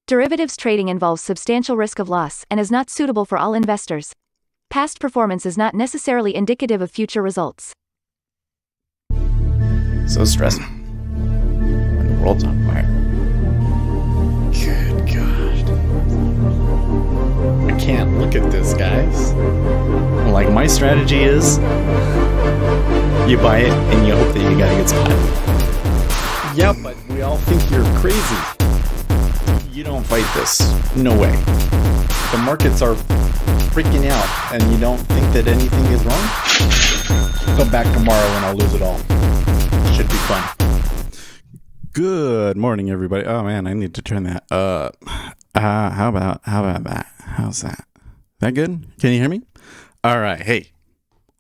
Derivatives trading involves substantial risk of loss and is not suitable for all investors. Past performance is not necessarily indicative of future results. So stressing. When the world's on fire. Good God. I can't look at this, guys. Like, my strategy is you buy it and you hope that you got a good spot. Yeah, but we all think you're crazy. You don't fight this. No way. The markets are freaking out and you don't think that anything is wrong? Come back tomorrow and I'll lose it all. Should be fun. Good morning, everybody. Oh man, I need to turn that up. How about that? How's that? That good? Can you hear me? All right. Hey,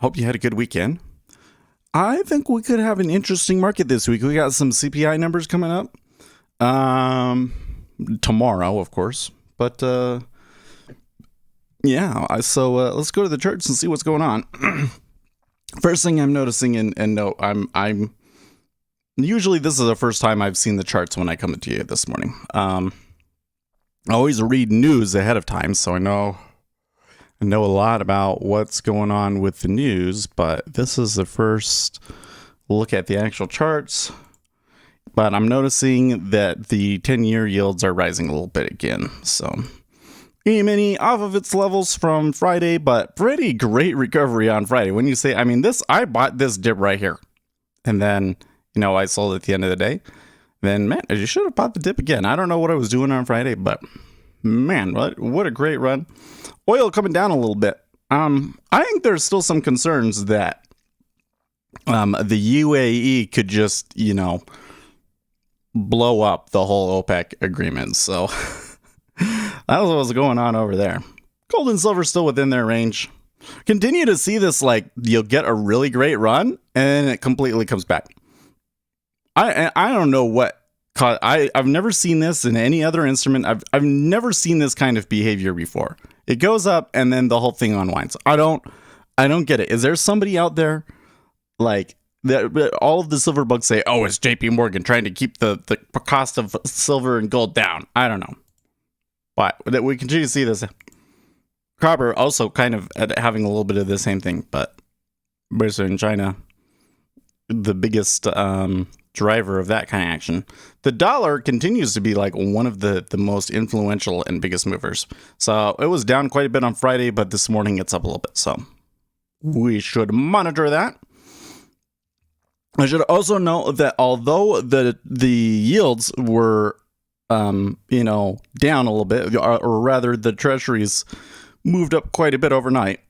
hope you had a good weekend. I think we could have an interesting market this week. We got some CPI numbers coming up. Tomorrow, of course. But yeah. So let's go to the charts and see what's going on. First thing I'm noticing, and no, I'm usually this is the first time I've seen the charts when I come to you this morning. I always read news ahead of time, so I know a lot about what's going on with the news, but this is the first look at the actual charts. But I'm noticing that the 10-year yields are rising a little bit again. So E-mini off of its levels from Friday, but pretty great recovery on Friday. When you say, I mean, I bought this dip right here. And then, I sold it at the end of the day. Then, man, you should have bought the dip again. I don't know what I was doing on Friday, but man, what a great run. Oil coming down a little bit. I think there's still some concerns that the UAE could just, blow up the whole OPEC agreement. So that's what was going on over there. Gold and silver still within their range. Continue to see this, like, you'll get a really great run and it completely comes back. I don't know what caught. I've never seen this in any other instrument. I've never seen this kind of behavior before. It goes up and then the whole thing unwinds. I don't get it. Is there somebody out there like that? All of the silver bugs say, "Oh, it's JP Morgan trying to keep the cost of silver and gold down." I don't know, but we continue to see this. Copper also kind of having a little bit of the same thing, but basically in China, the biggest driver of that kind of action. The dollar continues to be like one of the most influential and biggest movers. So it was down quite a bit on Friday, but this morning it's up a little bit. So we should monitor that. I should also note that although the yields were, down a little bit, or rather the treasuries moved up quite a bit overnight.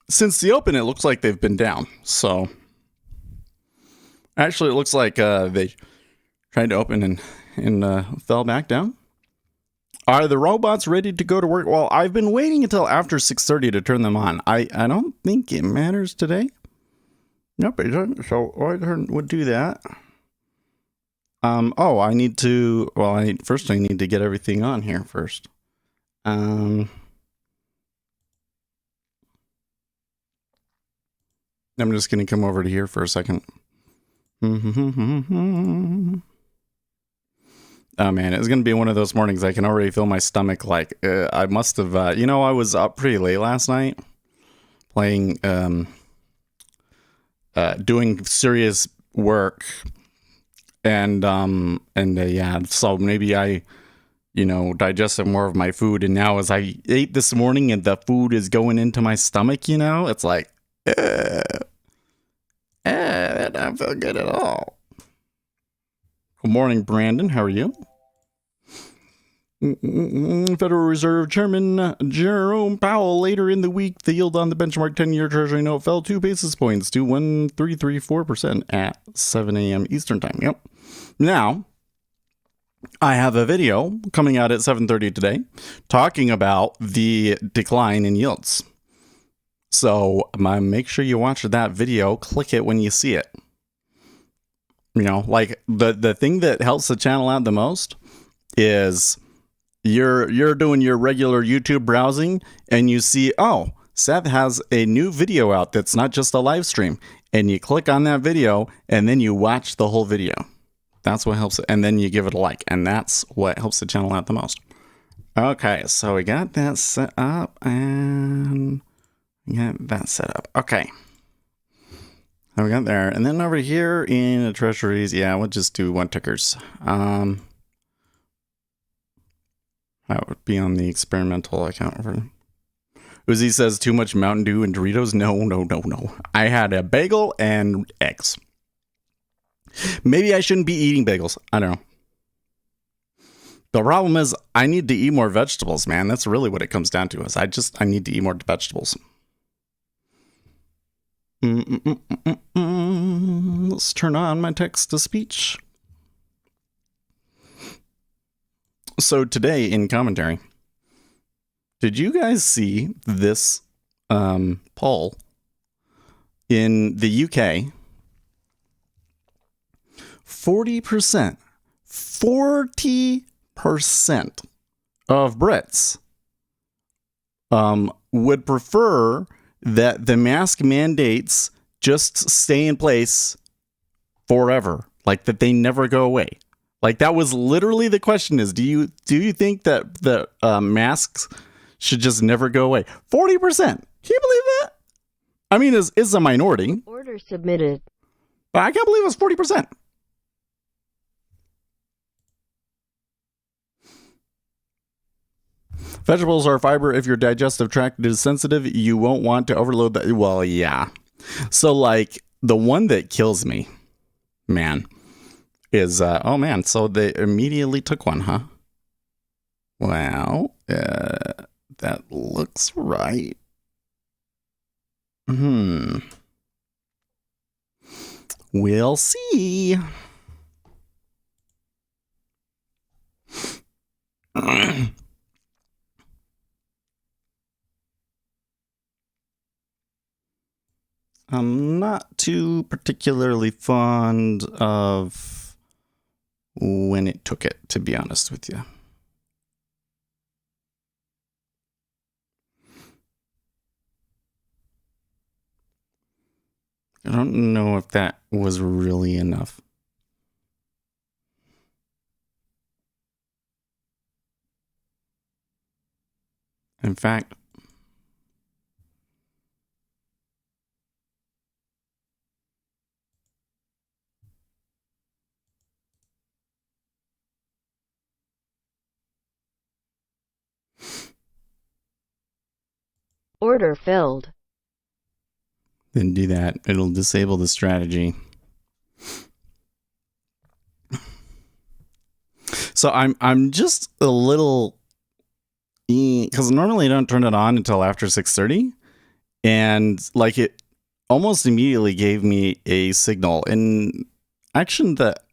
Since the open, it looks like they've been down. So actually, it looks like they tried to open and fell back down. Are the robots ready to go to work? Well, I've been waiting until after 6:30 to turn them on. I don't think it matters today. Nope, it doesn't. So I would do that. I need to. Well, I need to get everything on here first. I'm just gonna come over to here for a second. Oh man, it's gonna be one of those mornings. I can already feel my stomach. Like I must have. I was up pretty late last night, playing, doing serious work, and yeah. So maybe I, digested more of my food, and now as I ate this morning, and the food is going into my stomach, it's like. That don't feel good at all. Good morning, Brandon. How are you? Federal Reserve Chairman Jerome Powell later in the week, the yield on the benchmark 10-year Treasury note fell 2 basis points to 1.334% at 7 a.m. Eastern Time. Yep. Now, I have a video coming out at 7:30 today talking about the decline in yields. So make sure you watch that video. Click it when you see it. Like the thing that helps the channel out the most is you're doing your regular YouTube browsing and you see, oh, Seth has a new video out that's not just a live stream, and you click on that video and then you watch the whole video. That's what helps it. And then you give it a like, and that's what helps the channel out the most. Okay, so we got that set up and we got that set up. Okay. So we got there. And then over here in the treasuries, yeah, we'll just do one tickers. That would be on the experimental account. Uzi says too much Mountain Dew and Doritos. No. I had a bagel and eggs. Maybe I shouldn't be eating bagels. I don't know. The problem is I need to eat more vegetables, man. That's really what it comes down to. Is I need to eat more vegetables. Let's turn on my text to speech. So today in commentary, did you guys see this poll in the UK? 40% of Brits would prefer that the mask mandates just stay in place forever, like that they never go away. Like that was literally the question: is do you think that the masks should just never go away? 40%. Can you believe that? I mean, it's a minority. Order submitted. But I can't believe it's 40%. Vegetables are fiber. If your digestive tract is sensitive, you won't want to overload that. Well, yeah. So, like, the one that kills me, man, is, oh, man, so they immediately took one, huh? Well, that looks right. We'll see. I'm not too particularly fond of when it took it, to be honest with you. I don't know if that was really enough. In fact, Order filled. then do that. It'll disable the strategy. So I'm just a little, because normally I don't turn it on until after 6:30, and like it almost immediately gave me a signal, an action that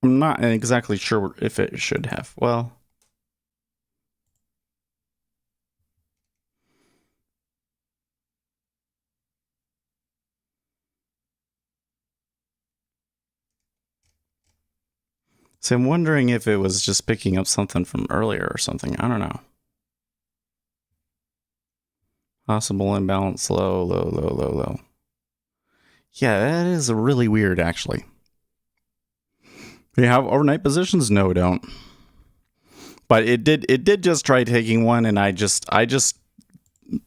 I'm not exactly sure if it should have. Well, so I'm wondering if it was just picking up something from earlier or something. I don't know. Possible imbalance, low. Yeah, that is really weird, actually. Do you have overnight positions? No, don't. But it did just try taking one, and I just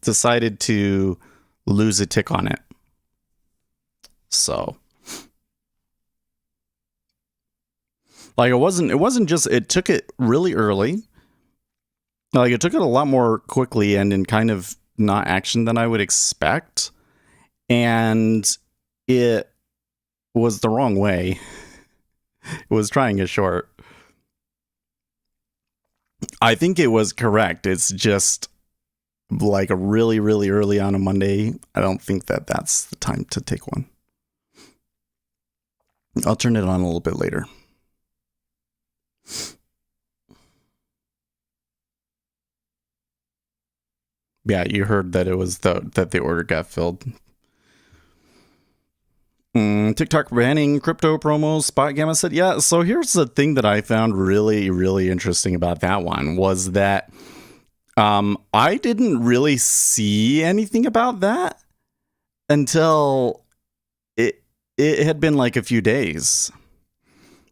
decided to lose a tick on it. So, like, it wasn't just, it took it really early. Like, it took it a lot more quickly and in kind of not action than I would expect. And it was the wrong way. It was trying a short. I think it was correct. It's just like a really, really early on a Monday. I don't think that that's the time to take one. I'll turn it on a little bit later. Yeah, you heard that it was that the order got filled. TikTok banning crypto promos. Spot Gamma said, yeah. So here's the thing that I found really, really interesting about that one was that I didn't really see anything about that until it had been like a few days.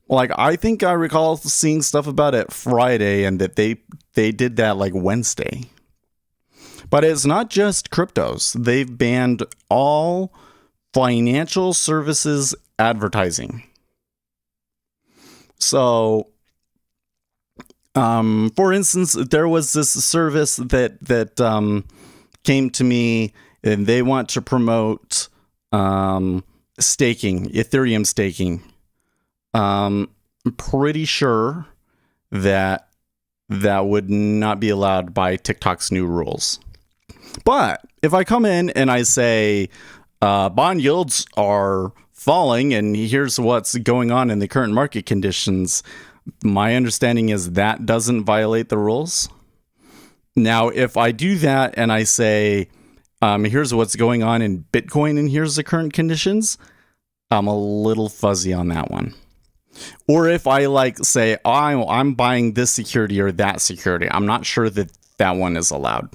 Like, I think I recall seeing stuff about it Friday and that they did that like Wednesday. But it's not just cryptos. They've banned all financial services advertising. So, for instance, there was this service that came to me, and they want to promote staking, Ethereum staking. I'm pretty sure that would not be allowed by TikTok's new rules. But if I come in and I say bond yields are falling and here's what's going on in the current market conditions, my understanding is that doesn't violate the rules. Now, if I do that and I say here's what's going on in Bitcoin and here's the current conditions, I'm a little fuzzy on that one. Or if I like say, I'm buying this security or that security, I'm not sure that one is allowed.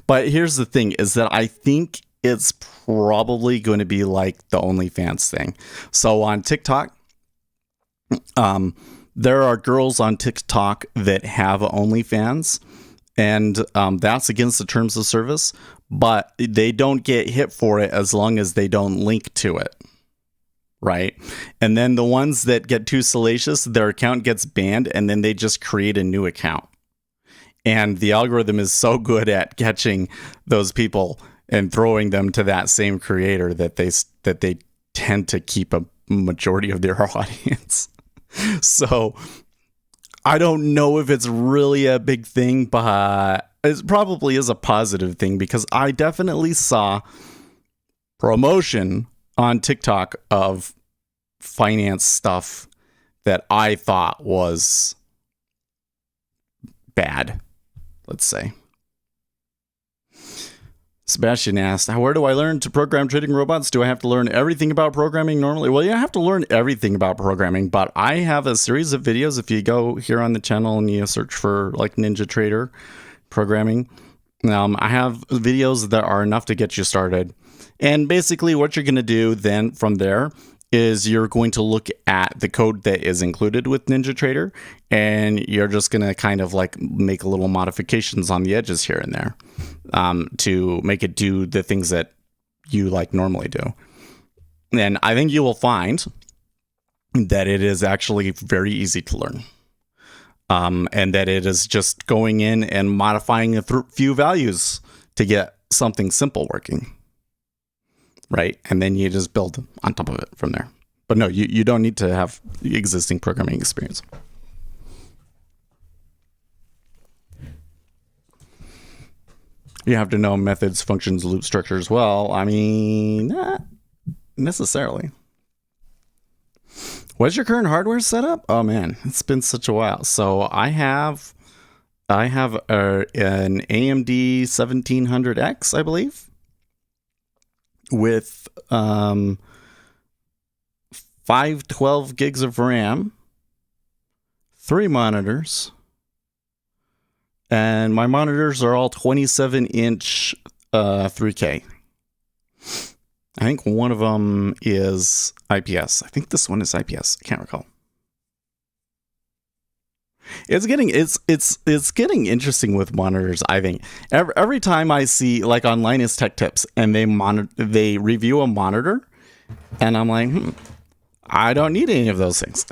But here's the thing is that I think it's probably going to be like the OnlyFans thing. So on TikTok, there are girls on TikTok that have OnlyFans, and that's against the terms of service, but they don't get hit for it as long as they don't link to it. Right. And then the ones that get too salacious, their account gets banned and then they just create a new account. And the algorithm is so good at catching those people and throwing them to that same creator that they tend to keep a majority of their audience. So I don't know if it's really a big thing, but it probably is a positive thing because I definitely saw promotion on TikTok of finance stuff that I thought was bad, let's say. Sebastian asked, where do I learn to program trading robots? Do I have to learn everything about programming normally? Well, you have to learn everything about programming, but I have a series of videos. If you go here on the channel and you search for like Ninja Trader programming, I have videos that are enough to get you started. And basically what you're going to do then from there is you're going to look at the code that is included with NinjaTrader, and you're just going to kind of like make little modifications on the edges here and there to make it do the things that you like normally do. And I think you will find that it is actually very easy to learn. And that it is just going in and modifying a few values to get something simple working. Right. And then you just build on top of it from there. But no, you don't need to have existing programming experience. You have to know methods, functions, loop structures. Well, I mean, not necessarily. What's your current hardware setup? Oh man, it's been such a while. So I have an AMD 1700X, I believe, with 512 gigs of RAM, 3 monitors, and my monitors are all 27-inch 3K. I think one of them is IPS. I think this one is IPS. I can't recall. It's getting interesting with monitors. I think every time I see like on Linus Tech Tips and they review a monitor, and I'm like, I don't need any of those things.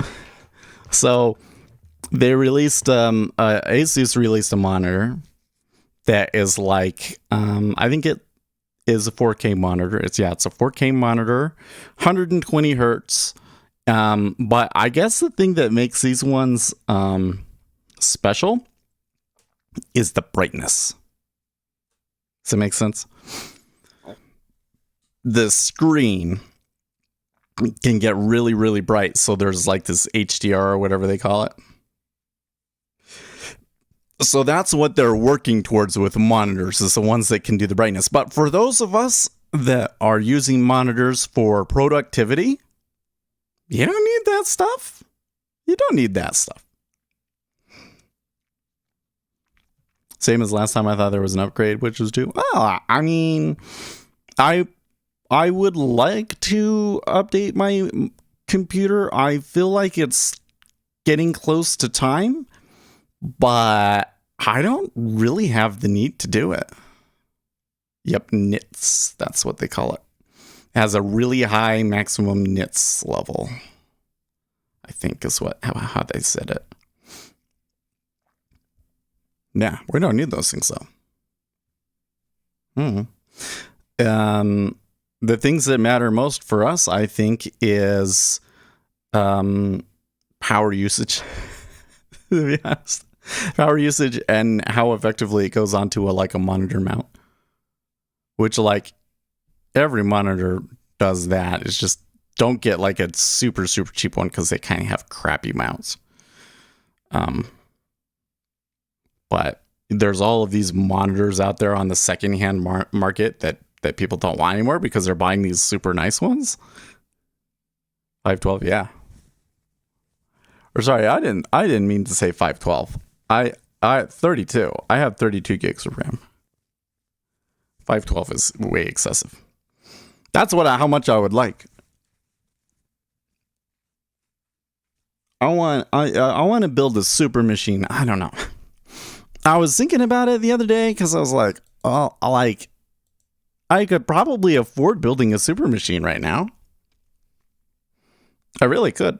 So they released Asus released a monitor that is like I think it is a 4K monitor. It's a 4K monitor, 120 hertz. But I guess the thing that makes these ones special is the brightness. Does that make sense? The screen can get really, really bright. So there's like this HDR or whatever they call it. So that's what they're working towards with monitors, is the ones that can do the brightness. But for those of us that are using monitors for productivity, you don't need that stuff. You don't need that stuff. Same as last time, I thought there was an upgrade, which was 2. Well, I mean, I would like to update my computer, I feel like it's getting close to time, but I don't really have the need to do it. Yep, nits. That's what they call it. It has a really high maximum nits level, I think is how they said it. Yeah, we don't need those things though. The things that matter most for us, I think, is power usage. To be honest, power usage and how effectively it goes onto a monitor mount. Which, like, every monitor does that. It's just don't get like a super cheap one because they kind of have crappy mounts. But there's all of these monitors out there on the secondhand market that people don't want anymore because they're buying these super nice ones. 512, yeah. Or sorry, I didn't mean to say 512. I 32. I have 32 gigs of RAM. 512 is way excessive. That's how much I would like. I want to build a super machine. I don't know. I was thinking about it the other day because I was like, oh, I could probably afford building a super machine right now. I really could.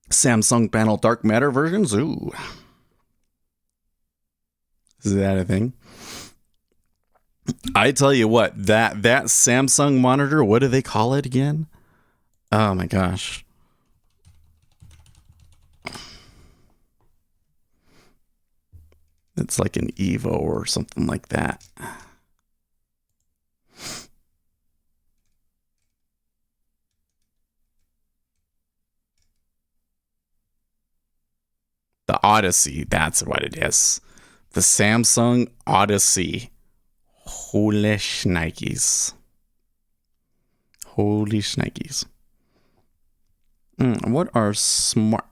Samsung panel dark matter versions? Ooh. Is that a thing? I tell you what, that Samsung monitor, what do they call it again? Oh my gosh. It's like an Evo or something like that. The Odyssey, that's what it is. The Samsung Odyssey. Holy shnikes. Holy shnikes. What are smart?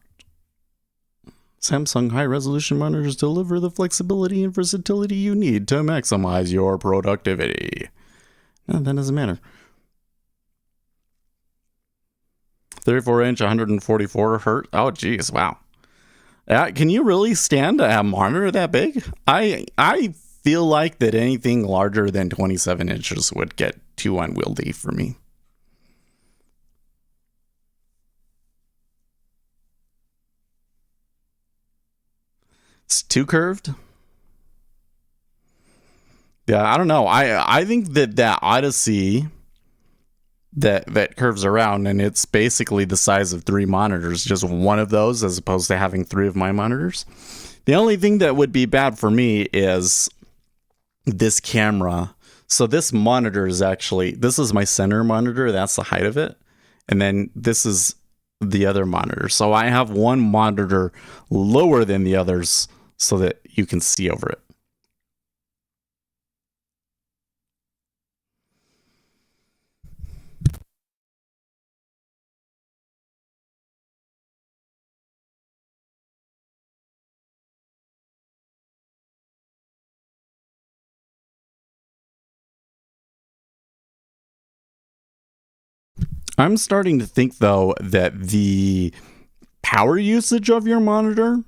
Samsung high-resolution monitors deliver the flexibility and versatility you need to maximize your productivity. No, that doesn't matter. 34-inch, 144 hertz. Oh, geez, wow. Can you really stand a monitor that big? I feel like that anything larger than 27 inches would get too unwieldy for me. It's too curved. Yeah, I don't know. I think that Odyssey that curves around and it's basically the size of 3 monitors, just one of those as opposed to having 3 of my monitors. The only thing that would be bad for me is this camera. So this monitor is this is my center monitor. That's the height of it. And then this is the other monitor. So I have one monitor lower than the others so that you can see over it. I'm starting to think, though, that the power usage of your monitor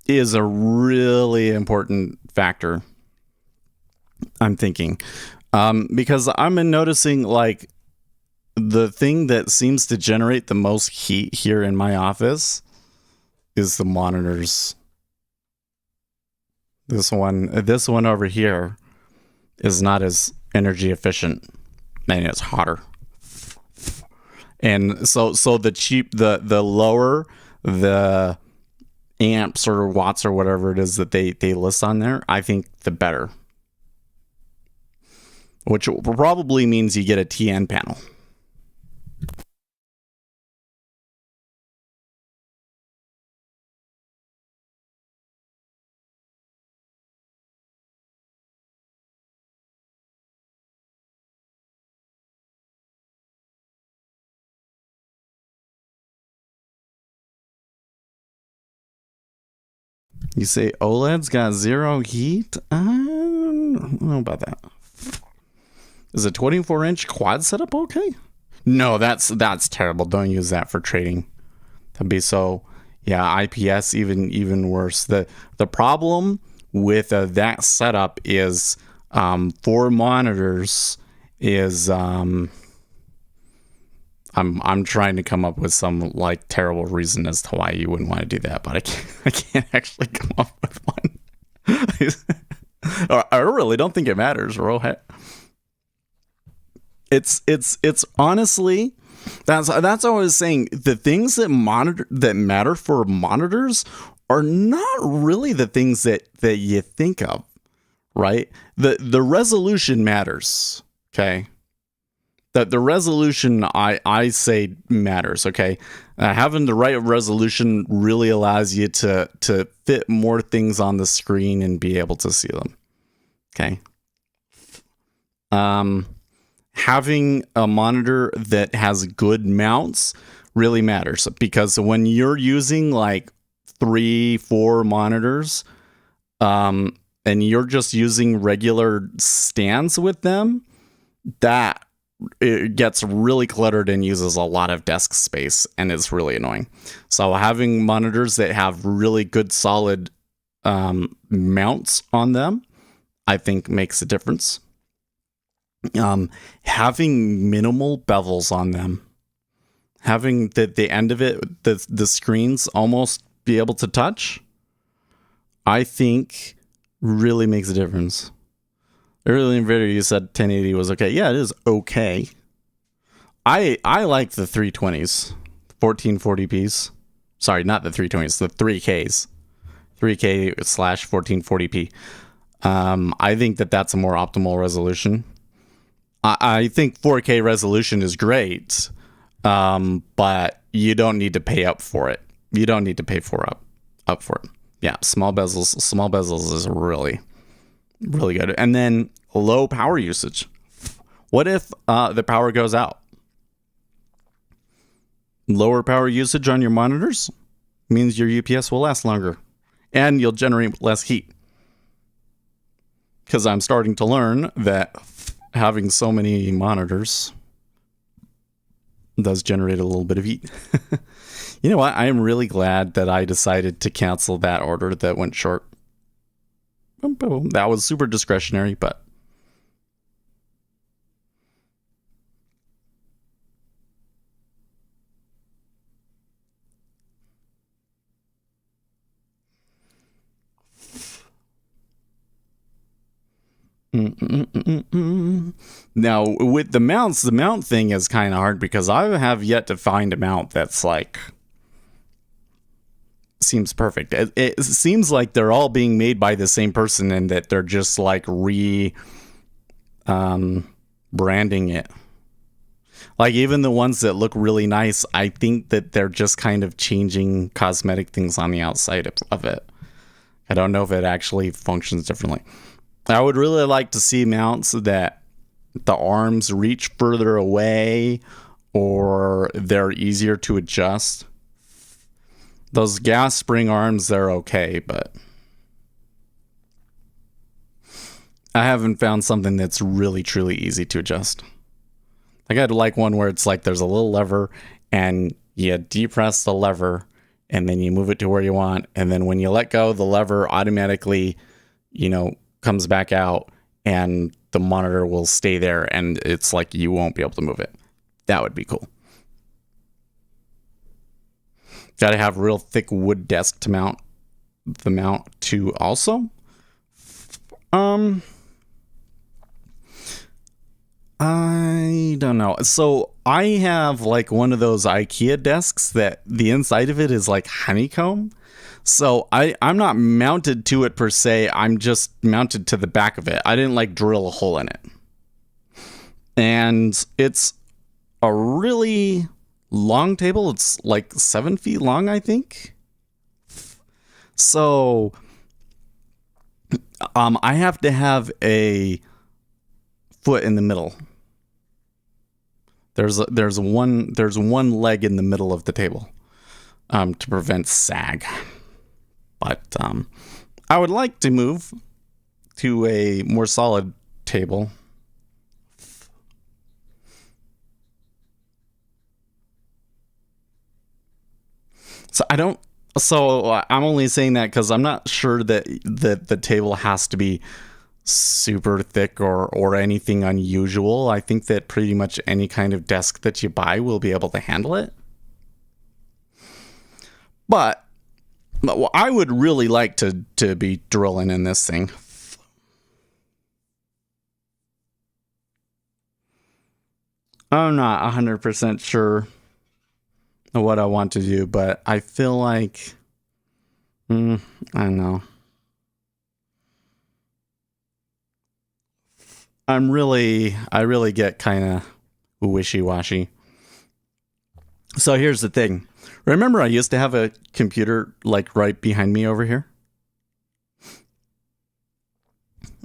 is a really important factor. I'm thinking. Because I'm noticing, like, the thing that seems to generate the most heat here in my office is the monitors. This one over here is not as energy efficient and it's hotter. And so the lower the amps or watts or whatever it is that they list on there, I think the better. Which probably means you get a TN panel. You say OLED's got zero heat? I don't know about that. Is a 24-inch quad setup okay? No, that's terrible. Don't use that for trading. That'd be so. Yeah, IPS even worse. The problem with that setup is 4 monitors is I'm trying to come up with some like terrible reason as to why you wouldn't want to do that, but I can't actually come up with one. I really don't think it matters, Rohat. It's honestly, that's what I was saying. The things that matter for monitors are not really the things that you think of, right? The resolution matters, okay? The resolution I say matters, okay? Having the right resolution really allows you to fit more things on the screen and be able to see them, okay? Having a monitor that has good mounts really matters, because when you're using like 3-4 monitors, and you're just using regular stands with them, that it gets really cluttered and uses a lot of desk space, and it's really annoying. So having monitors that have really good solid mounts on them, I think makes a difference. Having minimal bevels on them, having the end of it, the screens almost be able to touch, I think really makes a difference. Earlier in the video, you said 1080 was okay. Yeah, it is okay. I like the 320s, 1440p's. Sorry, not the 320s, the 3Ks. 3K/1440p. I think that's a more optimal resolution. I think 4K resolution is great, but you don't need to pay up for it. You don't need to pay up for it. Yeah, small bezels is really, really good. And then low power usage. What if the power goes out? Lower power usage on your monitors means your UPS will last longer, and you'll generate less heat. Because I'm starting to learn that having so many monitors does generate a little bit of heat. You know what? I am really glad that I decided to cancel that order that went short. That was super discretionary, but now with the mounts, the mount thing is kind of hard, because I have yet to find a mount that's like seems perfect. It seems like they're all being made by the same person, and that they're just like branding it. Like even the ones that look really nice, I think that they're just kind of changing cosmetic things on the outside of it. I don't know if it actually functions differently. I would really like to see mounts that the arms reach further away, or they're easier to adjust. Those gas spring arms, they're okay, but I haven't found something that's really, truly easy to adjust. Like I'd like one where it's like there's a little lever, and you depress the lever, and then you move it to where you want, and then when you let go, the lever automatically, comes back out, and the monitor will stay there, and it's like you won't be able to move it. That would be cool. Got to have real thick wood desk to mount the mount to also. I don't know. So I have like one of those IKEA desks that the inside of it is like honeycomb. So I'm not mounted to it per se. I'm just mounted to the back of it. I didn't like drill a hole in it. And it's a really long table. It's like 7 feet long, I think. So I have to have a foot in the middle. There's one leg in the middle of the table to prevent sag. But I would like to move to a more solid table. So I'm only saying that because I'm not sure that the table has to be super thick or anything unusual. I think that pretty much any kind of desk that you buy will be able to handle it. But I would really like to be drilling in this thing. I'm not 100% sure what I want to do, but I feel like I don't know. I really get kind of wishy-washy. So here's the thing. Remember I used to have a computer like right behind me over here?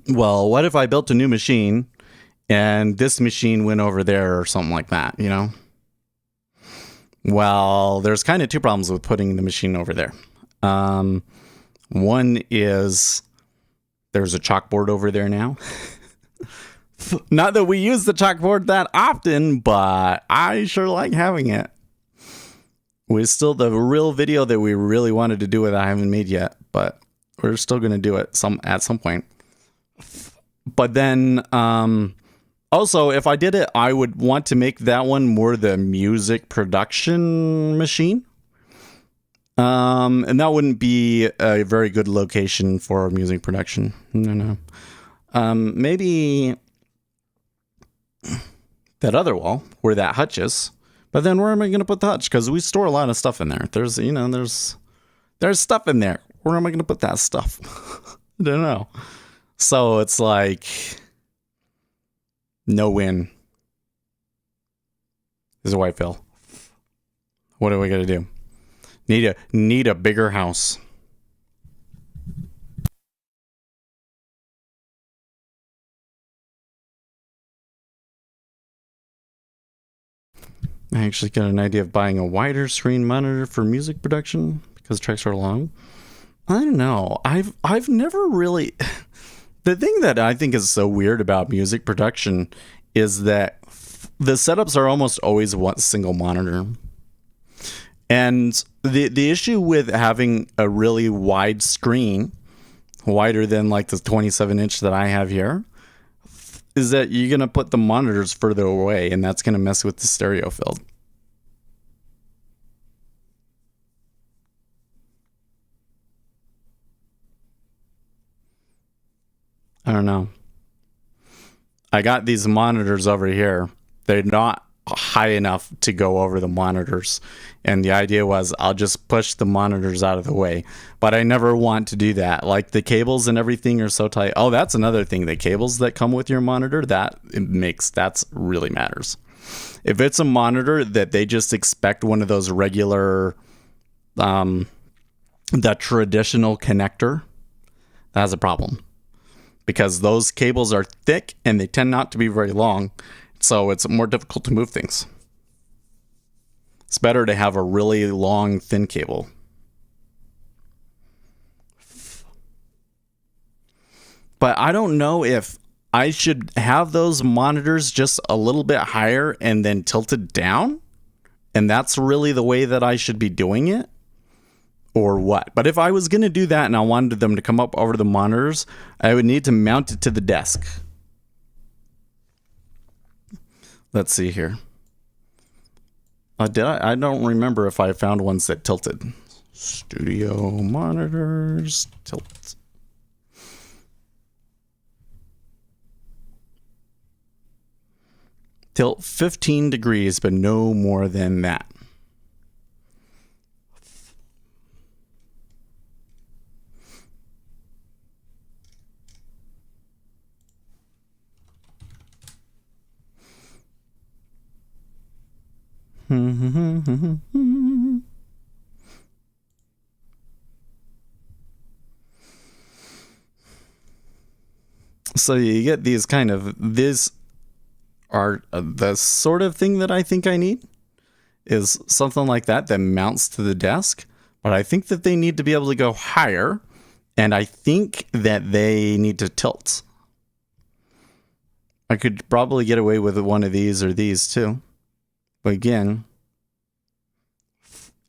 Well, what if I built a new machine and this machine went over there or something like that, you know? Well, there's kind of two problems with putting the machine over there. One is there's a chalkboard over there now. Not that we use the chalkboard that often, but I sure like having it. We still, the real video that we really wanted to do with, I haven't made yet, but we're still going to do it at some point. But then, also, if I did it, I would want to make that one more the music production machine. And that wouldn't be a very good location for music production. No. Maybe that other wall where that hutch is. But then where am I going to put the hutch? Because we store a lot of stuff in there. There's stuff in there. Where am I going to put that stuff? I don't know. So it's like no win. This is a white fill. What are we going to do? Need a bigger house. I actually got an idea of buying a wider screen monitor for music production because tracks are long. I don't know. I've never really. The thing that I think is so weird about music production is that the setups are almost always one single monitor. And the issue with having a really wide screen, wider than like the 27-inch that I have here, is that you're going to put the monitors further away, and that's going to mess with the stereo field. I don't know. I got these monitors over here. They're not high enough to go over the monitors. And the idea was I'll just push the monitors out of the way. But I never want to do that. Like the cables and everything are so tight. Oh, that's another thing. The cables that come with your monitor, that's really matters. If it's a monitor that they just expect one of those regular, that traditional connector, that's a problem. Because those cables are thick and they tend not to be very long. So it's more difficult to move things. It's better to have a really long, thin cable. But I don't know if I should have those monitors just a little bit higher and then tilted down. And that's really the way that I should be doing it. Or what? But if I was going to do that and I wanted them to come up over the monitors, I would need to mount it to the desk. Let's see here. I don't remember if I found ones that tilted. Studio monitors, tilt. Tilt 15 degrees, but no more than that. So you get these kind of, these are the sort of thing that I think I need is something like that mounts to the desk. But I think that they need to be able to go higher And I think that they need to tilt. I could probably get away with one of these or these too. But again,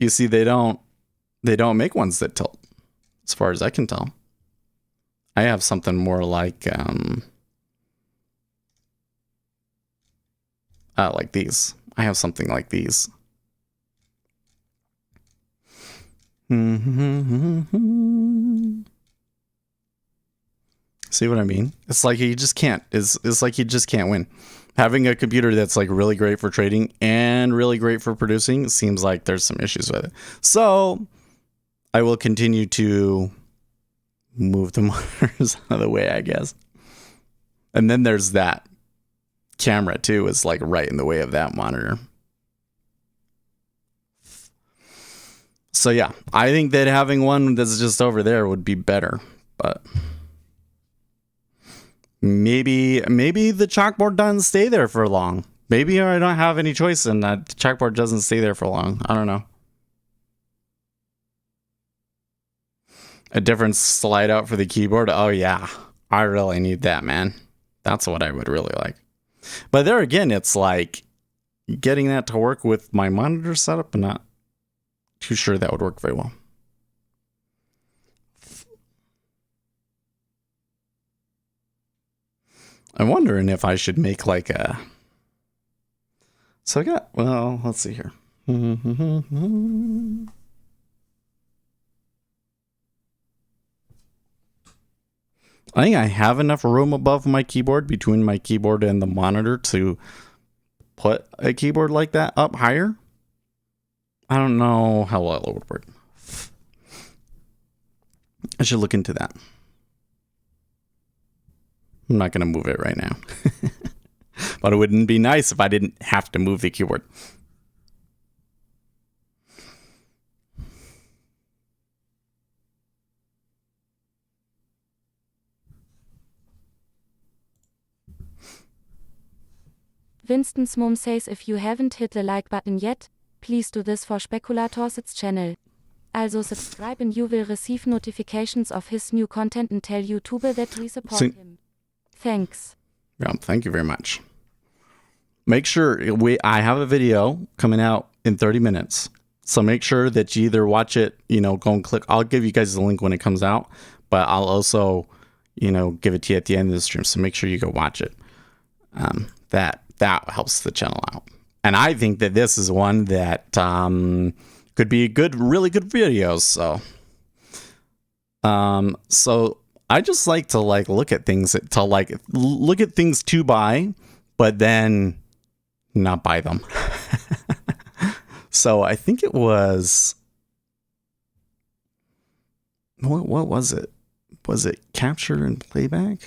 you see, they don't make ones that tilt, as far as I can tell. I have something more like these. I have something like these. See what I mean? It's like you just can't. It's like you just can't win. Having a computer that's like really great for trading and really great for producing seems like there's some issues with it. So I will continue to move the monitors out of the way, I guess. And then there's that camera too, is like right in the way of that monitor. So yeah, I think that having one that's just over there would be better, but maybe the chalkboard doesn't stay there for long. Maybe I don't have any choice and that the chalkboard doesn't stay there for long. I don't know. A different slide out for the keyboard. Oh yeah, I really need that, man. That's what I would really like. But there again, it's like getting that to work with my monitor setup. I'm not too sure that would work very well. I'm wondering if I should make like a... So I got... Well, let's see here. I think I have enough room above my keyboard, between my keyboard and the monitor, to put a keyboard like that up higher. I don't know how well it would work. I should look into that. I'm not going to move it right now. But it wouldn't be nice if I didn't have to move the keyboard. Winston's mom says if you haven't hit the like button yet, please do this for Spekulators' channel. Also subscribe and you will receive notifications of his new content and tell YouTube that we support him. Thanks. Yeah, thank you very much. Make sure I have a video coming out in 30 minutes. So make sure that you either watch it, go and click. I'll give you guys the link when it comes out, but I'll also, give it to you at the end of the stream. So make sure you go watch it. That helps the channel out. And I think that this is one that could be really good videos. So I just like to look at things to buy, but then not buy them. So I think it was, what was it? Was it capture and playback?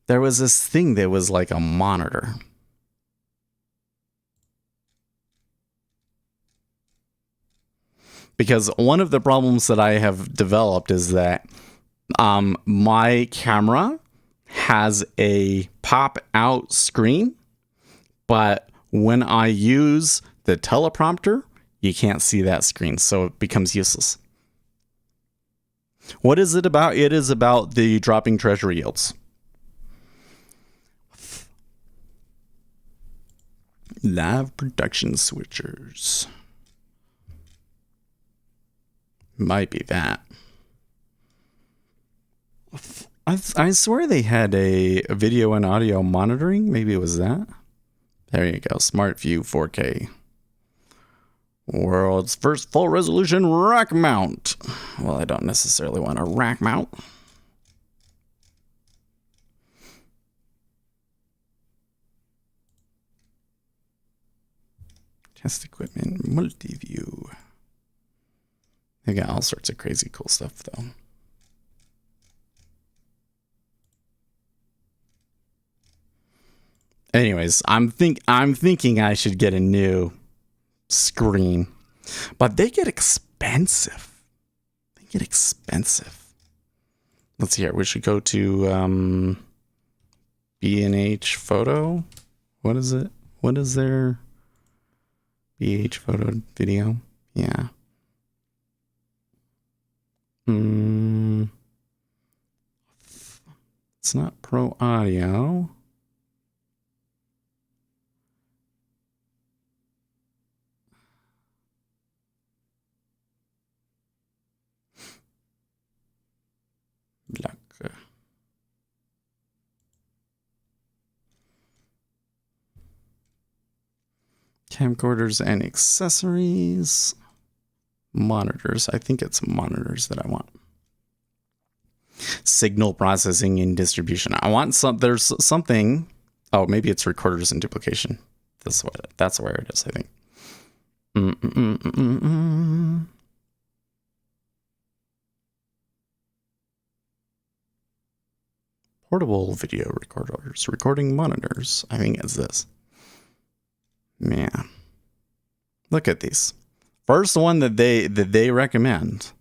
There was this thing that was like a monitor. Because one of the problems that I have developed is that my camera has a pop out screen, but when I use the teleprompter, you can't see that screen, so it becomes useless. What is it about? It is about the dropping treasury yields. Live production switchers. Might be that. I swear they had a video and audio monitoring. Maybe it was that. There you go. Smart View 4K. World's first full resolution rack mount. Well, I don't necessarily want a rack mount. Test equipment, multi-view. They got all sorts of crazy cool stuff though. Anyways, I'm thinking I should get a new screen, but they get expensive. Let's see here. We should go to B&H photo. What is it? What is their BH photo video. Yeah. It's not pro audio. Black. Camcorders and accessories. Monitors. I think it's monitors that I want. Signal processing and distribution. I want there's something. Oh, maybe it's recorders and duplication. That's where it is, I think. Portable video recorders, recording monitors. I think it's this. Man, look at these. First one that they recommend.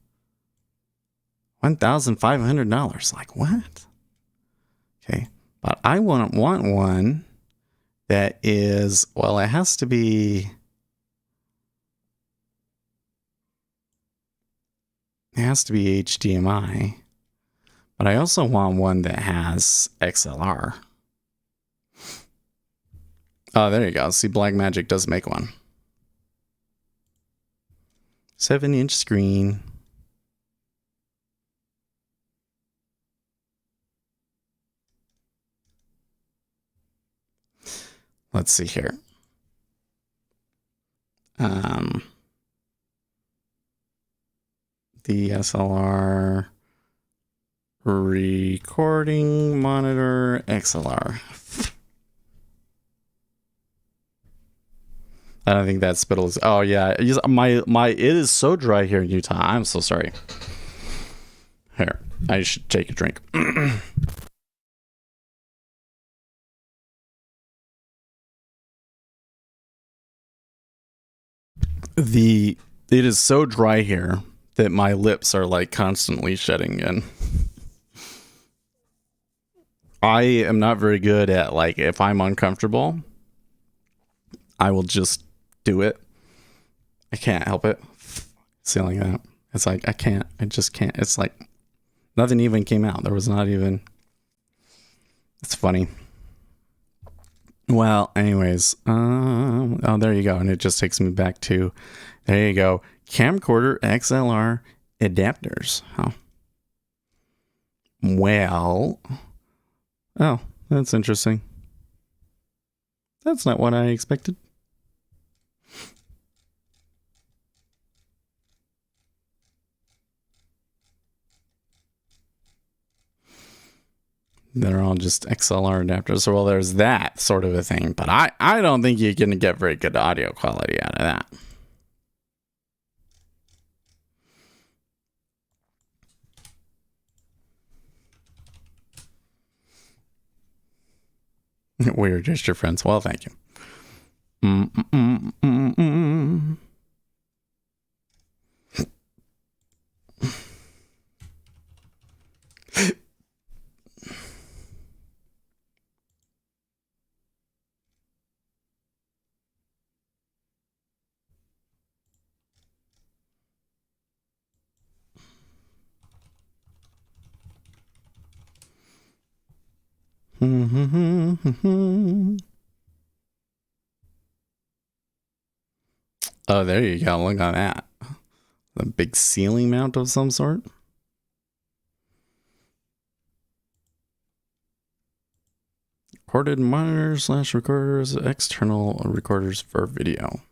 $1,500. Like what? Okay, but I want one that is, well, it has to be. It has to be HDMI. But I also want one that has XLR. Oh, there you go. See, Blackmagic does make one. 7-inch screen. Let's see here. DSLR recording monitor XLR. I don't think that spittle is. Oh yeah, my it is so dry here in Utah. I'm so sorry. Here, I should take a drink. It is so dry here that my lips are like constantly shedding, and I am not very good at, like, if I'm uncomfortable, I will just do it. I can't help it. Feeling that. It's like I just can't. It's like nothing even came out. There was not even. It's funny. Well, anyways, oh, there you go. And it just takes me back to, there you go. Camcorder XLR adapters. Huh. Well, oh, that's interesting. That's not what I expected. They're all just XLR adapters. Well, there's that sort of a thing, but I don't think you're going to get very good audio quality out of that. We're just your friends. Well, thank you. Oh, there you go. Look at that. A big ceiling mount of some sort. Recorded monitors / recorders, external recorders for video.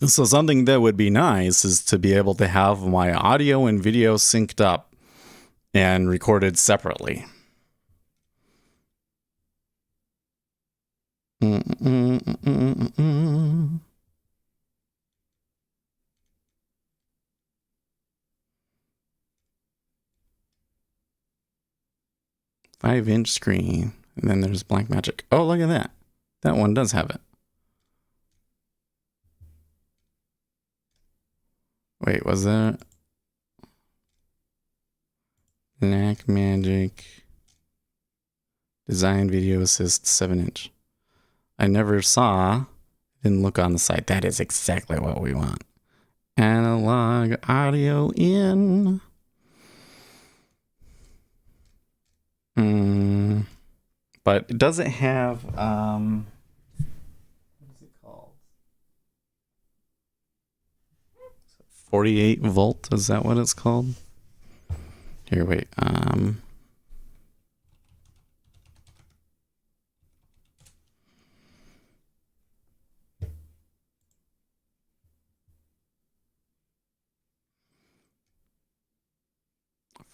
So something that would be nice is to be able to have my audio and video synced up and recorded separately. 5-inch screen. And then there's Blackmagic. Oh, look at that. That one does have it. Wait, was that Blackmagic Design Video Assist 7-inch? I never saw. Didn't look on the site. That is exactly what we want. Analog audio in. But does it have what is it called? 48 volt, is that what it's called? Here, wait.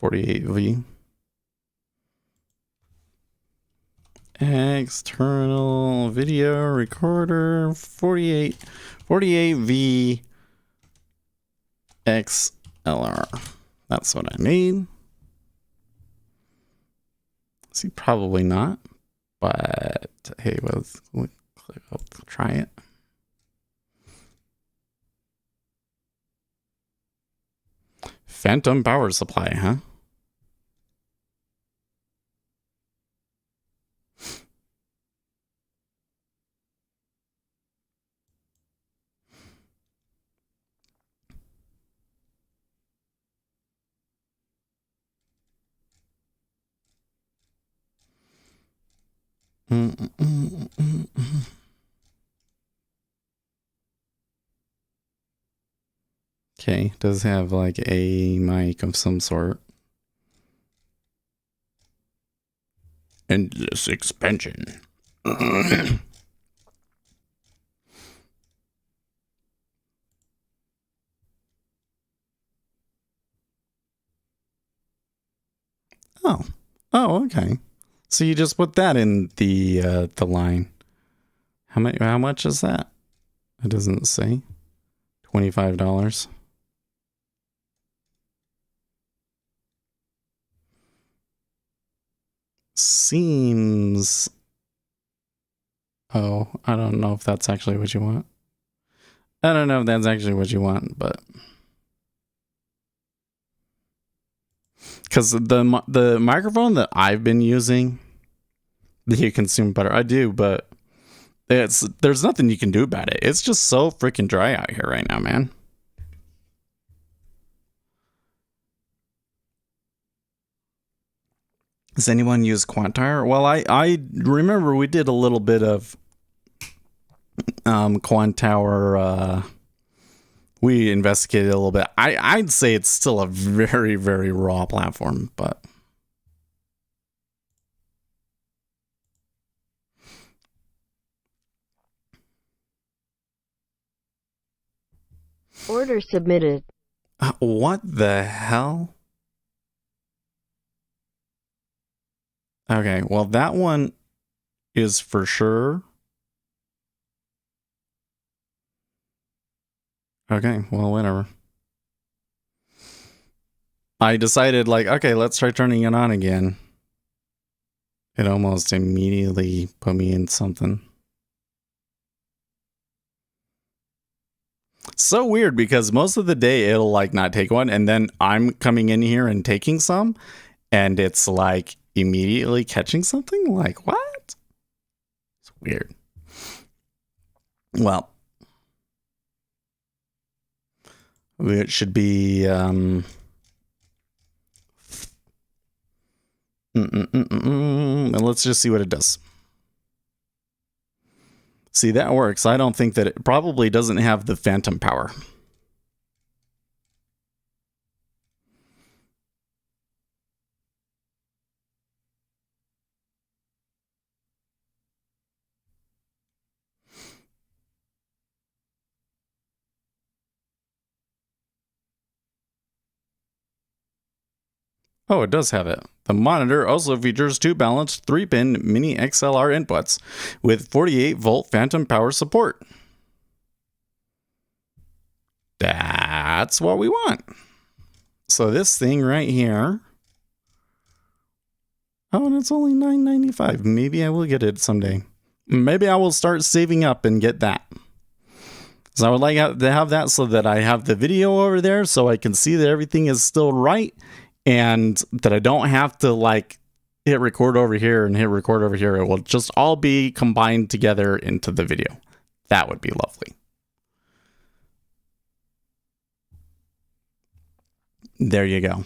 48V. External video recorder 48V XLR. That's what I need. See, probably not, but hey, we'll try it. Phantom power supply, huh? Okay, does have like a mic of some sort. Endless expansion. Oh, okay. So you just put that in the line. How much is that? It doesn't say. $25. Seems. Oh, I don't know if that's actually what you want. I don't know if that's actually what you want, but because the microphone that I've been using, you consume better. I do, but there's nothing you can do about it. It's just so freaking dry out here right now, man. Does anyone use Quantire? Well, I remember we did a little bit of Quantire. We investigated a little bit. I'd say it's still a very, very raw platform, but Order submitted. What the hell? Okay, well, that one is for sure. Okay, well, whatever. I decided, like, okay, let's try turning it on again. It almost immediately put me in something. So weird, because most of the day it'll, like, not take one, and then I'm coming in here and taking some, and it's, like, immediately catching something? Like, what? It's weird. Well, it should be let's just see what it does. See, that works. I don't think that it probably doesn't have the phantom power. Oh, it does have it. The monitor also features two balanced 3-pin mini XLR inputs with 48-volt phantom power support. That's what we want. So this thing right here. Oh, and it's only $9.95. Maybe I will get it someday. Maybe I will start saving up and get that. So I would like to have that so that I have the video over there so I can see that everything is still right. And that I don't have to, like, hit record over here and hit record over here. It will just all be combined together into the video. That would be lovely. There you go.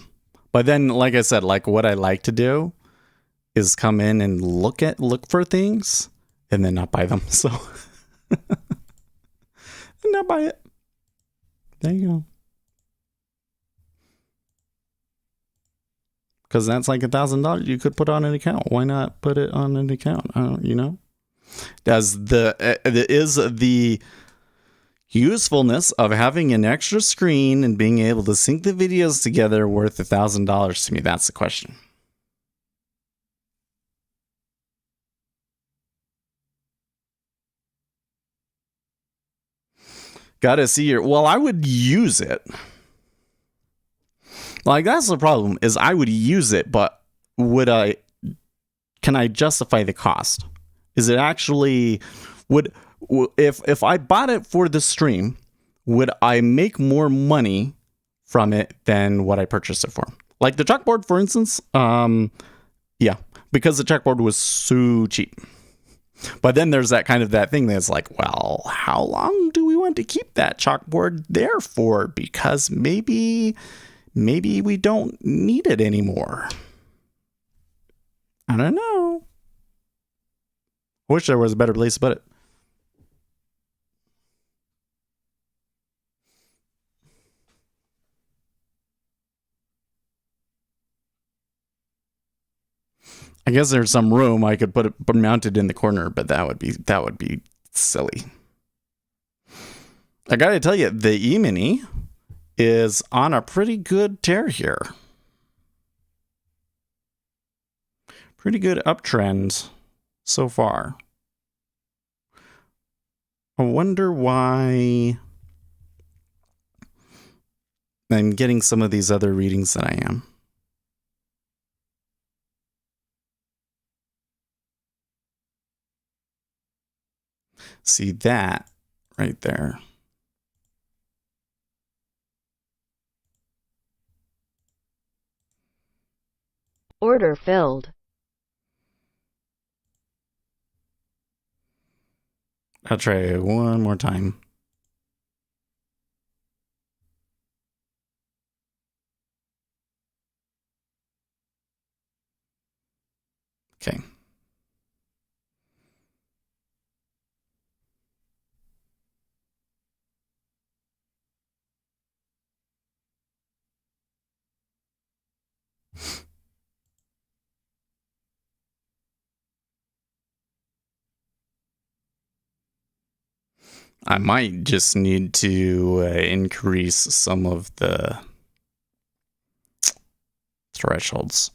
But then, like I said, like what I like to do is come in and look for things and then not buy them. So not buy it. There you go. Because that's like $1,000 you could put on an account. Why not put it on an account? You know, is the usefulness of having an extra screen and being able to sync the videos together worth $1,000 to me? That's the question. Gotta see your. Well, I would use it. Like, that's the problem, is I would use it, but can I justify the cost? Is it actually, if I bought it for the stream, would I make more money from it than what I purchased it for? Like the chalkboard, for instance, yeah, because the chalkboard was so cheap. But then there's that thing that's like, well, how long do we want to keep that chalkboard there for? Because maybe we don't need it anymore. I don't know. I wish there was a better place to put it. I guess there's some room I could put it mounted in the corner, but that would be silly. I gotta tell you, the E-mini is on a pretty good tear here. Pretty good uptrend so far. I wonder why I'm getting some of these other readings that I am. See that right there. Order filled. I'll try one more time. Okay. I might just need to increase some of the thresholds.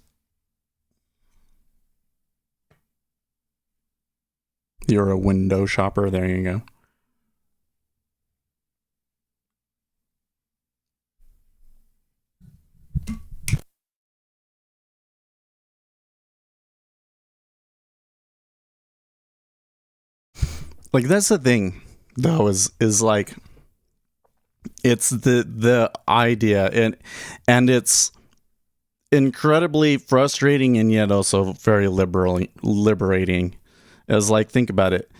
You're a window shopper. There you go. Like, that's the thing, though, is like, it's the idea, and it's incredibly frustrating and yet also very liberating. As like, think about it.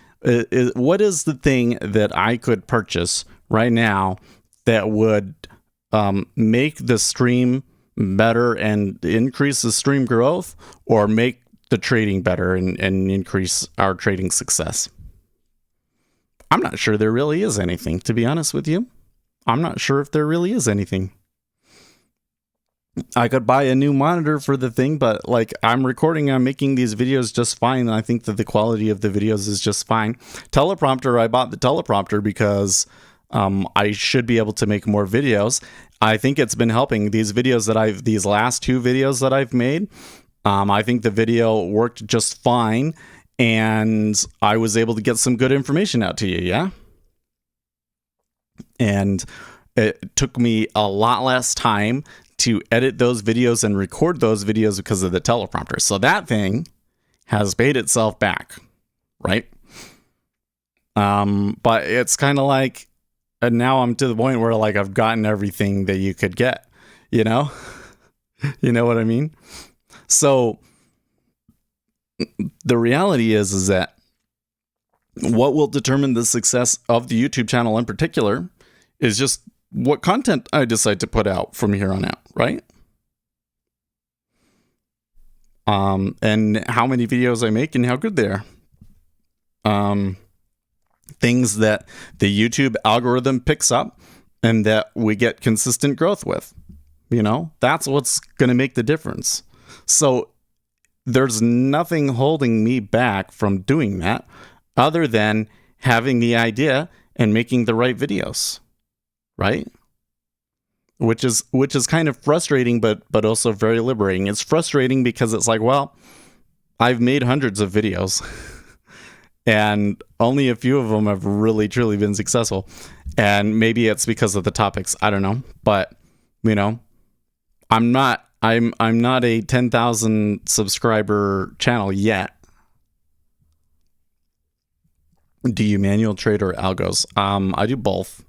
What is the thing that I could purchase right now that would make the stream better and increase the stream growth, or make the trading better and increase our trading success? I'm not sure there really is anything, to be honest with you. I'm not sure if there really is anything. I could buy a new monitor for the thing, but like, I'm making these videos just fine. And I think that the quality of the videos is just fine. Teleprompter, I bought the teleprompter because I should be able to make more videos. I think it's been helping these videos these last 2 videos that I've made. I think the video worked just fine, and I was able to get some good information out to you. Yeah. And it took me a lot less time to edit those videos and record those videos because of the teleprompter. So that thing has paid itself back, right? But it's kind of like, and now I'm to the point where like I've gotten everything that you could get, you know? You know what I mean? So the reality is that what will determine the success of the YouTube channel in particular is just what content I decide to put out from here on out, right? And how many videos I make and how good they are. Things that the YouTube algorithm picks up and that we get consistent growth with. You know, that's what's going to make the difference. So there's nothing holding me back from doing that other than having the idea and making the right videos, right? Which is kind of frustrating, but also very liberating. It's frustrating because it's like, well, I've made hundreds of videos and only a few of them have really truly been successful. And maybe it's because of the topics, I don't know. But, you know, I'm not a 10,000 subscriber channel yet. Do you manual trade or algos? I do both.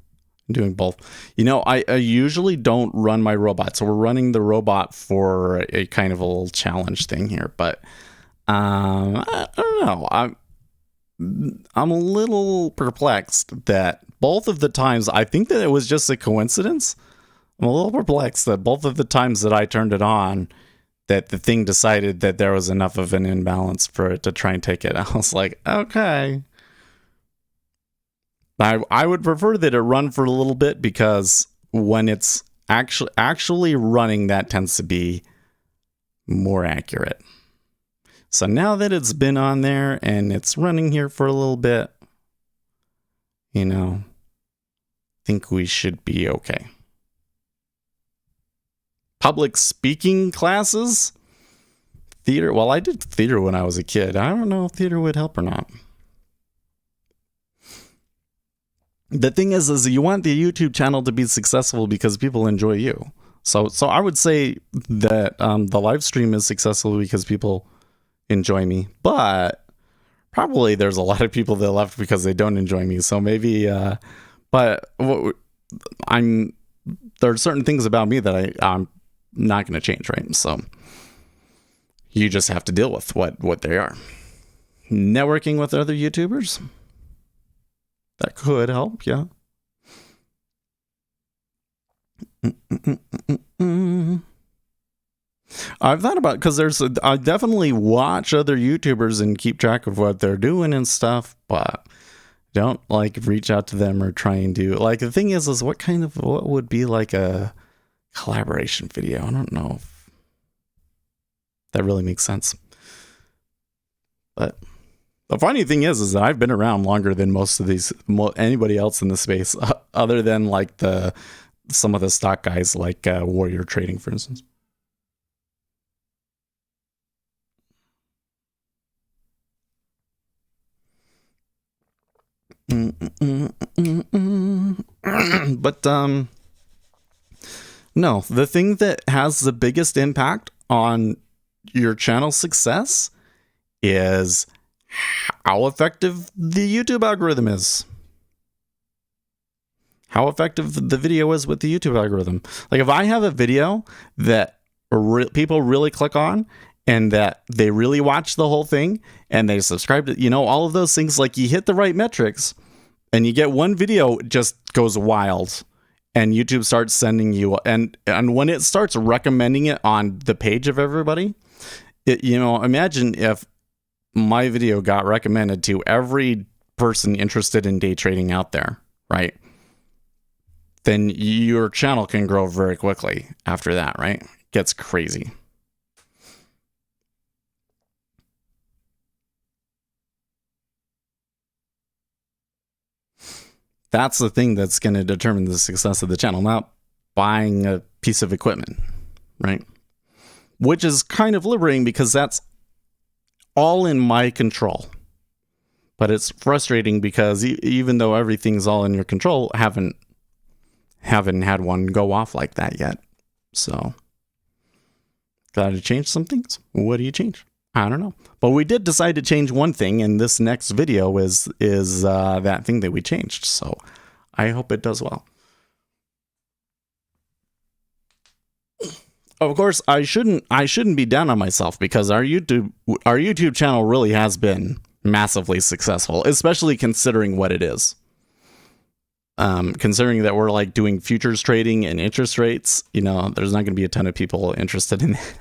I'm doing both. You know, I usually don't run my robot. So we're running the robot for a kind of a little challenge thing here. But I don't know. I'm a little perplexed that both of the times, I think that it was just a coincidence. I'm a little perplexed that both of the times that I turned it on, that the thing decided that there was enough of an imbalance for it to try and take it. I was like, okay. I would prefer that it run for a little bit because when it's actually running, that tends to be more accurate. So now that it's been on there and it's running here for a little bit, you know, I think we should be okay. Public speaking classes? Theater? Well, I did theater when I was a kid. I don't know if theater would help or not. The thing is you want the YouTube channel to be successful because people enjoy you. So I would say that the live stream is successful because people enjoy me. But probably there's a lot of people that left because they don't enjoy me. So maybe, but there are certain things about me that I'm not going to change, right? So you just have to deal with what they are. Networking with other YouTubers, that could help, yeah. I've thought about, because I definitely watch other YouTubers and keep track of what they're doing and stuff, but don't like reach out to them or try and do, like, the thing is what would be like a collaboration video? I don't know if that really makes sense. But the funny thing is that I've been around longer than most of anybody else in the space, other than like some of the stock guys, like Warrior Trading, for instance. But no, the thing that has the biggest impact on your channel success is how effective the YouTube algorithm is. How effective the video is with the YouTube algorithm. Like if I have a video that people really click on and that they really watch the whole thing and they subscribe to, you know, all of those things, like you hit the right metrics and you get one video, it just goes wild. And YouTube starts sending you, and when it starts recommending it on the page of everybody, imagine if my video got recommended to every person interested in day trading out there, right? Then your channel can grow very quickly after that, right? It gets crazy. That's the thing that's going to determine the success of the channel, not buying a piece of equipment, right? Which is kind of liberating because that's all in my control. But it's frustrating because even though everything's all in your control, haven't had one go off like that yet. So, got to change some things. What do you change? I don't know. But we did decide to change one thing, and this next video is that thing that we changed. So I hope it does well. Of course, I shouldn't be down on myself because our YouTube channel really has been massively successful, especially considering what it is. Considering that we're like doing futures trading and interest rates, you know, there's not going to be a ton of people interested in it.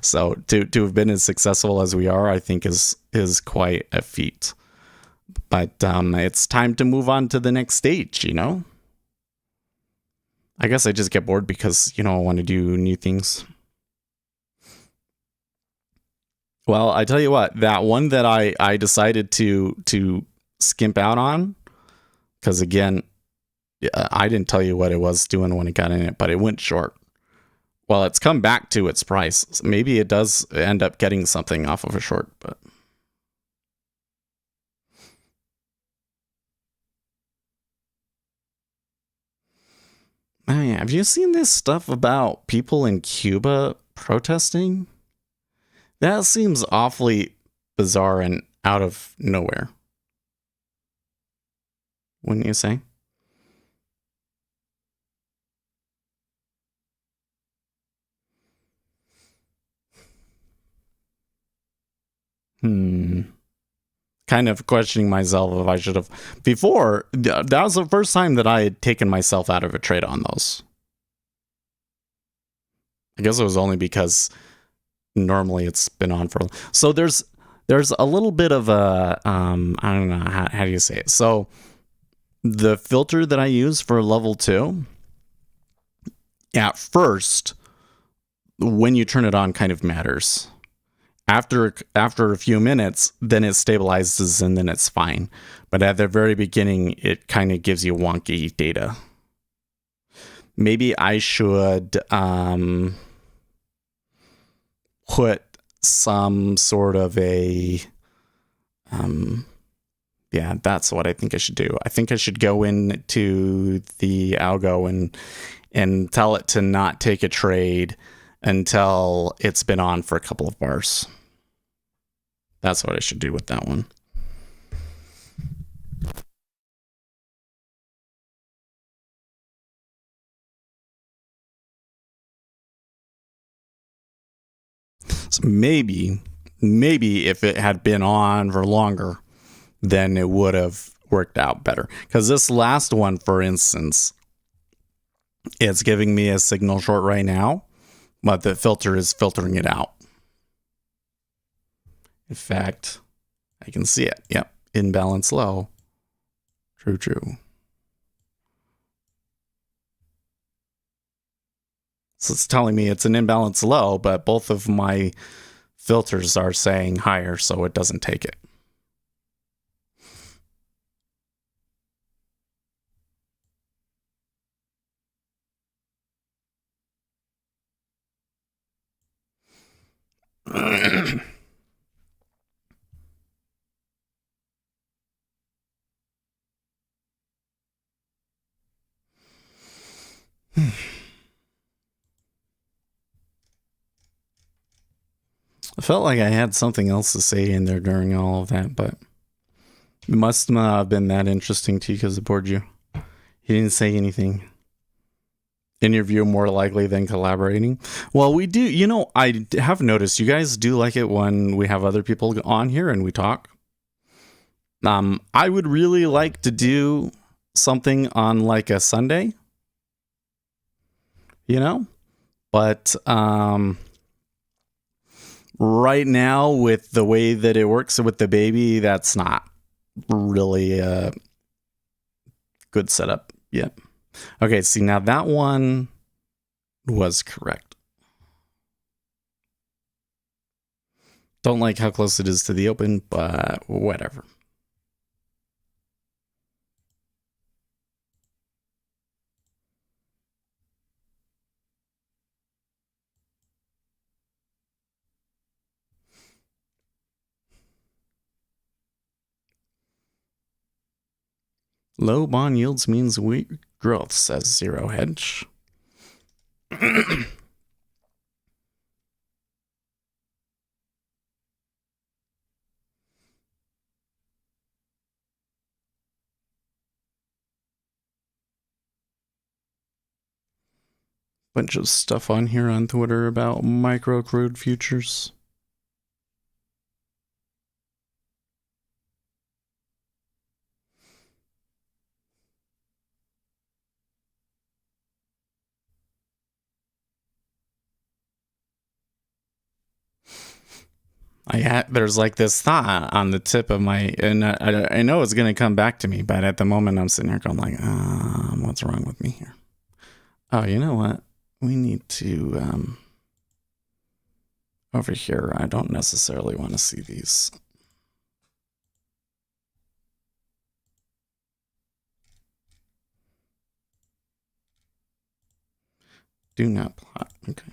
So to have been as successful as we are, I think is quite a feat. But it's time to move on to the next stage, you know? I guess I just get bored because, you know, I want to do new things. Well, I tell you what, that one that I decided to skimp out on, because again, I didn't tell you what it was doing when it got in it, but it went short. Well, it's come back to its price. Maybe it does end up getting something off of a short, but... Oh yeah, have you seen this stuff about people in Cuba protesting? That seems awfully bizarre and out of nowhere. Wouldn't you say? Kind of questioning myself if I should have. Before, that was the first time that I had taken myself out of a trade on those. I guess it was only because normally it's been on for... So there's a little bit of a... I don't know, how do you say it? So the filter that I use for level 2, at first, when you turn it on kind of matters. After a few minutes, then it stabilizes and then it's fine. But at the very beginning, it kind of gives you wonky data. Maybe I should put some sort of a... yeah, that's what I think I should do. I think I should go into the algo and tell it to not take a trade until it's been on for a couple of bars. That's what I should do with that one. So maybe if it had been on for longer, then it would have worked out better. Because this last one, for instance, it's giving me a signal short right now, but the filter is filtering it out. In fact, I can see it. Yep. Imbalance low. True. So it's telling me it's an imbalance low, but both of my filters are saying higher, so it doesn't take it. I felt like I had something else to say in there during all of that, but it must not have been that interesting to you because it bored you. You didn't say anything. Interview more likely than collaborating. Well, we do, you know, I have noticed you guys do like it when we have other people on here and we talk. I would really like to do something on like a Sunday, you know, but right now with the way that it works with the baby, that's not really a good setup yet. Okay, see, now that one was correct. Don't like how close it is to the open, but whatever. Low bond yields means weak growth, says Zero Hedge. bunch of stuff on here on Twitter about micro crude futures. There's like this thought on the tip of my, and I know it's going to come back to me, but at the moment I'm sitting here going like, what's wrong with me here? Oh, you know what? We need to, over here, I don't necessarily want to see these. Do not plot. Okay.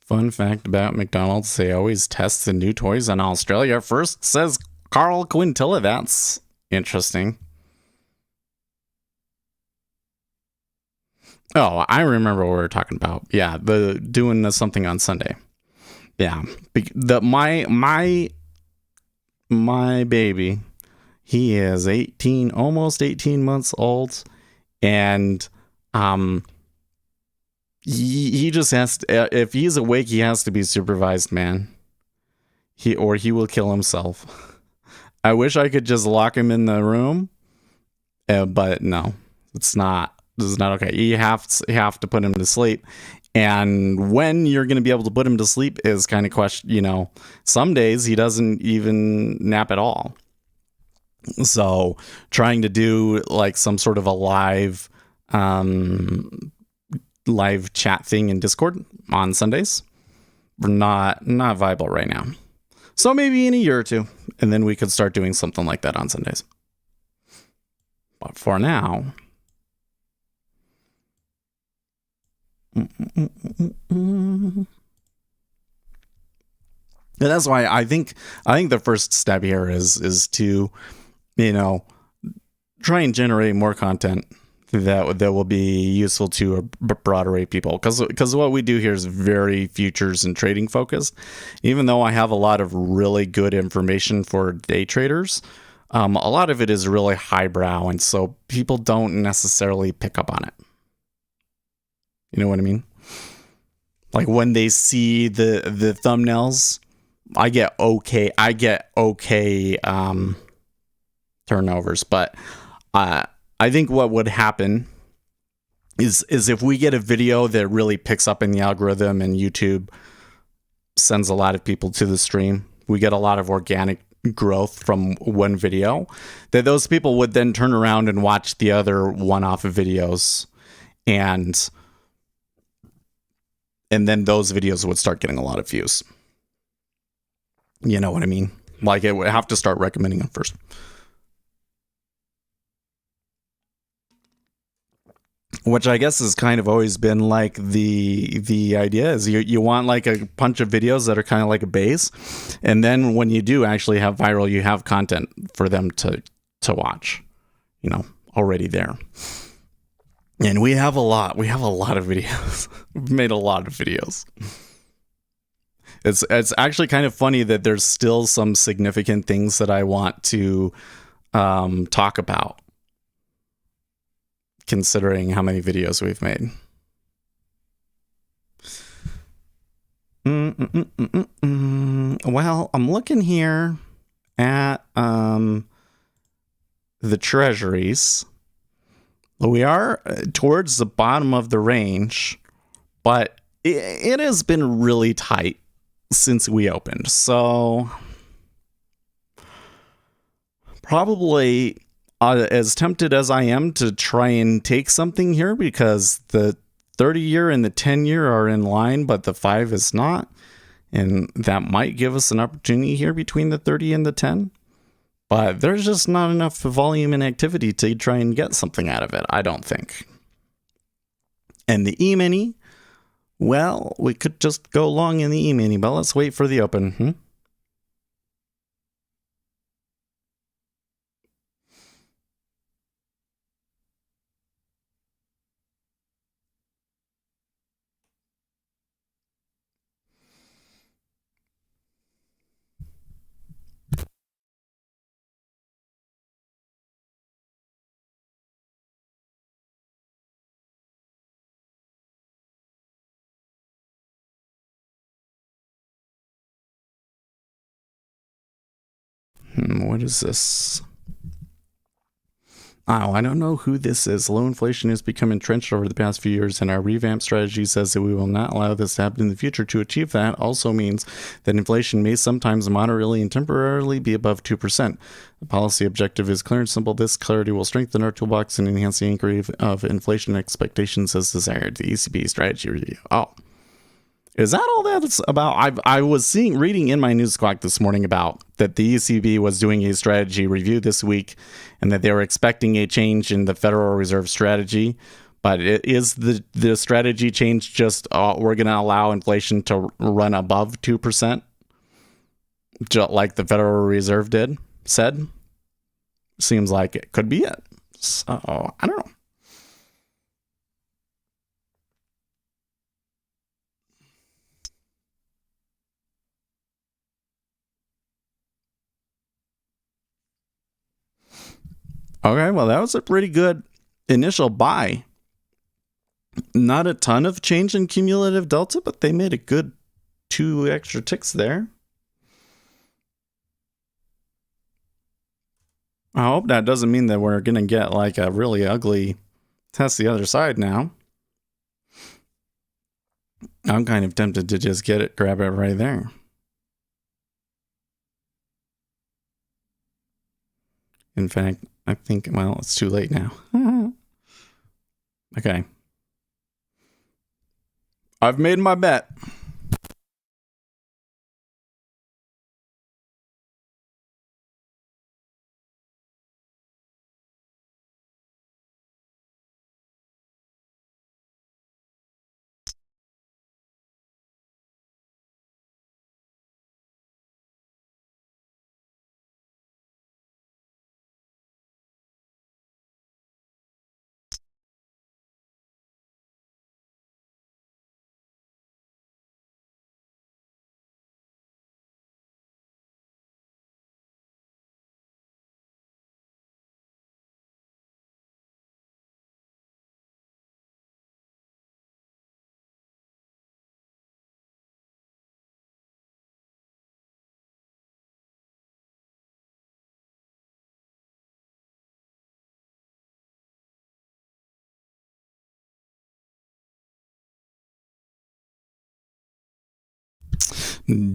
Fun fact about McDonald's, they always test the new toys in Australia first, says Carl Quintilla. That's interesting. Oh, I remember what we were talking about. Yeah, the doing something on Sunday. Yeah, my baby, he is 18, almost 18 months old, and he just has to, if he's awake, he has to be supervised, man. He will kill himself. I wish I could just lock him in the room, but no, it's not. This is not okay. You have to put him to sleep. And when you're going to be able to put him to sleep is kind of question, you know, some days he doesn't even nap at all. So trying to do like some sort of a live chat thing in Discord on Sundays, not viable right now. So maybe in a year or two, and then we could start doing something like that on Sundays. But for now, and that's why I think the first step here is to, you know, try and generate more content that will be useful to a broader array of people, because what we do here is very futures and trading focused. Even though I have a lot of really good information for day traders, a lot of it is really highbrow, and so people don't necessarily pick up on it. You know what I mean? Like when they see the thumbnails, I get okay turnovers, but I think what would happen is if we get a video that really picks up in the algorithm and YouTube sends a lot of people to the stream, we get a lot of organic growth from one video, that those people would then turn around and watch the other one-off videos, and then those videos would start getting a lot of views. You know what I mean? Like it would have to start recommending them first. Which I guess has kind of always been like the idea is you want like a bunch of videos that are kind of like a base, and then when you do actually have viral, you have content for them to watch, you know, already there. And we have a lot of videos. We've made a lot of videos. It's actually kind of funny that there's still some significant things that I want to talk about, considering how many videos we've made. Well, I'm looking here at the treasuries. We are towards the bottom of the range, but it has been really tight since we opened. So probably as tempted as I am to try and take something here, because the 30-year and the 10-year are in line, but the 5 is not. And that might give us an opportunity here between the 30 and the 10. But there's just not enough volume and activity to try and get something out of it, I don't think. And the E-mini, well, we could just go long in the E-mini, but let's wait for the open. What is this? Oh, I don't know who this is. Low inflation has become entrenched over the past few years, and our revamped strategy says that we will not allow this to happen in the future. To achieve that also means that inflation may sometimes moderately and temporarily be above 2%. The policy objective is clear and simple. This clarity will strengthen our toolbox and enhance the inquiry of inflation expectations as desired. The ECB strategy review. Oh. Is that all that it's about? I was reading in my news clock this morning about that the ECB was doing a strategy review this week and that they were expecting a change in the Federal Reserve strategy. But is the strategy change just we're going to allow inflation to run above 2%, just like the Federal Reserve said? Seems like it could be it. So, I don't know. Okay, well, that was a pretty good initial buy. Not a ton of change in cumulative delta, but they made a good 2 extra ticks there. I hope that doesn't mean that we're going to get like a really ugly test the other side now. I'm kind of tempted to just grab it right there. In fact, I think, well, it's too late now. Okay. I've made my bet.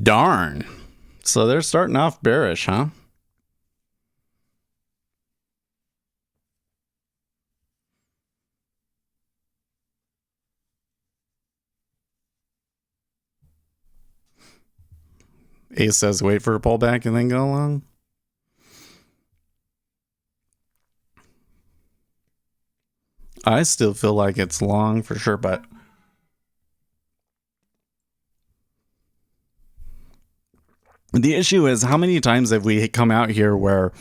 Darn. So they're starting off bearish, huh? Ace says wait for a pullback and then go long. I still feel like it's long for sure, but the issue is how many times have we come out here where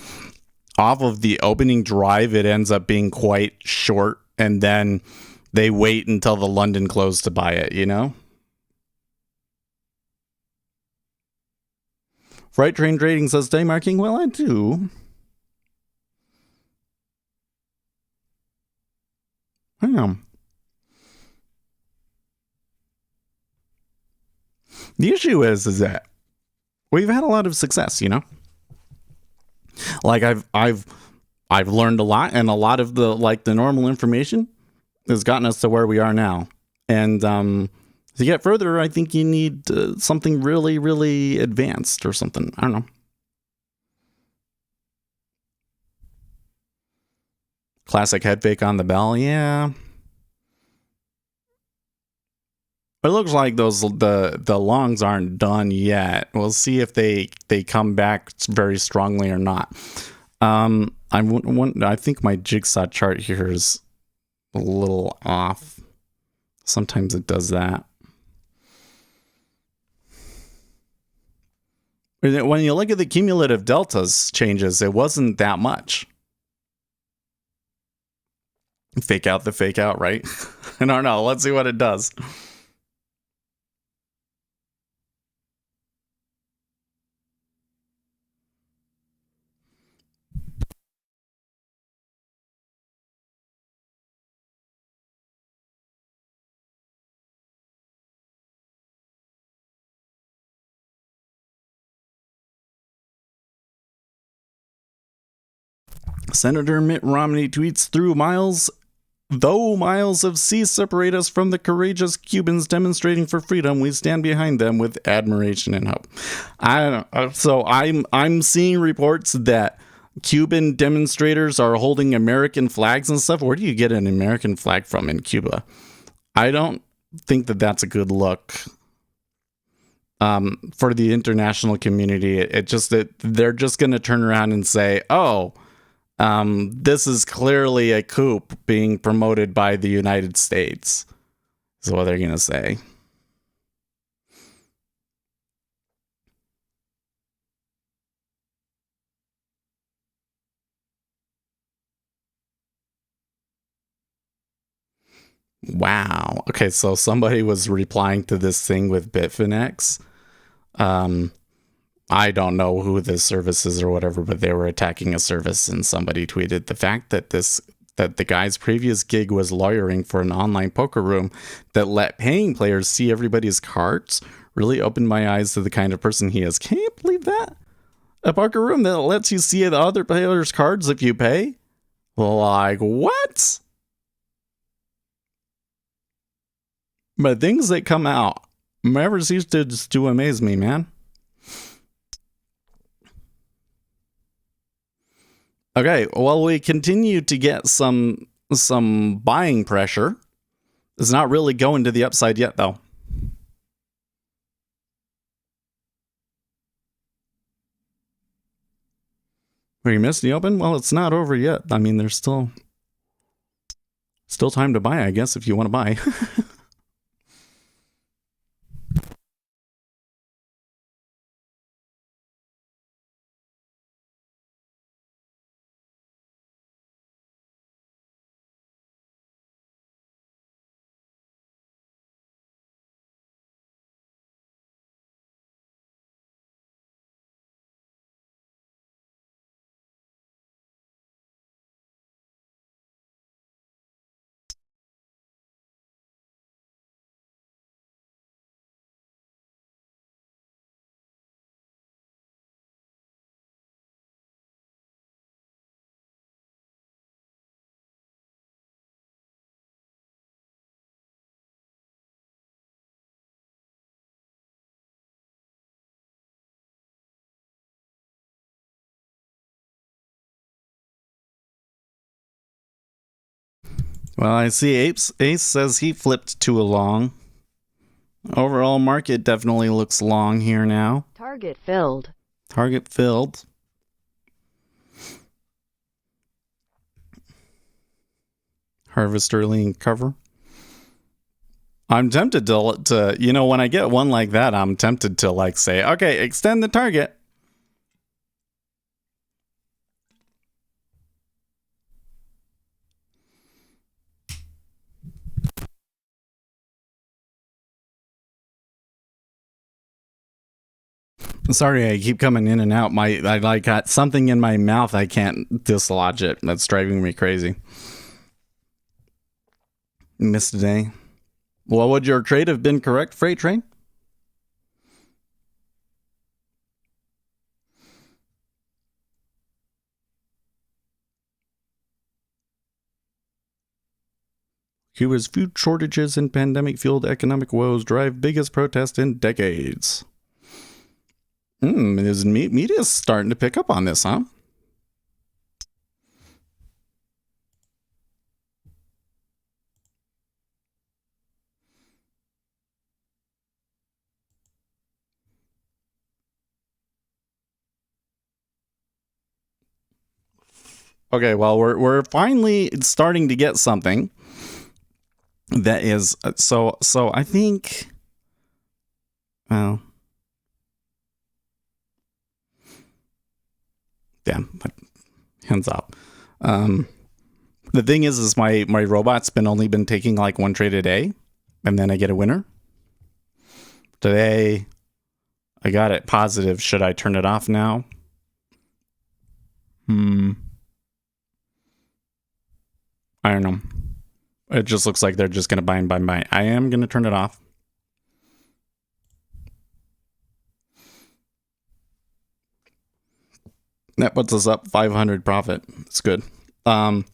off of the opening drive it ends up being quite short and then they wait until the London close to buy it, you know? Freight Train Trading says day marking. Well, I do. I know. The issue is that we've had a lot of success, you know? Like I've learned a lot, and a lot of the normal information has gotten us to where we are now. And to get further, I think you need something really, really advanced or something. I don't know. Classic head fake on the bell, yeah. It looks like the longs aren't done yet. We'll see if they come back very strongly or not. I think my jigsaw chart here is a little off. Sometimes it does that. When you look at the cumulative deltas changes, it wasn't that much. Fake out the fake out, right? I don't know. Let's see what it does. Senator Mitt Romney tweets through miles. Though miles of sea separate us from the courageous Cubans demonstrating for freedom, we stand behind them with admiration and hope. I don't know. So I'm seeing reports that Cuban demonstrators are holding American flags and stuff. Where do you get an American flag from in Cuba? I don't think that that's a good look for the international community. They're just going to turn around and say, oh, this is clearly a coup being promoted by the United States, is what they're going to say. Wow. Okay, so somebody was replying to this thing with Bitfinex. I don't know who this service is or whatever, but they were attacking a service, and somebody tweeted the fact that the guy's previous gig was lawyering for an online poker room that let paying players see everybody's cards really opened my eyes to the kind of person he is. Can you believe that? A poker room that lets you see the other players' cards if you pay? Like, what? But things that come out never cease to amaze me, man. Okay, well, we continue to get some buying pressure. It's not really going to the upside yet, though. Where you missed the open? Well, it's not over yet. I mean, there's still time to buy, I guess, if you want to buy. Well, I see Ace says he flipped to a long. Overall market definitely looks long here now. Target filled. Target filled. Harvest early and cover. I'm tempted to when I get one like that, I'm tempted to say, okay, extend the target. Sorry, I keep coming in and out. I got something in my mouth. I can't dislodge it. That's driving me crazy. Missed a day. Well, would your trade have been correct, Freight Train? Cuba's food shortages and pandemic-fueled economic woes drive biggest protest in decades. Media is starting to pick up on this, huh? Okay, well, we're finally starting to get something that is so I think, well, damn, hands up. The thing is my robot's only been taking one trade a day, and then I get a winner. Today, I got it positive. Should I turn it off now? I don't know. It just looks like they're just going to buy and buy and buy. I am going to turn it off. That puts us up 500 profit. It's good. But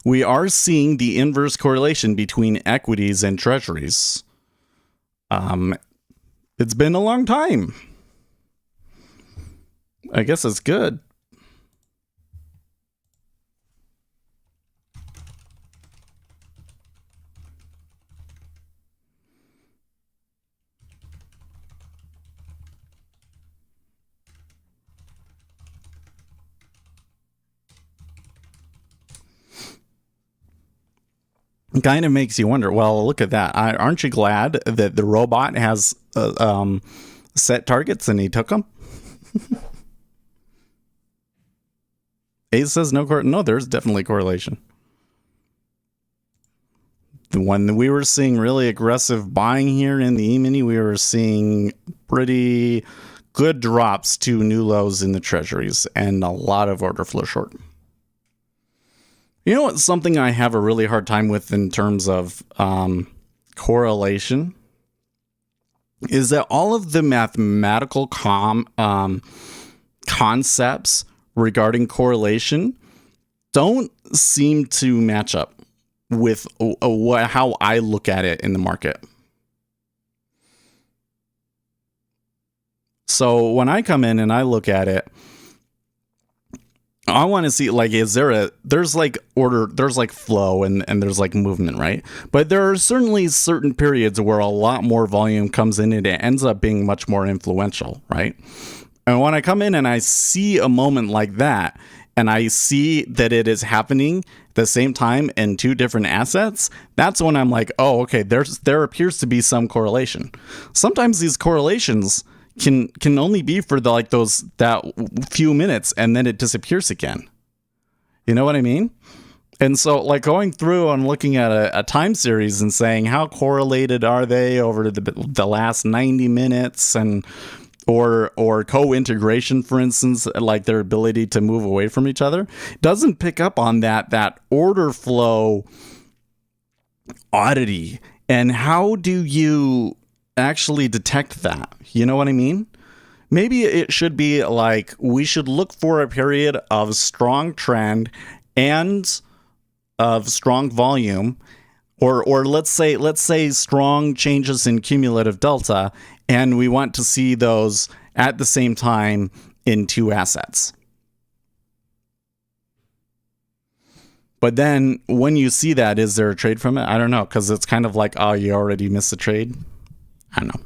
we are seeing the inverse correlation between equities and treasuries. It's been a long time. I guess it's good. Kind of makes you wonder, well, look at that. Aren't you glad that the robot has set targets and he took them? Ace says no, there's definitely correlation. When we were seeing really aggressive buying here in the E-mini, we were seeing pretty good drops to new lows in the treasuries and a lot of order flow short. You know what's something I have a really hard time with in terms of correlation is that all of the mathematical concepts regarding correlation don't seem to match up with how I look at it in the market. So when I come in and I look at it, I want to see, like, there's like order, there's like flow and there's like movement, right? But there are certainly certain periods where a lot more volume comes in and it ends up being much more influential, right? And when I come in and I see a moment like that, and I see that it is happening at the same time in two different assets, that's when I'm like, oh, okay, there appears to be some correlation. Sometimes these correlations can only be for that few minutes and then it disappears again. You know what I mean? And so, like, going through and looking at a time series and saying how correlated are they over the last 90 minutes and or co-integration, for instance, like their ability to move away from each other, doesn't pick up on that order flow oddity. And how do you actually detect that? You know what I mean? Maybe it should be like, we should look for a period of strong trend and of strong volume, or let's say strong changes in cumulative delta, and we want to see those at the same time in two assets. But then when you see that, is there a trade from it? I don't know, because it's kind of like, oh, you already missed a trade. I don't know.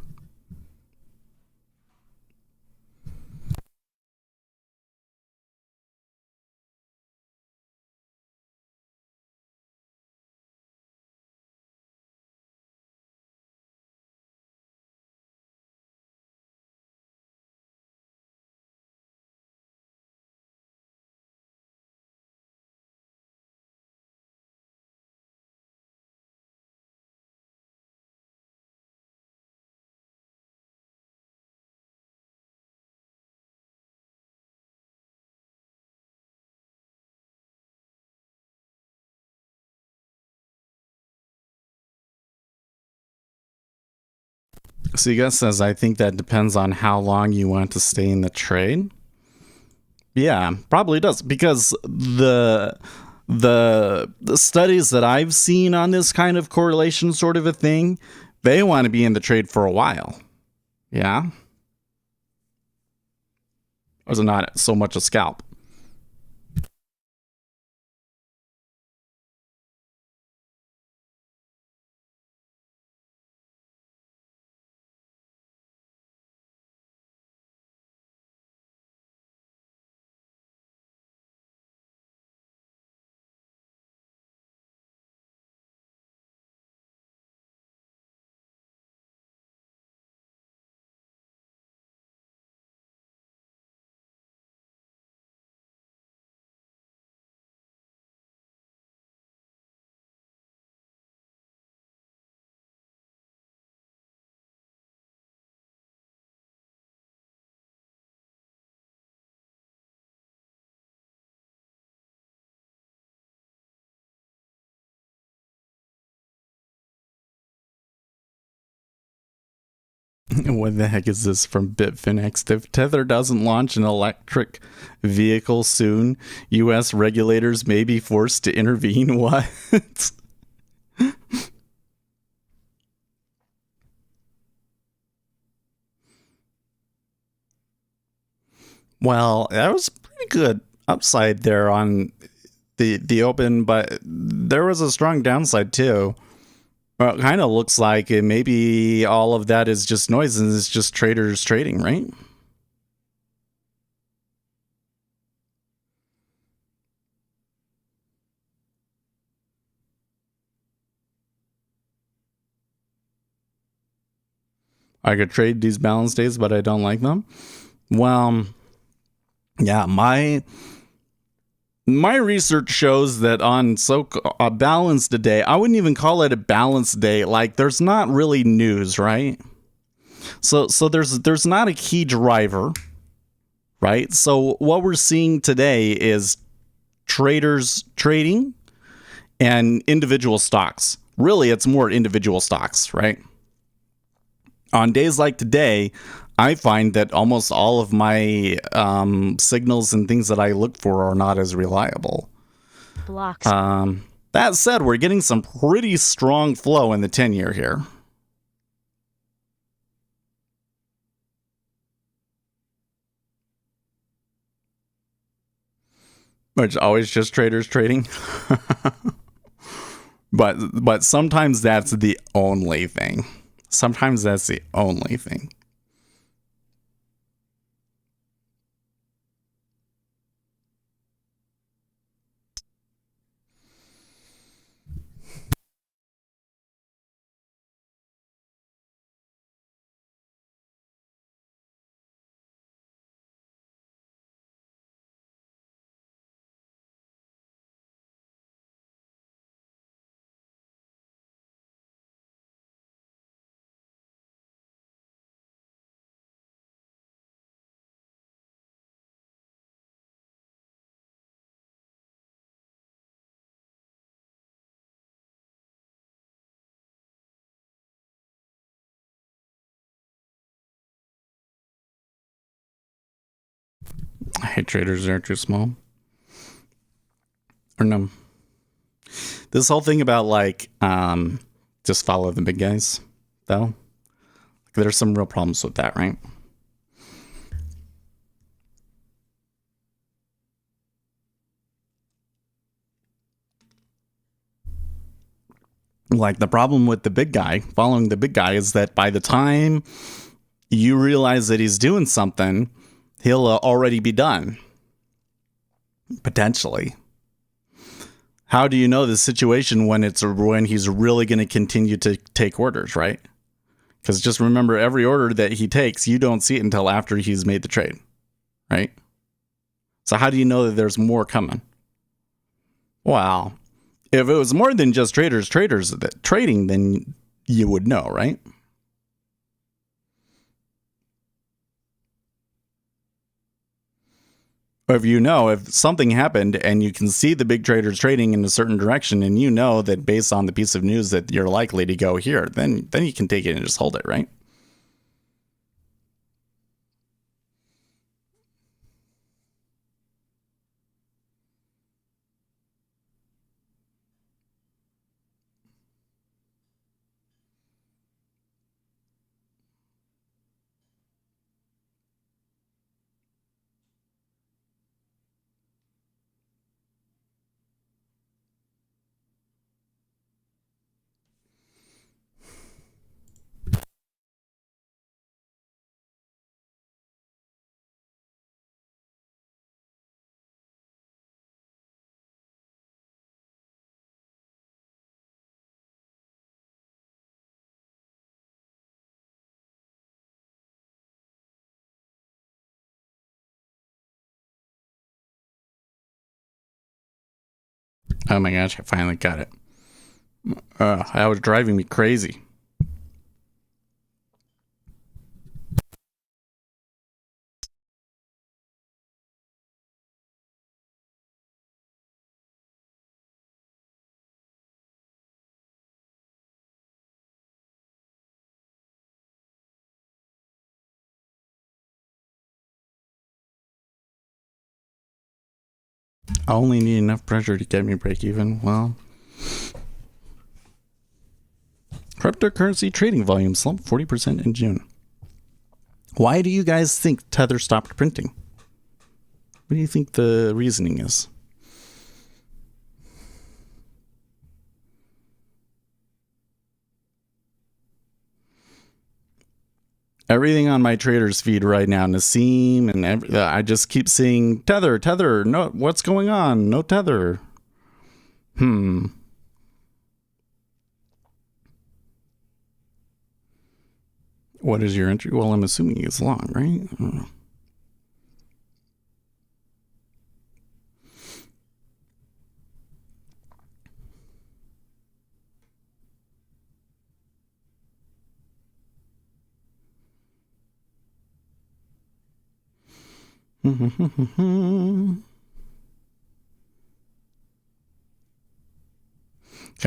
So you guys says, I think that depends on how long you want to stay in the trade. Yeah, probably does, because the studies that I've seen on this kind of correlation sort of a thing, they want to be in the trade for a while. Yeah. Or is it not so much a scalp? What the heck is this from Bitfinex? If Tether doesn't launch an electric vehicle soon, U.S. regulators may be forced to intervene. What? Well, that was pretty good upside there on the open, but there was a strong downside too. Well, it kind of looks like it maybe all of that is just noise and it's just traders trading, right? I could trade these balance days, but I don't like them. Well, yeah, my research shows that on a balanced day, I wouldn't even call it a balanced day. Like there's not really news, right? So there's not a key driver, right? So what we're seeing today is traders trading and individual stocks. Really, it's more individual stocks, right? On days like today, I find that almost all of my signals and things that I look for are not as reliable. Blocks. That said, we're getting some pretty strong flow in the 10-year here. Which always just traders trading. But sometimes that's the only thing. Sometimes that's the only thing. I hate traders that are too small. Or no. This whole thing about like just follow the big guys, though. There's some real problems with that, right? Like the problem with the big guy, following the big guy, is that by the time you realize that he's doing something, he'll already be done. Potentially. How do you know the situation when he's really going to continue to take orders, right? Because just remember, every order that he takes, you don't see it until after he's made the trade, right? So how do you know that there's more coming? Well, if it was more than just traders that trading, then you would know, right? If you know, if something happened and you can see the big traders trading in a certain direction, and you know that based on the piece of news that you're likely to go here, then you can take it and just hold it, right? Oh my gosh, I finally got it. That was driving me crazy. I only need enough pressure to get me break even. Well, cryptocurrency trading volume slumped 40% in June. Why do you guys think Tether stopped printing? What do you think the reasoning is? Everything on my traders feed right now, Nassim, and I just keep seeing Tether, no, what's going on? No Tether. What is your entry? Well, I'm assuming it's long, right? I don't know. Okay,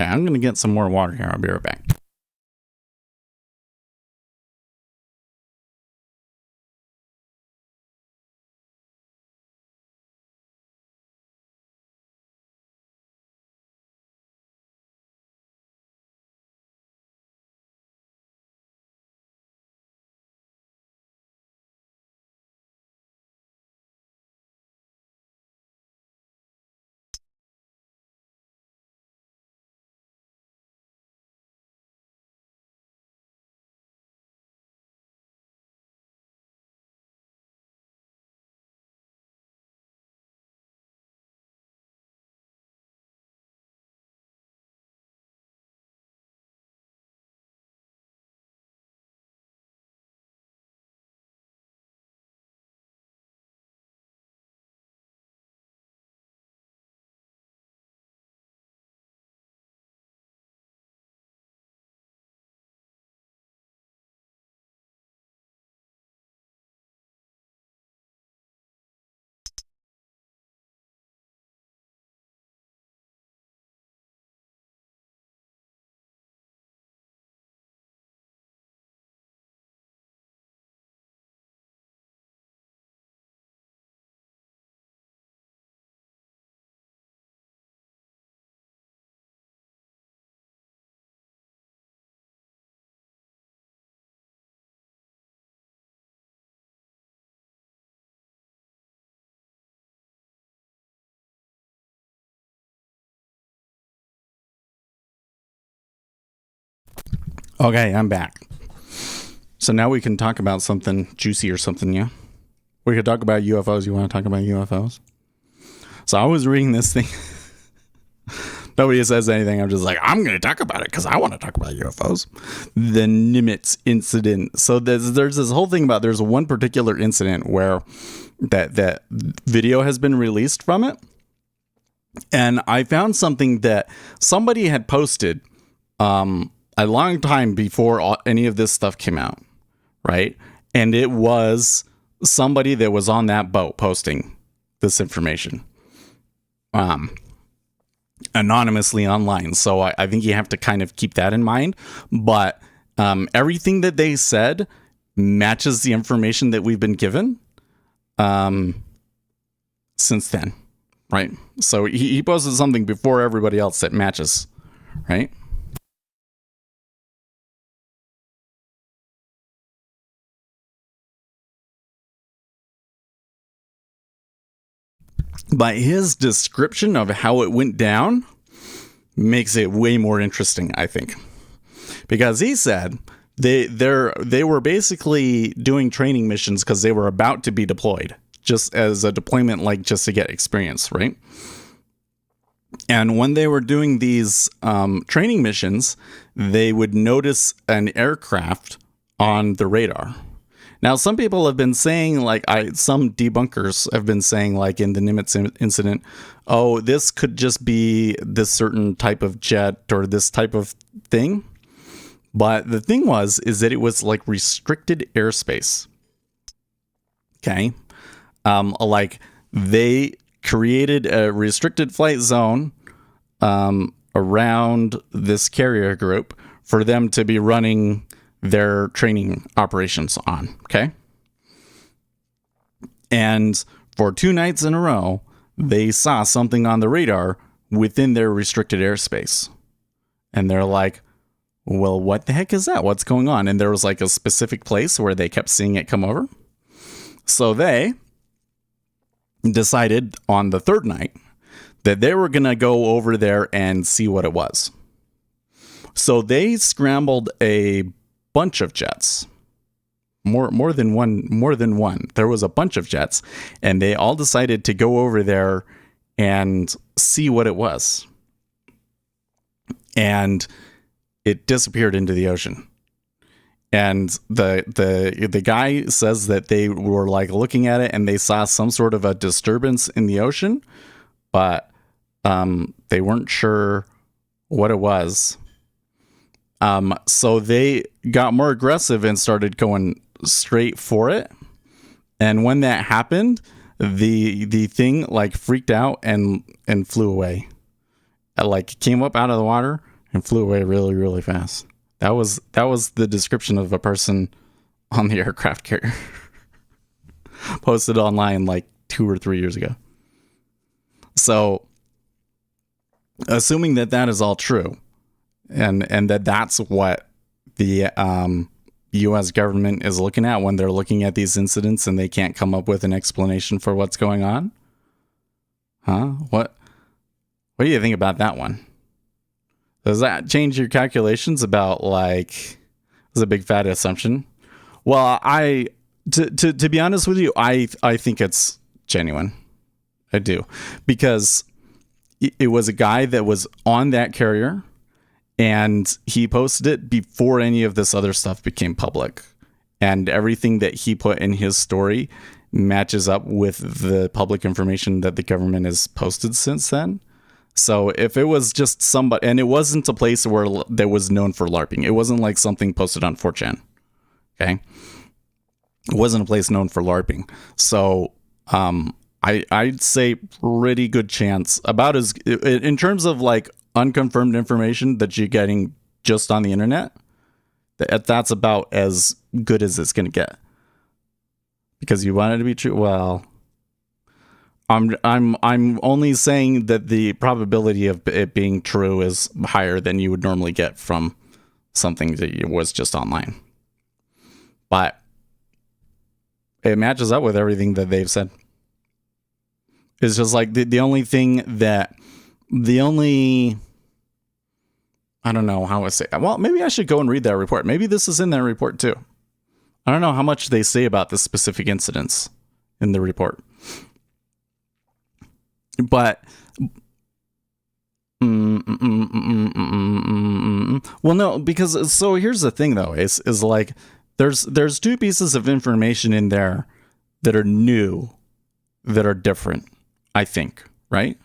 I'm going to get some more water here. I'll be right back. Okay, I'm back. So now we can talk about something juicy or something, yeah? We could talk about UFOs. You want to talk about UFOs? So I was reading this thing. Nobody says anything. I'm just like, I'm going to talk about it because I want to talk about UFOs. The Nimitz incident. So there's this whole thing about there's one particular incident where that video has been released from it. And I found something that somebody had posted a long time before any of this stuff came out, right? And it was somebody that was on that boat posting this information anonymously online. So I think you have to kind of keep that in mind. But everything that they said matches the information that we've been given since then, right? So he posted something before everybody else that matches, right? But his description of how it went down makes it way more interesting, I think. Because he said they were basically doing training missions because they were about to be deployed, just as a deployment, like just to get experience, right? And when they were doing these training missions, they would notice an aircraft on the radar. Now, some people have been saying, some debunkers have been saying, like in the Nimitz incident, oh, this could just be this certain type of jet or this type of thing. But the thing is that it was like restricted airspace. Okay. Like they created a restricted flight zone around this carrier group for them to be running their training operations on. Okay. And for 2 nights in a row, they saw something on the radar within their restricted airspace. And they're like, well, what the heck is that? What's going on? And there was like a specific place where they kept seeing it come over. So they decided on the third night that they were going to go over there and see what it was. So they scrambled a bunch of jets. More than one. There was a bunch of jets, and they all decided to go over there and see what it was. And it disappeared into the ocean. And the guy says that they were like looking at it and they saw some sort of a disturbance in the ocean, but they weren't sure what it was. So they got more aggressive and started going straight for it. And when that happened, the thing like freaked out and flew away. It like came up out of the water and flew away really, really fast. That was the description of a person on the aircraft carrier. Posted online like 2 or 3 years ago. So assuming that that is all true, and that's what the U.S. government is looking at when they're looking at these incidents and they can't come up with an explanation for what's going on. What do you think about that one? Does that change your calculations about like, is a big fat assumption? Well, to be honest with you, I think it's genuine. I do, because it was a guy that was on that carrier. And he posted it before any of this other stuff became public. And everything that he put in his story matches up with the public information that the government has posted since then. So if it was just somebody, and it wasn't a place where that was known for LARPing. It wasn't like something posted on 4chan. Okay. It wasn't a place known for LARPing. So I'd say pretty good chance, about as, in terms of like unconfirmed information that you're getting just on the internet, that's about as good as it's going to get. Because you want it to be true. Well, I'm only saying that the probability of it being true is higher than you would normally get from something that was just online. But it matches up with everything that they've said. It's just like the only thing that I don't know how I say. Well, maybe I should go and read that report. Maybe this is in that report too. I don't know how much they say about the specific incidents in the report. But well, no, because so here's the thing though, is like there's two pieces of information in there that are new, that are different, I think, right?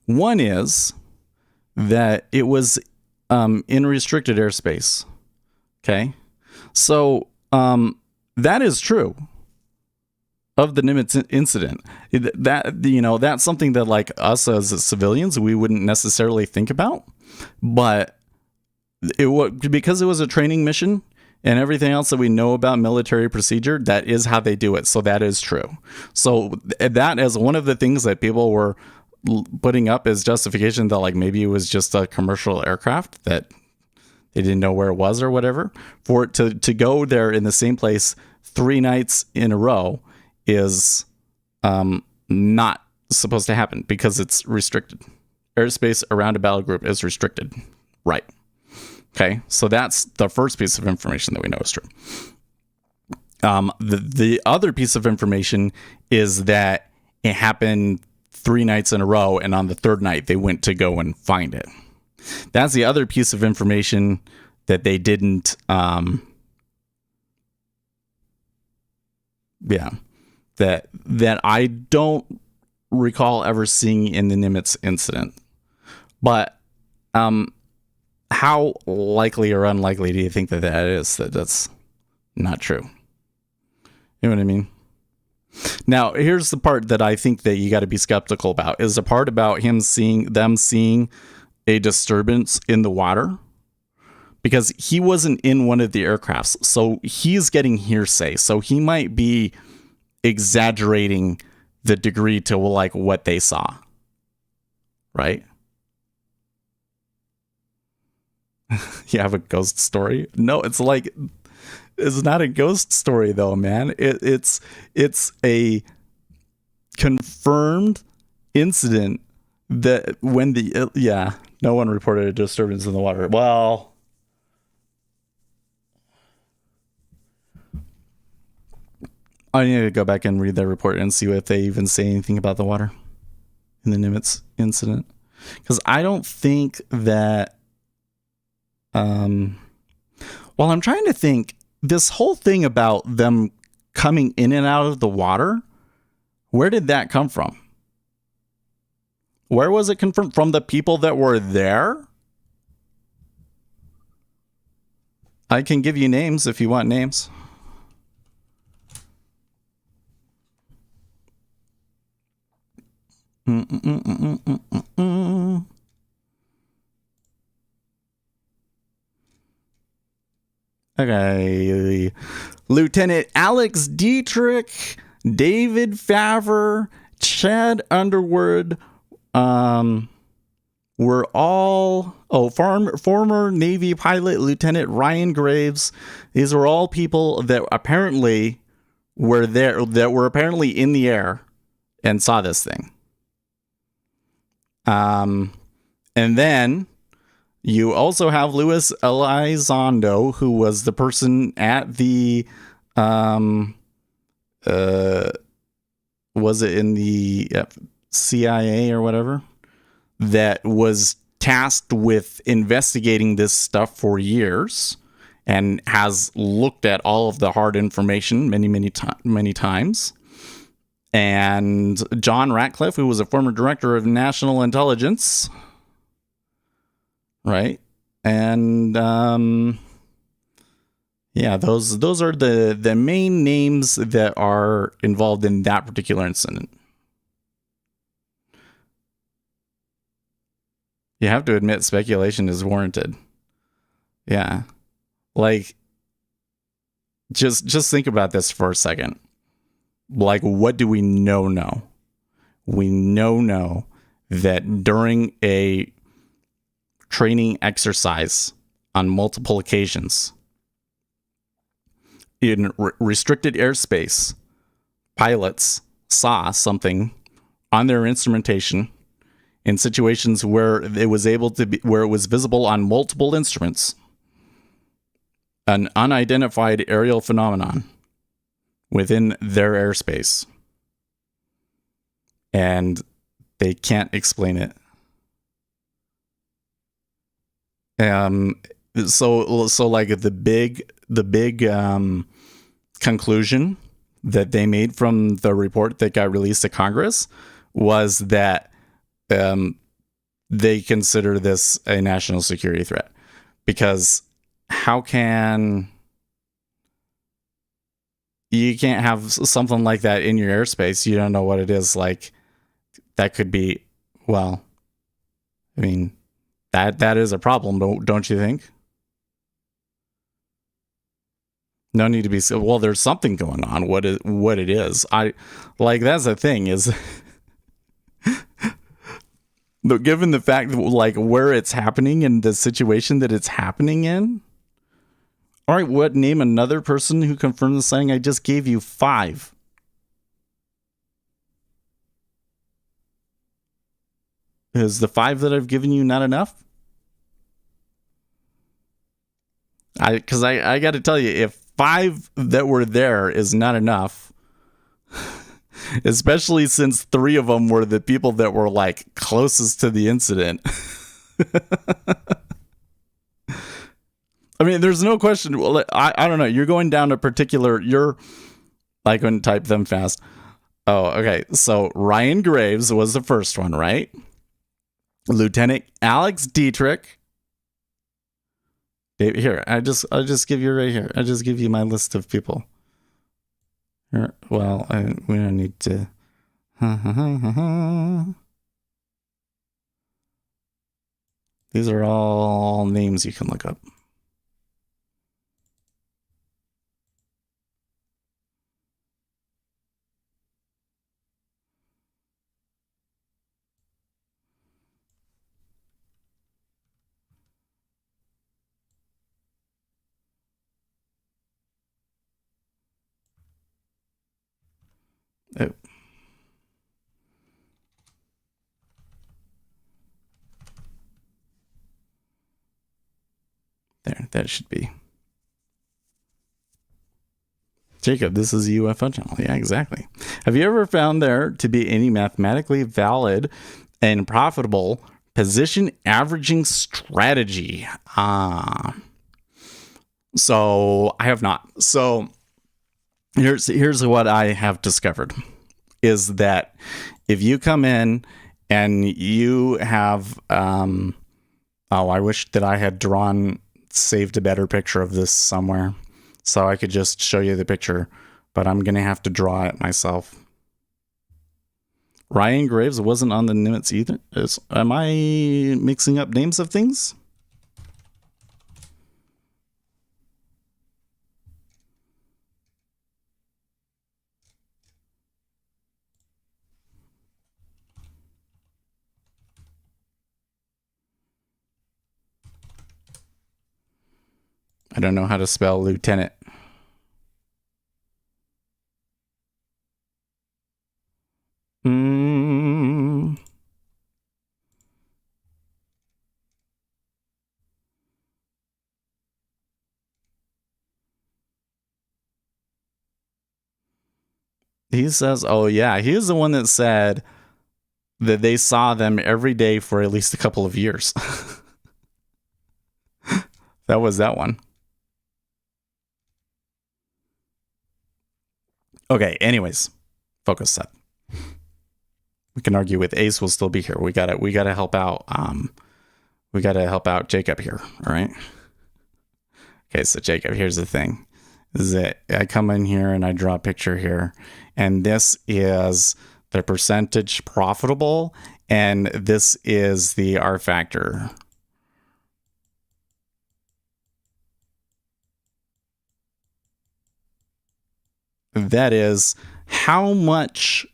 One is that it was in restricted airspace. Okay. So that is true of the Nimitz incident. That, you know, that's something that like us as civilians, we wouldn't necessarily think about, but because it was a training mission and everything else that we know about military procedure, that is how they do it. So that is true. So that is one of the things that people were putting up as justification that like maybe it was just a commercial aircraft that they didn't know where it was or whatever. For it to go there in the same place 3 nights in a row is not supposed to happen because it's restricted. Airspace around a battle group is restricted. Right. Okay. So that's the first piece of information that we know is true. The other piece of information is that it happened 3 nights in a row, and on the third night they went to go and find it. That's the other piece of information that they didn't that I don't recall ever seeing in the Nimitz incident. But how likely or unlikely do you think that is, that's not true? You know what I mean? Now, here's the part that I think that you got to be skeptical about, is the part about them seeing a disturbance in the water, because he wasn't in one of the aircrafts. So he's getting hearsay. So he might be exaggerating the degree to like what they saw, right? You have a ghost story? No, it's not a ghost story though, man. It's a confirmed incident that when no one reported a disturbance in the water. Well, I need to go back and read their report and see if they even say anything about the water in the Nimitz incident, because I don't think that. Well, I'm trying to think, this whole thing about them coming in and out of the water, where did that come from? Where was it confirmed? From the people that were there? I can give you names if you want names. Okay. Lieutenant Alex Dietrich, David Favre, Chad Underwood, were all former Navy pilot Lieutenant Ryan Graves. These were all people that apparently were there, that were apparently in the air and saw this thing. And then you also have Luis Elizondo, who was the person at the, was it in the CIA or whatever, that was tasked with investigating this stuff for years and has looked at all of the hard information many times. And John Ratcliffe, who was a former director of national intelligence, right? And those are the main names that are involved in that particular incident. You have to admit speculation is warranted. Yeah. Like, just think about this for a second. Like, what do we know? We know that during a training exercise on multiple occasions in restricted airspace, pilots saw something on their instrumentation in situations where it was visible on multiple instruments, an unidentified aerial phenomenon within their airspace, and they can't explain it. So like the big conclusion that they made from the report that got released to Congress was that they consider this a national security threat, because how can you can't have something like that in your airspace? You don't know what it is. Like, that could be, well, I mean, that is a problem, don't you think? No need to be, well, there's something going on. What it is. That's the thing is, but given the fact that, like, where it's happening and the situation that it's happening in. All right, name another person who confirmed the sighting? I just gave you 5. Is the 5 that I've given you not enough? Because I got to tell you, if 5 that were there is not enough, especially since 3 of them were the people that were, like, closest to the incident. I mean, there's no question. Well, I don't know. You're going down a particular. I couldn't type them fast. Oh, okay. So Ryan Graves was the first one, right? Lieutenant Alex Dietrich. Here, I'll just give you right here. I'll just give you my list of people. Here, well, we don't need to. These are all names you can look up. that should be. Jacob, this is a UFO channel. Yeah, exactly. Have you ever found there to be any mathematically valid and profitable position averaging strategy? So I have not. So here's what I have discovered is that if you come in and you have, I wish that I had saved a better picture of this somewhere so I could just show you the picture, but I'm going to have to draw it myself. Ryan Graves wasn't on the Nimitz either. Am I mixing up names of things? I don't know how to spell lieutenant. He says, oh yeah, he's the one that said that they saw them every day for at least a couple of years. That was that one. Okay, anyways, focus set. We can argue with Ace will still be here. We gotta help out. We gotta help out Jacob here. All right. Okay, so Jacob, here's the thing: is that I come in here and I draw a picture here, and this is the percentage profitable, and this is the R factor. That is how much,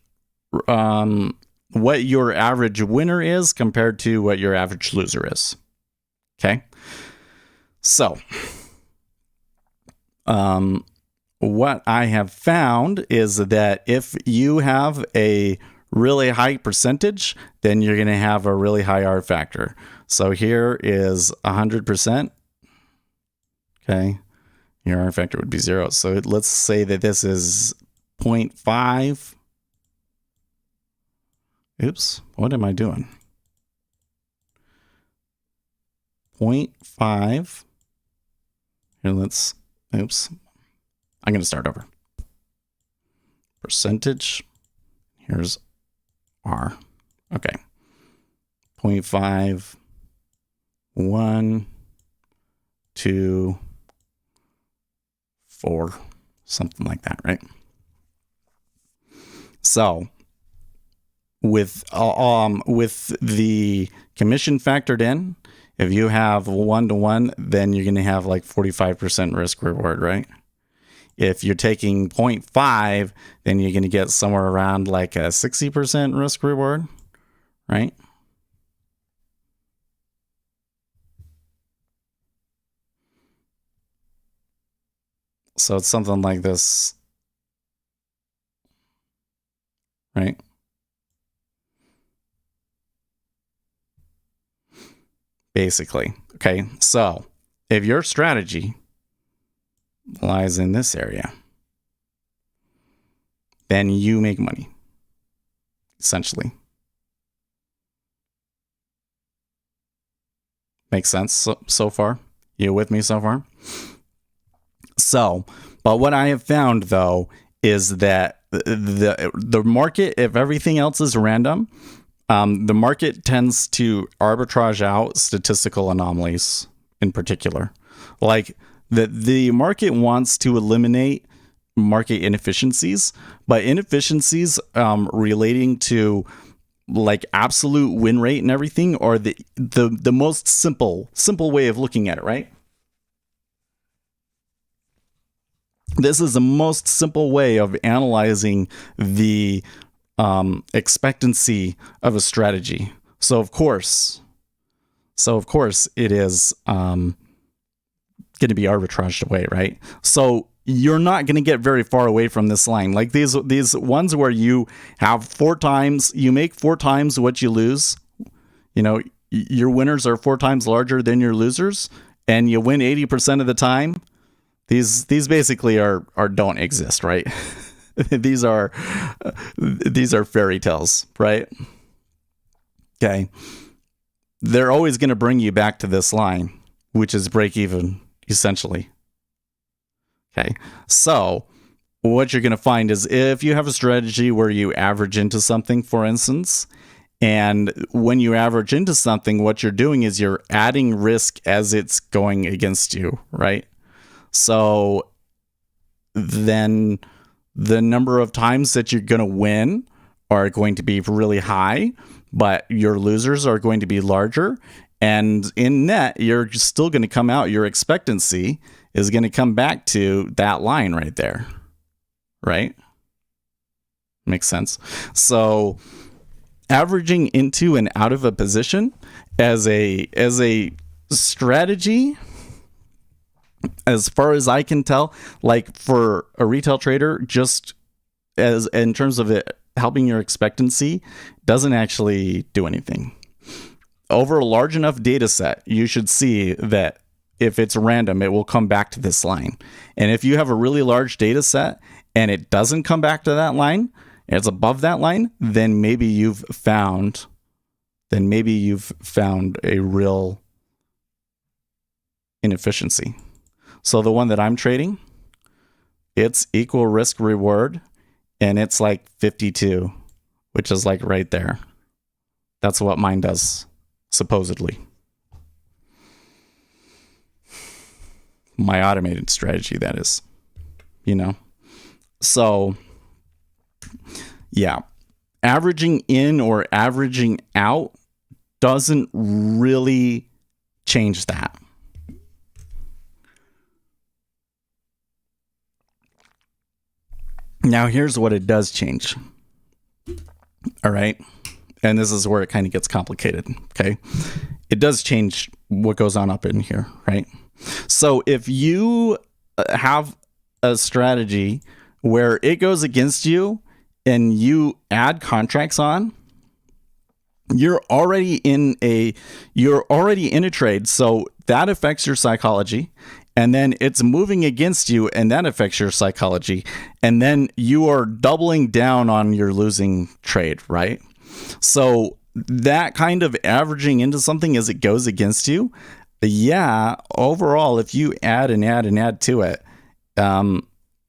what your average winner is compared to what your average loser is. Okay. So, what I have found is that if you have a really high percentage, then you're going to have a really high R factor. So here is 100%. Okay. Your R factor would be 0. So let's say that this is 0.5. Oops, what am I doing? 0.5. Here, oops. I'm going to start over. Percentage. Here's R. Okay. 0.5. 1, 2, 4, something like that, right? So with the commission factored in, if you have 1-to-1, then you're going to have like 45% risk reward, right? If you're taking 0.5, then you're going to get somewhere around like a 60% risk reward, right? So it's something like this, right? Basically. Okay, so if your strategy lies in this area, then you make money, essentially. Makes sense so far? You with me so far? So, but what I have found though is that the market, if everything else is random, the market tends to arbitrage out statistical anomalies in particular. Like the market wants to eliminate market inefficiencies, but inefficiencies relating to like absolute win rate and everything are the most simple way of looking at it, right? This is the most simple way of analyzing the expectancy of a strategy. So of course it is going to be arbitraged away, right? So you're not going to get very far away from this line. Like these ones where you have 4 times, you make 4 times what you lose. You know, your winners are 4 times larger than your losers. and you win 80% of the time, these basically are don't exist, right? these are fairy tales, right? Okay. They're always going to bring you back to this line, which is break even, essentially. Okay. So what you're going to find is if you have a strategy where you average into something, for instance, and when you average into something, what you're doing is you're adding risk as it's going against you, right? So then the number of times that you're going to win are going to be really high, but your losers are going to be larger. And in net, you're still going to come out, your expectancy is going to come back to that line right there, right? Makes sense. So averaging into and out of a position as a strategy, as far as I can tell, like for a retail trader, just as in terms of it helping your expectancy, doesn't actually do anything. Over a large enough data set, you should see that if it's random, it will come back to this line. And if you have a really large data set and it doesn't come back to that line, it's above that line, then maybe you've found a real inefficiency. So the one that I'm trading, it's equal risk reward, and it's like 52, which is like right there. That's what mine does, supposedly. My automated strategy, that is, So, yeah, averaging in or averaging out doesn't really change that. Now, here's what it does change. All right. And this is where it kind of gets complicated. Okay. It does change what goes on up in here, right? So if you have a strategy where it goes against you and you add contracts on, you're already in a trade. So that affects your psychology. And then it's moving against you, and that affects your psychology. And then you are doubling down on your losing trade, right? So that kind of averaging into something as it goes against you, yeah, overall, if you add and add and add to it,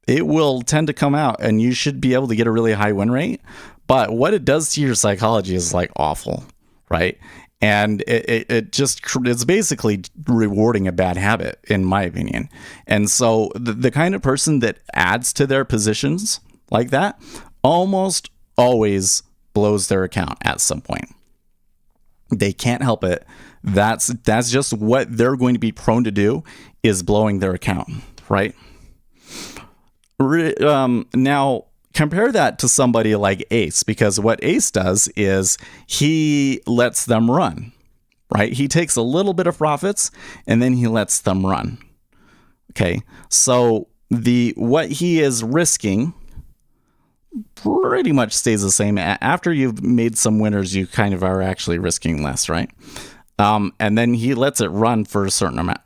it will tend to come out, and you should be able to get a really high win rate. But what it does to your psychology is like awful, right? And it's basically rewarding a bad habit, in my opinion. And so the kind of person that adds to their positions like that almost always blows their account at some point. They can't help it. That's just what they're going to be prone to do, is blowing their account, right? Now, compare that to somebody like Ace, because what Ace does is he lets them run, right? He takes a little bit of profits and then he lets them run. Okay, so what he is risking pretty much stays the same. After you've made some winners, you kind of are actually risking less, right? And then he lets it run for a certain amount.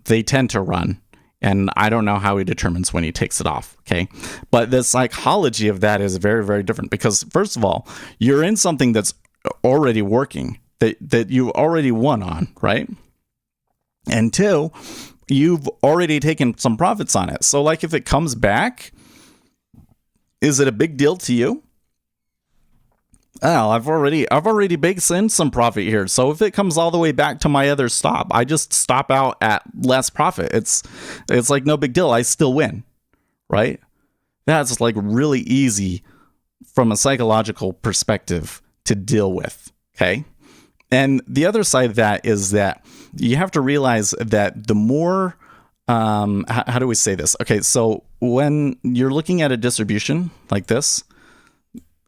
They tend to run. And I don't know how he determines when he takes it off, okay? But the psychology of that is very, very different, because first of all, you're in something that's already working, that you already won on, right? And two, you've already taken some profits on it. So like if it comes back, is it a big deal to you? Oh, I've already baked in some profit here. So if it comes all the way back to my other stop, I just stop out at less profit. It's like no big deal. I still win, right? That's like really easy from a psychological perspective to deal with, okay? And the other side of that is that you have to realize that the more, how do we say this? Okay, so when you're looking at a distribution like this,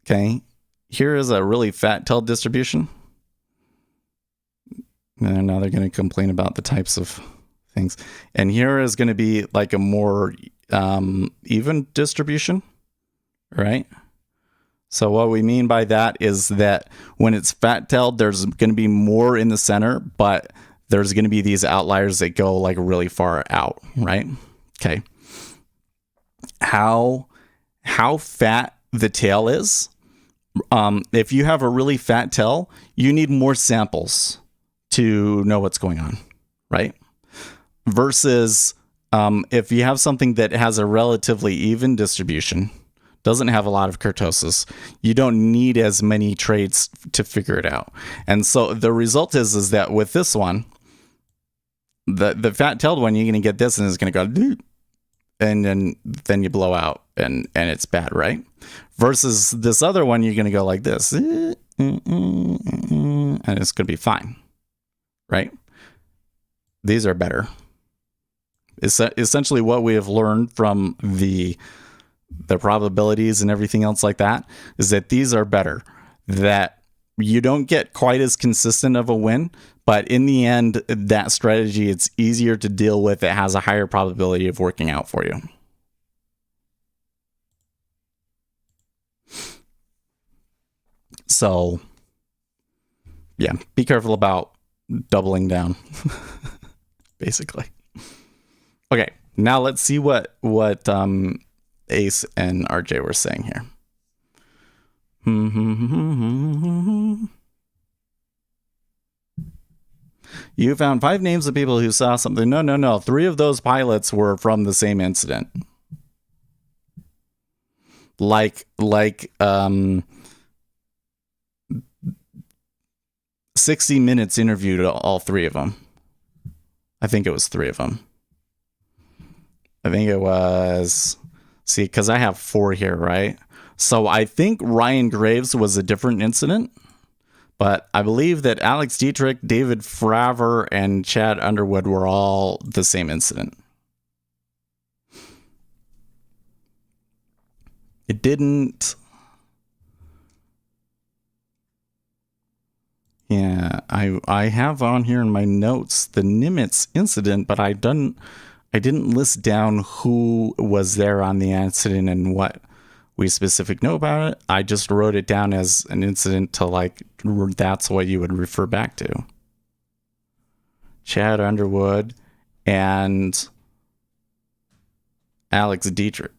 okay, here is a really fat tail distribution. And now they're going to complain about the types of things. And here is going to be like a more even distribution, right? So what we mean by that is that when it's fat tailed, there's going to be more in the center, but there's going to be these outliers that go like really far out, right? Okay. How fat the tail is. If you have a really fat tail, you need more samples to know what's going on, right? Versus if you have something that has a relatively even distribution, doesn't have a lot of kurtosis, you don't need as many traits to figure it out. And so the result is that with this one, the fat-tailed one, you're going to get this and it's going to go, and then you blow out and it's bad, right? Versus this other one, you're going to go like this, and it's going to be fine, right? These are better. Essentially what we have learned from the probabilities and everything else like that is that these are better, that you don't get quite as consistent of a win, but in the end, that strategy, it's easier to deal with. It has a higher probability of working out for you. So yeah, be careful about doubling down, basically. Okay, now let's see what Ace and RJ were saying here. You found 5 names of people who saw something. No. 3 of those pilots were from the same incident. Like 60 Minutes interviewed all 3 of them. I think it was 3 of them. I think it was, see, because I have 4 here, right? So I think Ryan Graves was a different incident, but I believe that Alex Dietrich, David Fravor, and Chad Underwood were all the same incident. It didn't. Yeah, I have on here in my notes the Nimitz incident, but I didn't list down who was there on the incident and what we specific know about it. I just wrote it down as an incident to like, that's what you would refer back to. Chad Underwood and Alex Dietrich.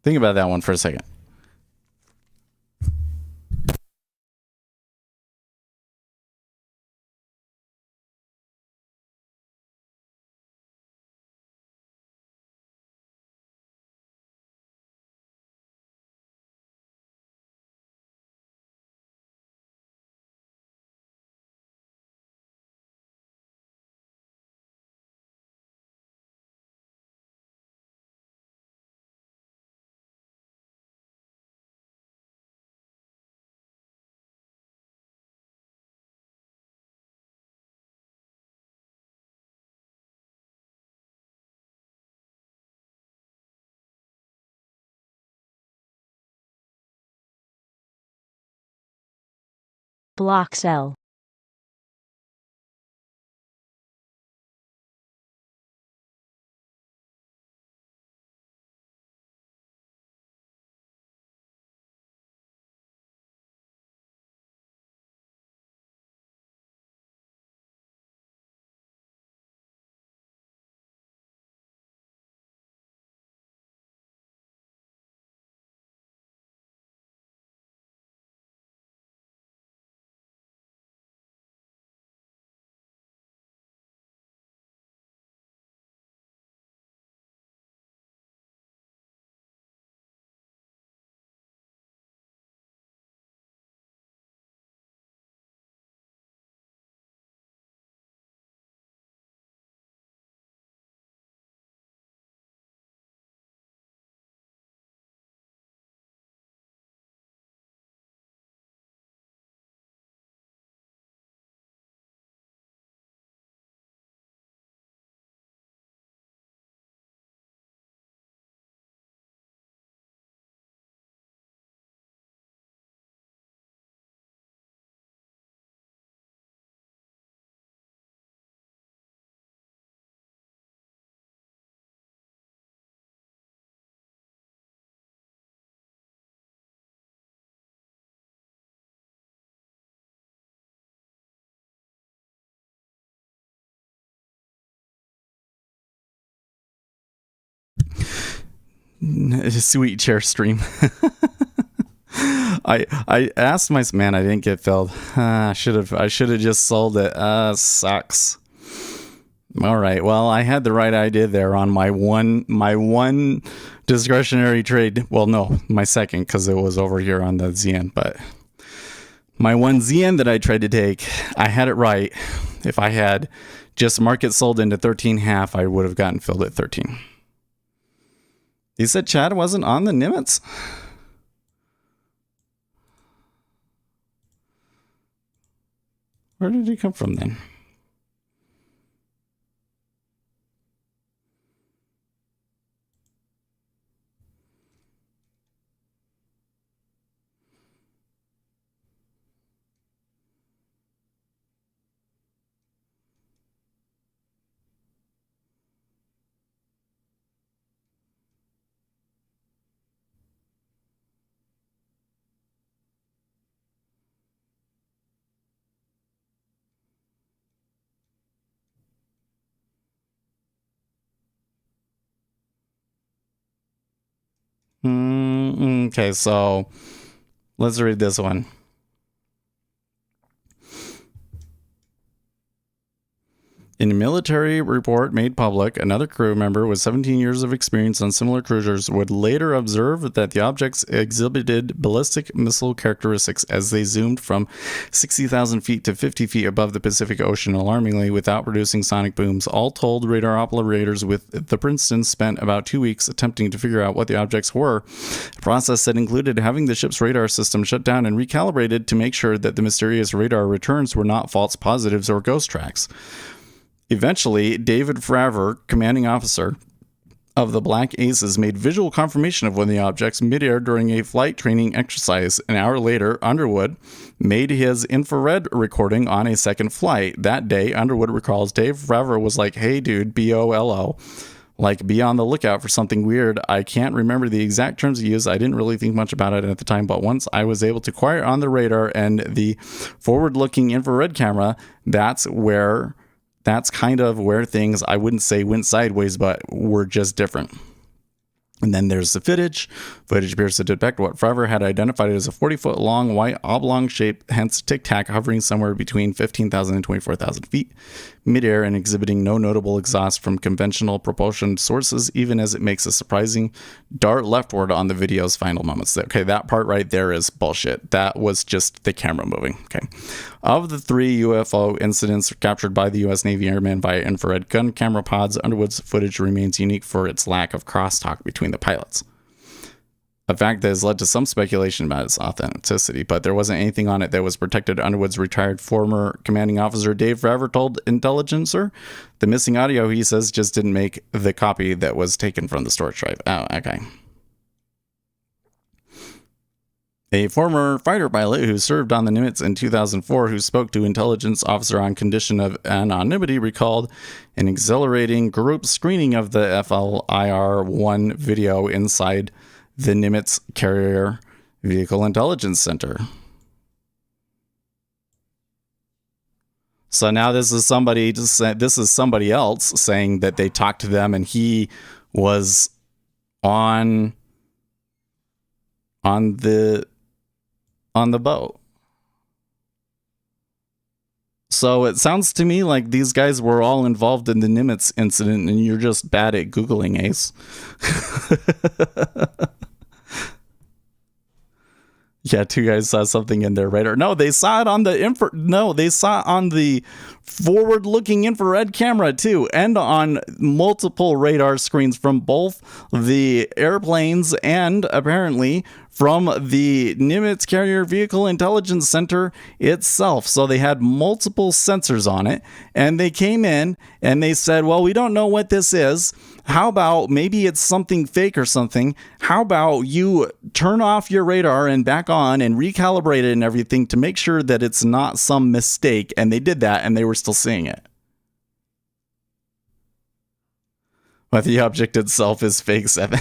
Think about that one for a second. Block cell. Sweet chair stream. I asked my man. I didn't get filled. I should have just sold it. Sucks. All right. Well, I had the right idea there on my one discretionary trade. Well, no, my second, because it was over here on the ZN. But my one ZN that I tried to take, I had it right. If I had just market sold into 13.5, I would have gotten filled at 13. You said Chad wasn't on the Nimitz? Where did he come from then? Okay, so let's read this one. In a military report made public, another crew member with 17 years of experience on similar cruisers would later observe that the objects exhibited ballistic missile characteristics as they zoomed from 60,000 feet to 50 feet above the Pacific Ocean alarmingly without producing sonic booms. All told, radar operators with the Princeton spent about 2 weeks attempting to figure out what the objects were, a process that included having the ship's radar system shut down and recalibrated to make sure that the mysterious radar returns were not false positives or ghost tracks. Eventually, David Fravor, commanding officer of the Black Aces, made visual confirmation of one of the objects midair during a flight training exercise. An hour later, Underwood made his infrared recording on a second flight. That day, Underwood recalls Dave Fravor was like, "Hey dude, BOLO. Like, be on the lookout for something weird. I can't remember the exact terms he used. I didn't really think much about it at the time, but once I was able to quiet on the radar and the forward-looking infrared camera, that's kind of where things, I wouldn't say went sideways, but were just different." And then there's the footage. Footage appears to depict what Fravor had identified as a 40-foot long white oblong shape, hence tic-tac, hovering somewhere between 15,000 and 24,000 feet midair and exhibiting no notable exhaust from conventional propulsion sources, even as it makes a surprising dart leftward on the video's final moments. Okay, that part right there is bullshit. That was just the camera moving. Okay. Of the 3 UFO incidents captured by the U.S. Navy airmen via infrared gun camera pods, Underwood's footage remains unique for its lack of crosstalk between the pilots. A fact that has led to some speculation about its authenticity, but there wasn't anything on it that was protected. Underwood's retired former commanding officer Dave Fravor told Intelligencer the missing audio, he says, just didn't make the copy that was taken from the storage drive. Oh, okay. A former fighter pilot who served on the Nimitz in 2004, who spoke to intelligence officer on condition of anonymity, recalled an exhilarating group screening of the FLIR-1 video inside the Nimitz Carrier Vehicle Intelligence Center. So now this is somebody else saying that they talked to them and he was on the boat. So it sounds to me like these guys were all involved in the Nimitz incident and you're just bad at Googling, Ace. Yeah, 2 guys saw something in their radar. No, they saw it on they saw it on the forward-looking infrared camera too, and on multiple radar screens from both the airplanes and apparently from the Nimitz Carrier Vehicle Intelligence Center itself. So they had multiple sensors on it, and they came in and they said, well, we don't know what this is. How about maybe it's something fake or something? How about you turn off your radar and back on and recalibrate it and everything to make sure that it's not some mistake? And they did that, and they were still seeing it. But the object itself is fake 7.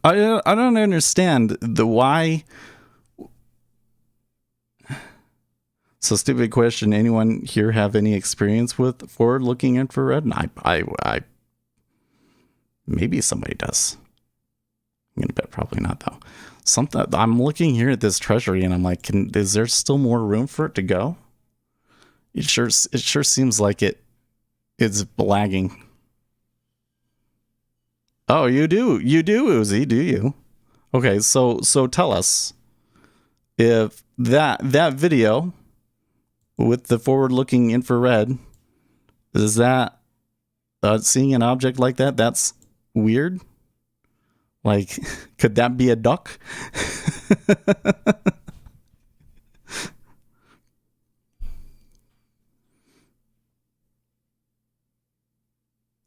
I don't understand the why. So stupid question. Anyone here have any experience with forward-looking infrared? And I maybe somebody does. I'm gonna bet probably not though. Something I'm looking here at this treasury and I'm like, is there still more room for it to go? It sure seems like it's lagging. Oh, you do, Uzi, do you? Okay, so tell us if that video with the forward-looking infrared, is that seeing an object like that? That's weird. Like, could that be a duck?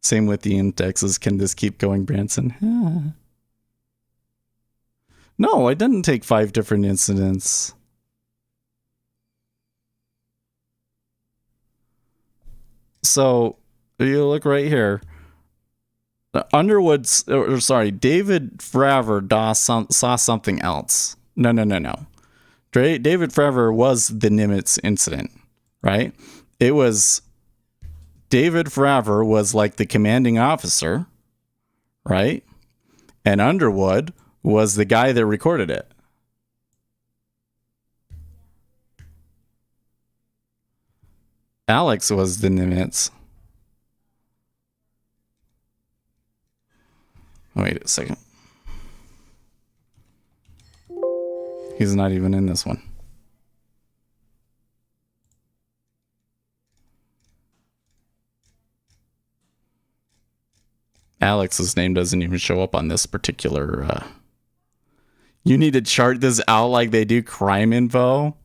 Same with the indexes. Can this keep going, Branson? No, I didn't take 5 different incidents. So you look right here. David Fravor saw something else. No. David Fravor was the Nimitz incident, right? It was David Fravor was like the commanding officer, right? And Underwood was the guy that recorded it. Alex was the Nimitz. Wait a second. He's not even in this one. Alex's name doesn't even show up on this particular. You need to chart this out like they do crime info.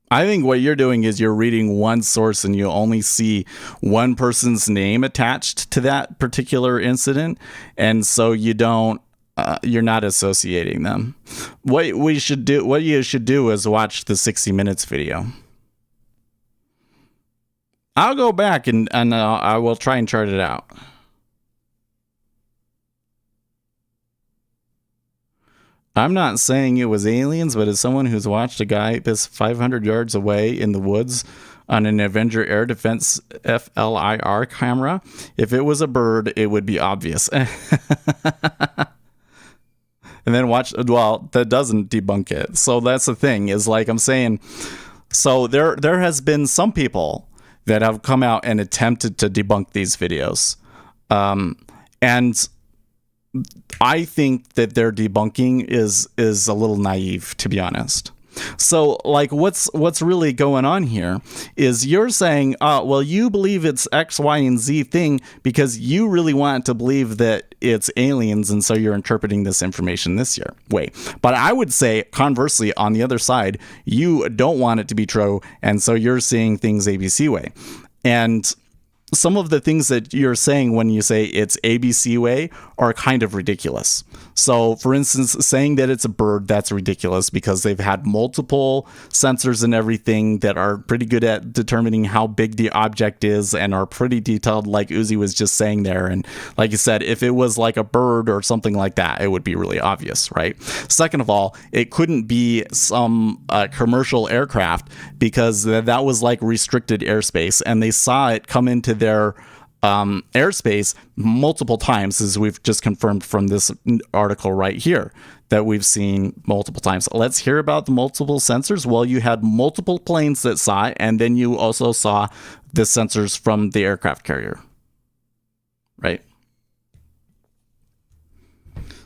I think what you're doing is you're reading one source and you only see one person's name attached to that particular incident, and so you don't. You're not associating them. What you should do is watch the 60 Minutes video. I'll go back and I will try and chart it out. I'm not saying it was aliens, but as someone who's watched a guy this 500 yards away in the woods on an Avenger Air Defense FLIR camera, if it was a bird, it would be obvious. And then watch, well, that doesn't debunk it. So that's the thing, is like I'm saying, so there has been some people that have come out and attempted to debunk these videos. And I think that their debunking is a little naive, to be honest. So, like, what's really going on here is you're saying, well, you believe it's X, Y, and Z thing because you really want to believe that it's aliens, and so you're interpreting this information this way. But I would say, conversely, on the other side, you don't want it to be true, and so you're seeing things ABC way. And some of the things that you're saying when you say it's ABC way are kind of ridiculous. So, for instance, saying that it's a bird, that's ridiculous because they've had multiple sensors and everything that are pretty good at determining how big the object is and are pretty detailed, like Uzi was just saying there. And like you said, if it was like a bird or something like that, it would be really obvious, right? Second of all, it couldn't be some commercial aircraft because that was like restricted airspace, and they saw it come into their airspace multiple times, as we've just confirmed from this article right here that we've seen multiple times. Let's hear about the multiple sensors. Well, you had multiple planes that saw it, and then you also saw the sensors from the aircraft carrier, right?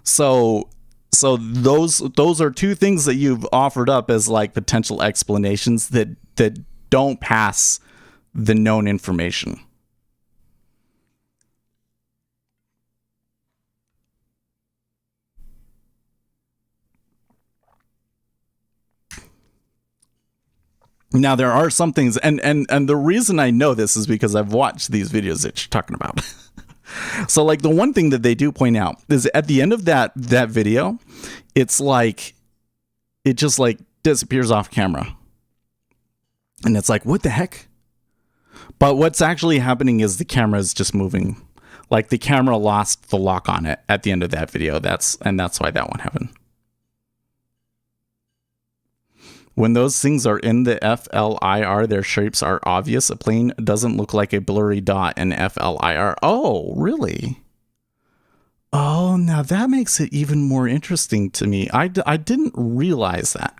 So those are two things that you've offered up as like potential explanations that don't pass the known information. Now, there are some things, and the reason I know this is because I've watched these videos that you're talking about. So, like, the one thing that they do point out is at the end of that video, it's like, it just, like, disappears off camera. And it's like, what the heck? But what's actually happening is the camera is just moving. Like the camera lost the lock on it at the end of that video. That's why that one happened. When those things are in the FLIR, their shapes are obvious. A plane doesn't look like a blurry dot in FLIR. Oh, really? Oh, now that makes it even more interesting to me. I didn't realize that.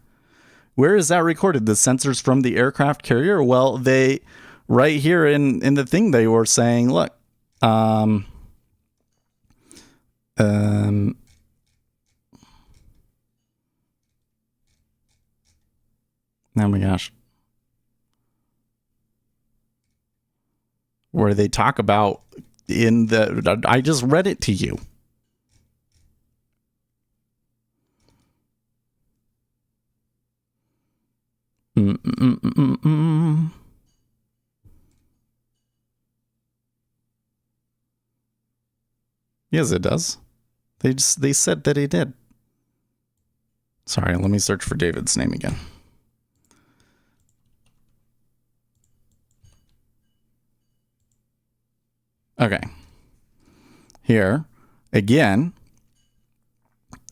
Where is that recorded? The sensors from the aircraft carrier? Well, they, right here in the thing, they were saying, look, oh my gosh. Where they talk about I just read it to you. Yes, it does. They said that it did. Sorry, let me search for David's name again. Okay. Here, again,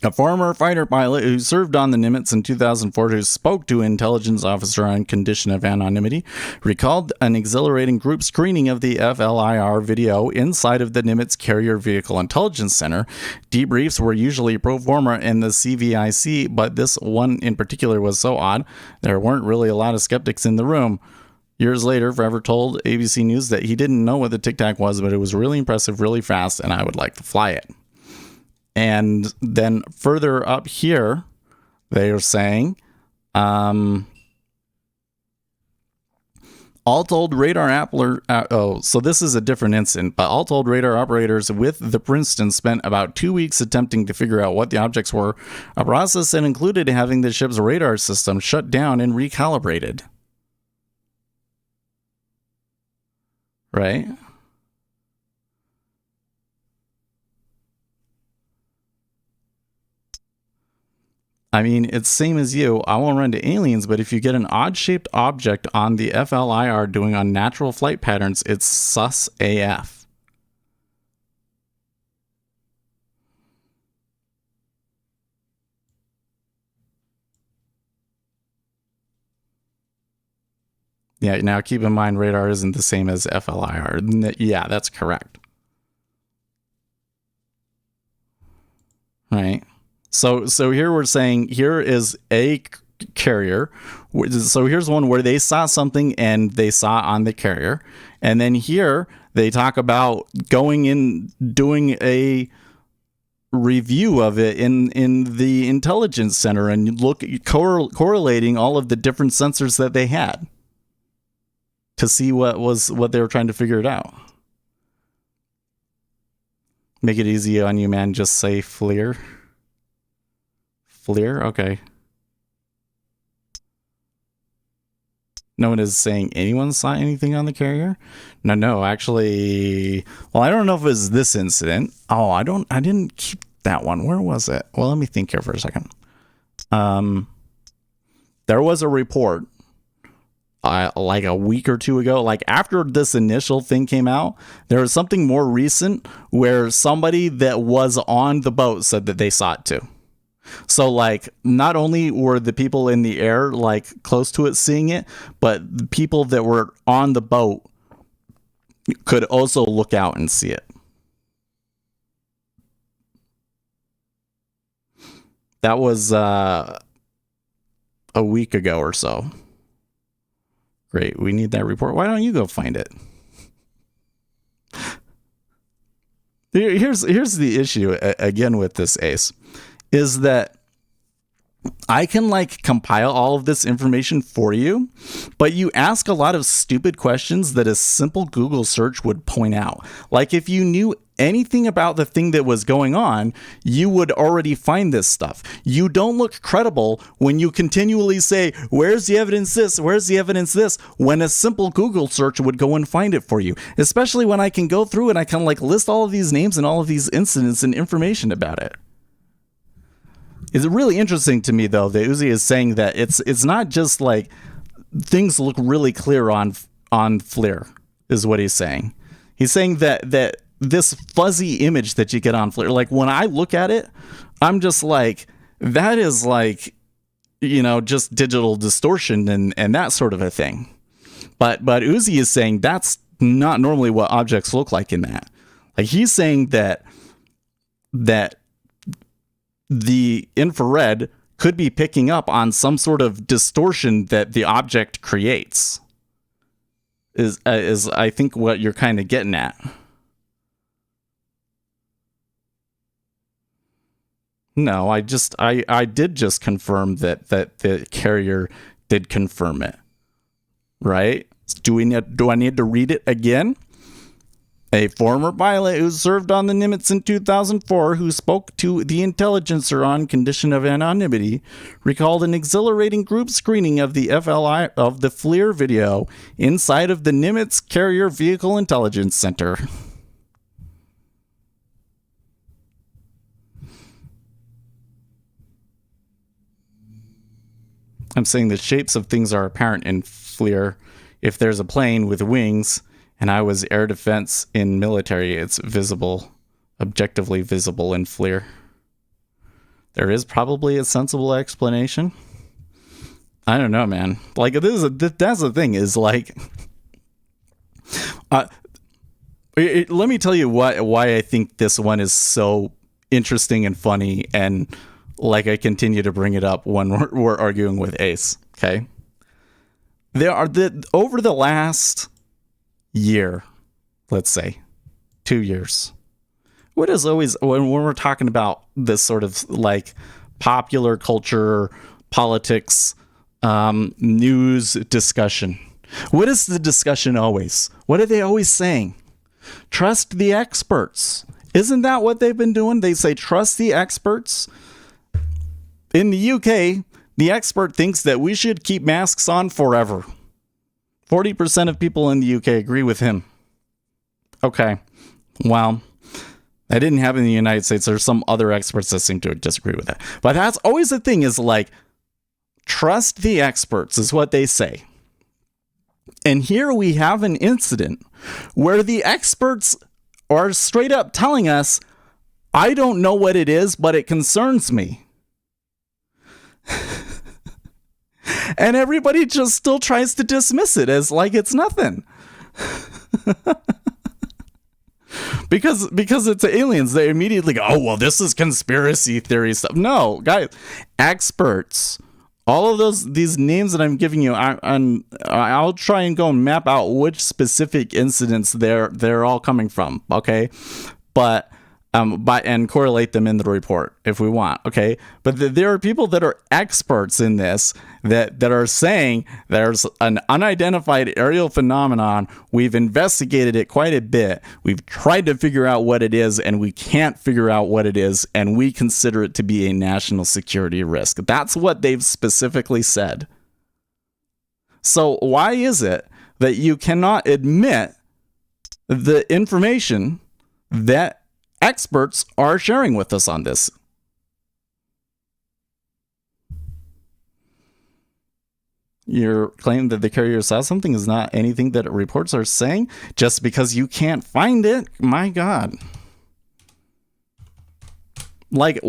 a former fighter pilot who served on the Nimitz in 2004 who spoke to an intelligence officer on condition of anonymity recalled an exhilarating group screening of the FLIR video inside of the Nimitz Carrier Vehicle Intelligence Center. Debriefs were usually pro forma in the CVIC, but this one in particular was so odd, there weren't really a lot of skeptics in the room. Years later, Forever told ABC News that he didn't know what the Tic Tac was, but it was really impressive, really fast, and I would like to fly it. And then further up here, they are saying, all told radar so this is a different incident, but all told radar operators with the Princeton spent about 2 weeks attempting to figure out what the objects were, a process that included having the ship's radar system shut down and recalibrated. Right? I mean, it's same as you. I won't run to aliens, but if you get an odd-shaped object on the FLIR doing unnatural flight patterns, it's sus AF. Yeah, now keep in mind radar isn't the same as FLIR. Yeah, that's correct. Right. So here we're saying here is a carrier. So here's one where they saw something and they saw on the carrier. And then here they talk about going in, doing a review of it in the intelligence center and correlating all of the different sensors that they had to see what they were trying to figure it out. Make it easy on you, man. Just say FLIR. FLIR? Okay. No one is saying anyone saw anything on the carrier? No, actually, well, I don't know if it was this incident. Oh, I didn't keep that one. Where was it? Well, let me think here for a second. There was a report like a week or two ago, like after this initial thing came out, there was something more recent where somebody that was on the boat said that they saw it too. So like not only were the people in the air like close to it seeing it, but the people that were on the boat could also look out and see it. That was a week ago or so. Great, we need that report. Why don't you go find it? Here's the issue again with this, Ace, is that I can like compile all of this information for you, but you ask a lot of stupid questions that a simple Google search would point out. Like if you knew anything about the thing that was going on, you would already find this stuff. You don't look credible when you continually say, where's the evidence this? Where's the evidence this? When a simple Google search would go and find it for you. Especially when I can go through and I can like list all of these names and all of these incidents and information about it. It's really interesting to me, though, that Uzi is saying that it's not just like things look really clear on FLIR. is what he's saying. He's saying that this fuzzy image that you get on FLIR, like when I look at it, I'm just like, that is like, just digital distortion and that sort of a thing. But Uzi is saying that's not normally what objects look like in that. Like he's saying that the infrared could be picking up on some sort of distortion that the object creates. Is I think what you're kind of getting at. No, I did just confirm that the carrier did confirm it. Right? Do I need to read it again? A former pilot who served on the Nimitz in 2004, who spoke to the Intelligencer on condition of anonymity, recalled an exhilarating group screening of the FLIR video inside of the Nimitz Carrier Vehicle Intelligence Center. I'm saying the shapes of things are apparent in FLIR. If there's a plane with wings, and I was air defense in military, it's visible, objectively visible in FLIR. There is probably a sensible explanation. I don't know, man. Like, that's the thing, is like, let me tell you why I think this one is so interesting and funny, and like I continue to bring it up when we're arguing with Ace, okay? Over the last year, let's say 2 years, what is always when we're talking about this sort of like popular culture, politics, news discussion, what is the discussion always? What are they always saying? Trust the experts. Isn't that what they've been doing? They say trust the experts. In the UK, the expert thinks that we should keep masks on forever. 40% of people in the UK agree with him. Okay, well, that didn't happen in the United States. There's some other experts that seem to disagree with that. But that's always the thing, is like, trust the experts is what they say. And here we have an incident where the experts are straight up telling us, I don't know what it is, but it concerns me. And everybody just still tries to dismiss it as like it's nothing. because it's aliens, they immediately go, oh, well, this is conspiracy theory stuff. No, guys, experts, all of these names that I'm giving you, I'll try and go and map out which specific incidents they're all coming from, okay? But and correlate them in the report if we want, okay? But there are people that are experts in this that are saying there's an unidentified aerial phenomenon. We've investigated it quite a bit. We've tried to figure out what it is, and we can't figure out what it is, and we consider it to be a national security risk. That's what they've specifically said. So why is it that you cannot admit the information that experts are sharing with us on this? Your claim that the carrier saw something is not anything that reports are saying just because you can't find it. My God. Like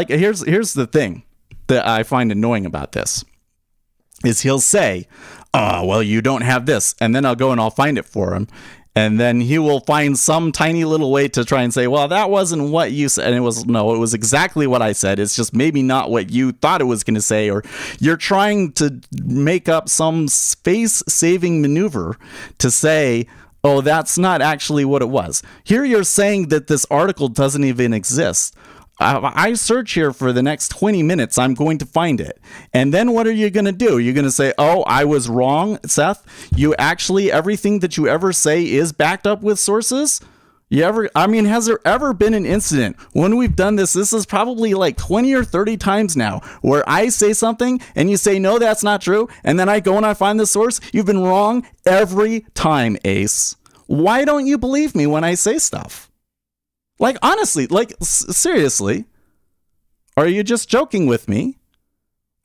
here's the thing that I find annoying about this is he'll say, oh, well, you don't have this. And then I'll go and I'll find it for him. And then he will find some tiny little way to try and say, well, that wasn't what you said. And it was exactly what I said. It's just maybe not what you thought it was going to say. Or you're trying to make up some space-saving maneuver to say, oh, that's not actually what it was. Here you're saying that this article doesn't even exist. I search here for the next 20 minutes, I'm going to find it. And then what are you going to do? You're going to say, oh, I was wrong, Seth. Everything that you ever say is backed up with sources? Has there ever been an incident when we've done this? This is probably like 20 or 30 times now where I say something and you say, no, that's not true. And then I go and I find the source. You've been wrong every time, Ace. Why don't you believe me when I say stuff? Like, honestly, seriously, are you just joking with me?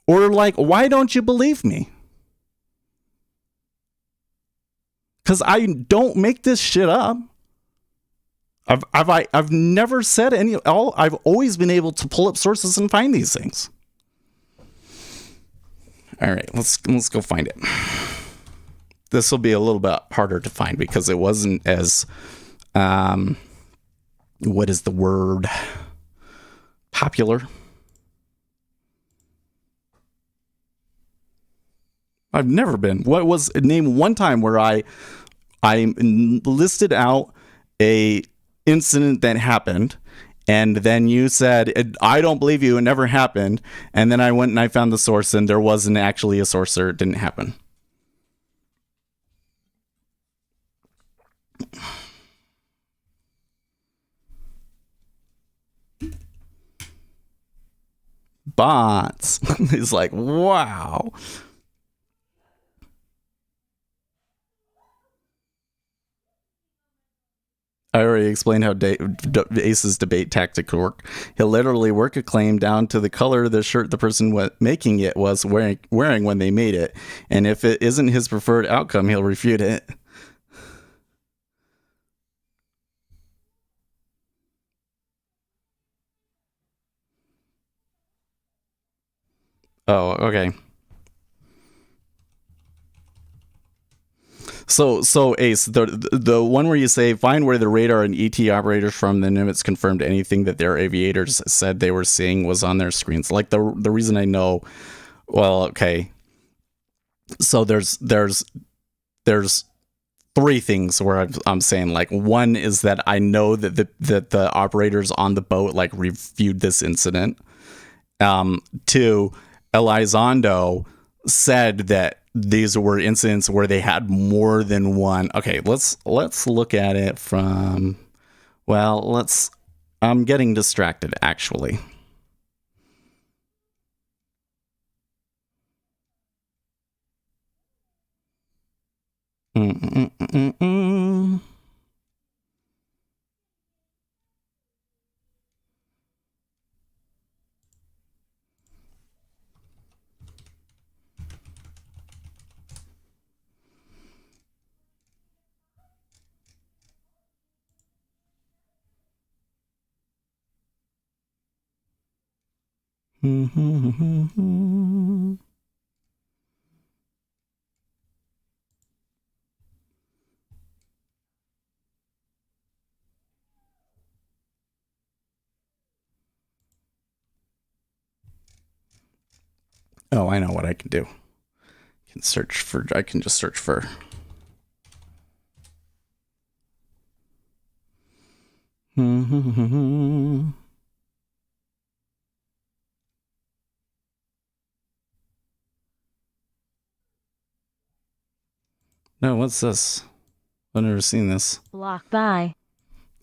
Or why don't you believe me? because I don't make this shit up. I've never said I've always been able to pull up sources and find these things. All right, let's go find it. This will be a little bit harder to find because it wasn't as what is the word? Popular. I've never been. What was name one time where I listed out a incident that happened, and then you said, I don't believe you, it never happened, and then I went and I found the source and there wasn't actually a source, or it didn't happen. Bots. He's like, wow. I already explained how Ace's debate tactics work. He'll literally work a claim down to the color of the shirt the person making it was wearing when they made it. And if it isn't his preferred outcome, he'll refute it. Oh, okay. So Ace, the one where you say find where the radar and ET operators from the Nimitz confirmed anything that their aviators said they were seeing was on their screens. Like the reason I know, well, okay. So there's three things where I'm saying, like, one is that I know that the operators on the boat like reviewed this incident. Two, Elizondo said that these were incidents where they had more than one. Okay, let's look at it from, well, I'm getting distracted actually. Oh, I know what I can do. I can just search for. No, what's this? I've never seen this. Block by.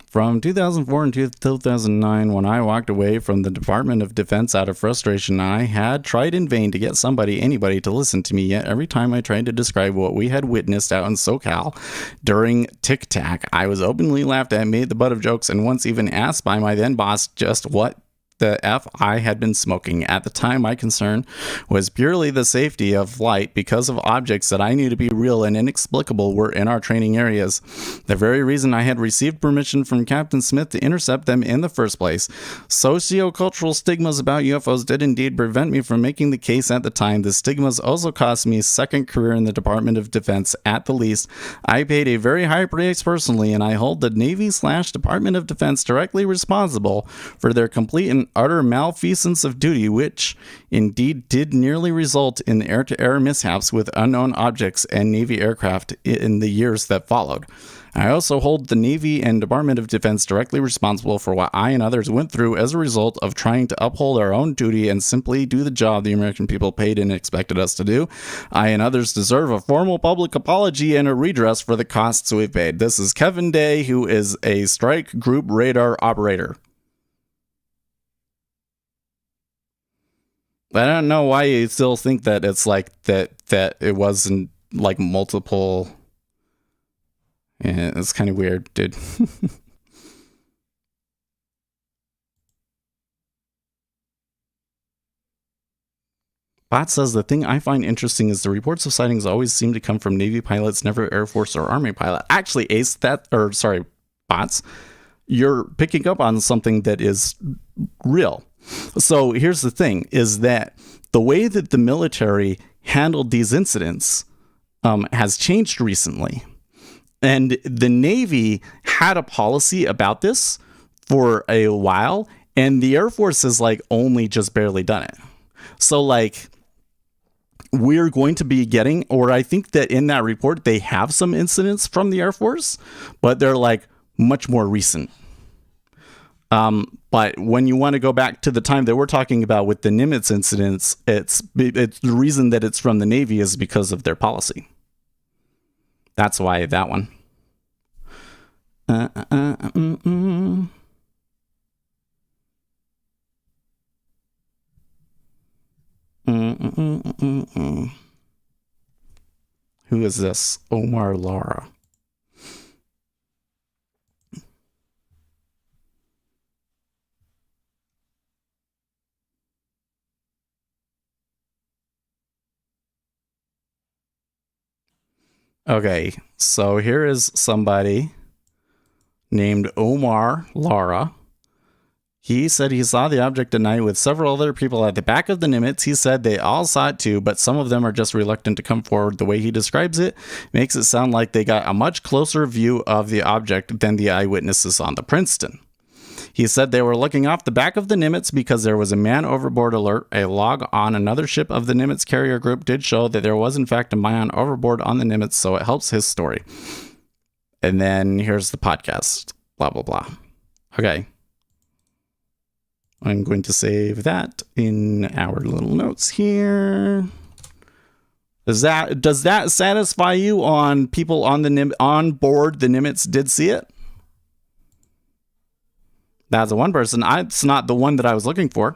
From 2004 and 2009, when I walked away from the Department of Defense out of frustration, I had tried in vain to get anybody to listen to me, yet every time I tried to describe what we had witnessed out in SoCal during Tic Tac, I was openly laughed at, made the butt of jokes, and once even asked by my then boss just what the F I had been smoking. At the time, my concern was purely the safety of flight because of objects that I knew to be real and inexplicable were in our training areas. The very reason I had received permission from Captain Smith to intercept them in the first place. Sociocultural stigmas about UFOs did indeed prevent me from making the case at the time. The stigmas also cost me a second career in the Department of Defense at the least. I paid a very high price personally, and I hold the Navy/Department of Defense directly responsible for their complete and utter malfeasance of duty, which indeed did nearly result in air-to-air mishaps with unknown objects and Navy aircraft in the years that followed. I also hold the Navy and Department of Defense directly responsible for what I and others went through as a result of trying to uphold our own duty and simply do the job the American people paid and expected us to do. I and others deserve a formal public apology and a redress for the costs we've paid. This is Kevin Day, who is a strike group radar operator. I don't know why you still think that it's like that it wasn't like multiple. Yeah, it's kind of weird, dude. Bot says, the thing I find interesting is the reports of sightings always seem to come from Navy pilots, never Air Force or Army pilot. Actually, Ace, bots, you're picking up on something that is real. So here's the thing, is that the way that the military handled these incidents has changed recently. And the Navy had a policy about this for a while, and the Air Force has like only just barely done it. So like we're going to be getting, or I think that in that report, they have some incidents from the Air Force, but they're like much more recent. But when you want to go back to the time that we're talking about with the Nimitz incidents, it's the reason that it's from the Navy is because of their policy. That's why that one. Who is this? Omar Lara. Okay, so here is somebody named Omar Lara. He said he saw the object at night with several other people at the back of the Nimitz. He said they all saw it too, but some of them are just reluctant to come forward. The way he describes it makes it sound like they got a much closer view of the object than the eyewitnesses on the Princeton. He said they were looking off the back of the Nimitz because there was a man overboard alert. A log on another ship of the Nimitz carrier group did show that there was in fact a man overboard on the Nimitz, so it helps his story. And then here's the podcast. Blah, blah, blah. Okay. I'm going to save that in our little notes here. Does that satisfy you on people on board the Nimitz did see it? That's the one person. It's not the one that I was looking for.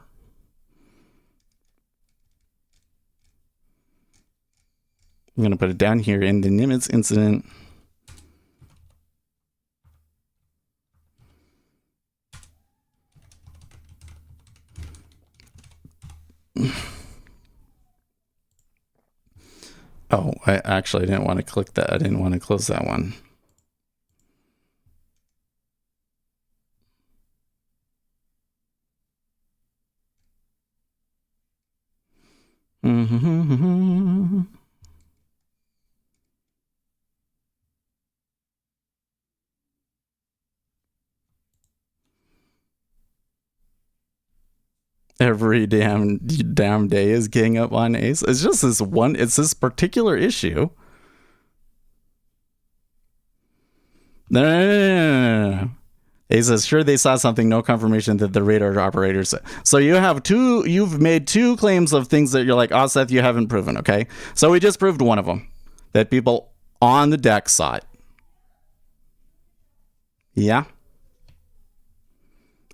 I'm going to put it down here in the Nimitz incident. Oh, I actually didn't want to click that. I didn't want to close that one. Every damn day is getting up on Ace. It's just this one. It's this particular issue. No. Ace says, sure, they saw something. No confirmation that the radar operators. So you've made two claims of things that you're like, oh, Seth, you haven't proven. Okay. So we just proved one of them, that people on the deck saw it. Yeah.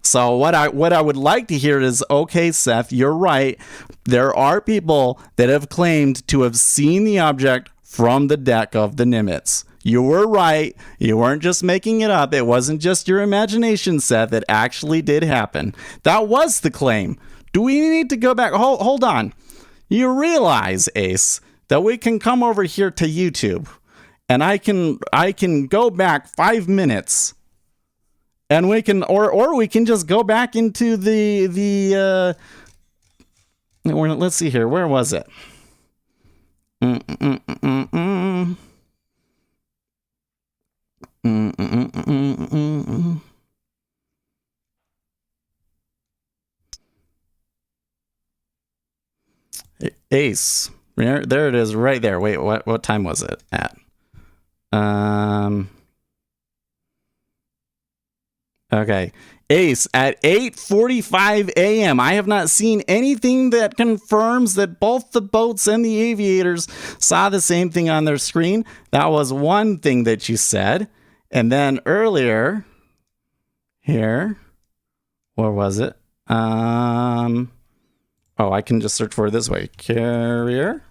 So what I would like to hear is, okay, Seth, you're right. There are people that have claimed to have seen the object from the deck of the Nimitz. You were right. You weren't just making it up. It wasn't just your imagination, Seth. It actually did happen. That was the claim. Do we need to go back? Hold on. You realize, Ace, that we can come over here to YouTube and I can go back 5 minutes. And we can, or we can just go back into let's see here. Where was it? Ace. There it is right there. Wait, what time was it at? Okay. Ace, at 8:45 a.m. I have not seen anything that confirms that both the boats and the aviators saw the same thing on their screen. That was one thing that you said. And then earlier here, where was it? I can just search for it this way. Carrier.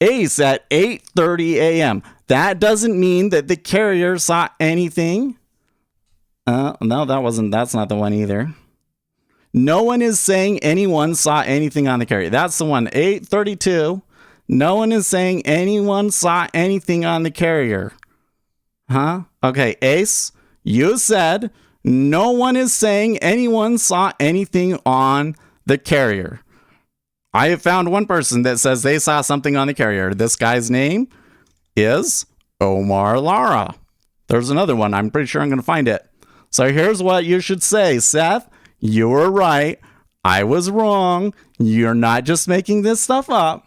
Ace at 8:30 a.m. That doesn't mean that the carrier saw anything. No, that's not the one either. No one is saying anyone saw anything on the carrier. That's the one. 832. No one is saying anyone saw anything on the carrier. Huh? Okay, Ace, you said no one is saying anyone saw anything on the carrier. I have found one person that says they saw something on the carrier. This guy's name is Omar Lara. There's another one. I'm pretty sure I'm going to find it. So here's what you should say, Seth. You were right. I was wrong. You're not just making this stuff up.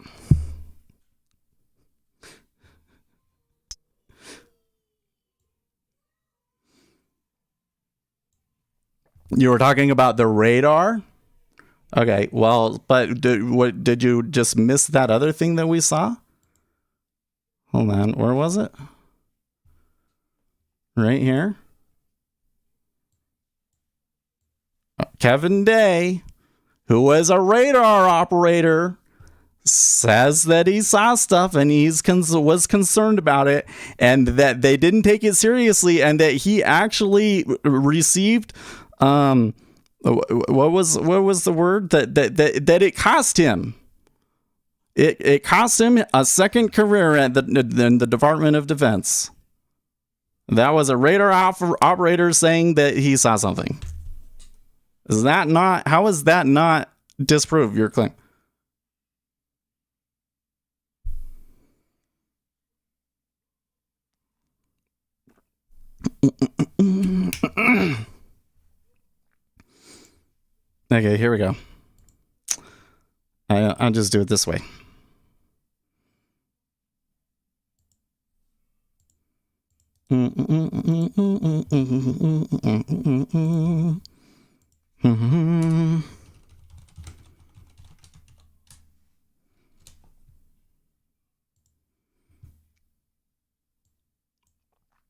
You were talking about the radar? Okay, well, but did you just miss that other thing that we saw? Hold on, where was it? Right here. Kevin Day, who was a radar operator, says that he saw stuff and was concerned about it, and that they didn't take it seriously, and that he actually received what was the word that it cost him. It cost him a second career at the Department of Defense. That was a radar operator saying that he saw something. Is that not? How is that not disprove your claim? Okay, here we go. I'll just do it this way.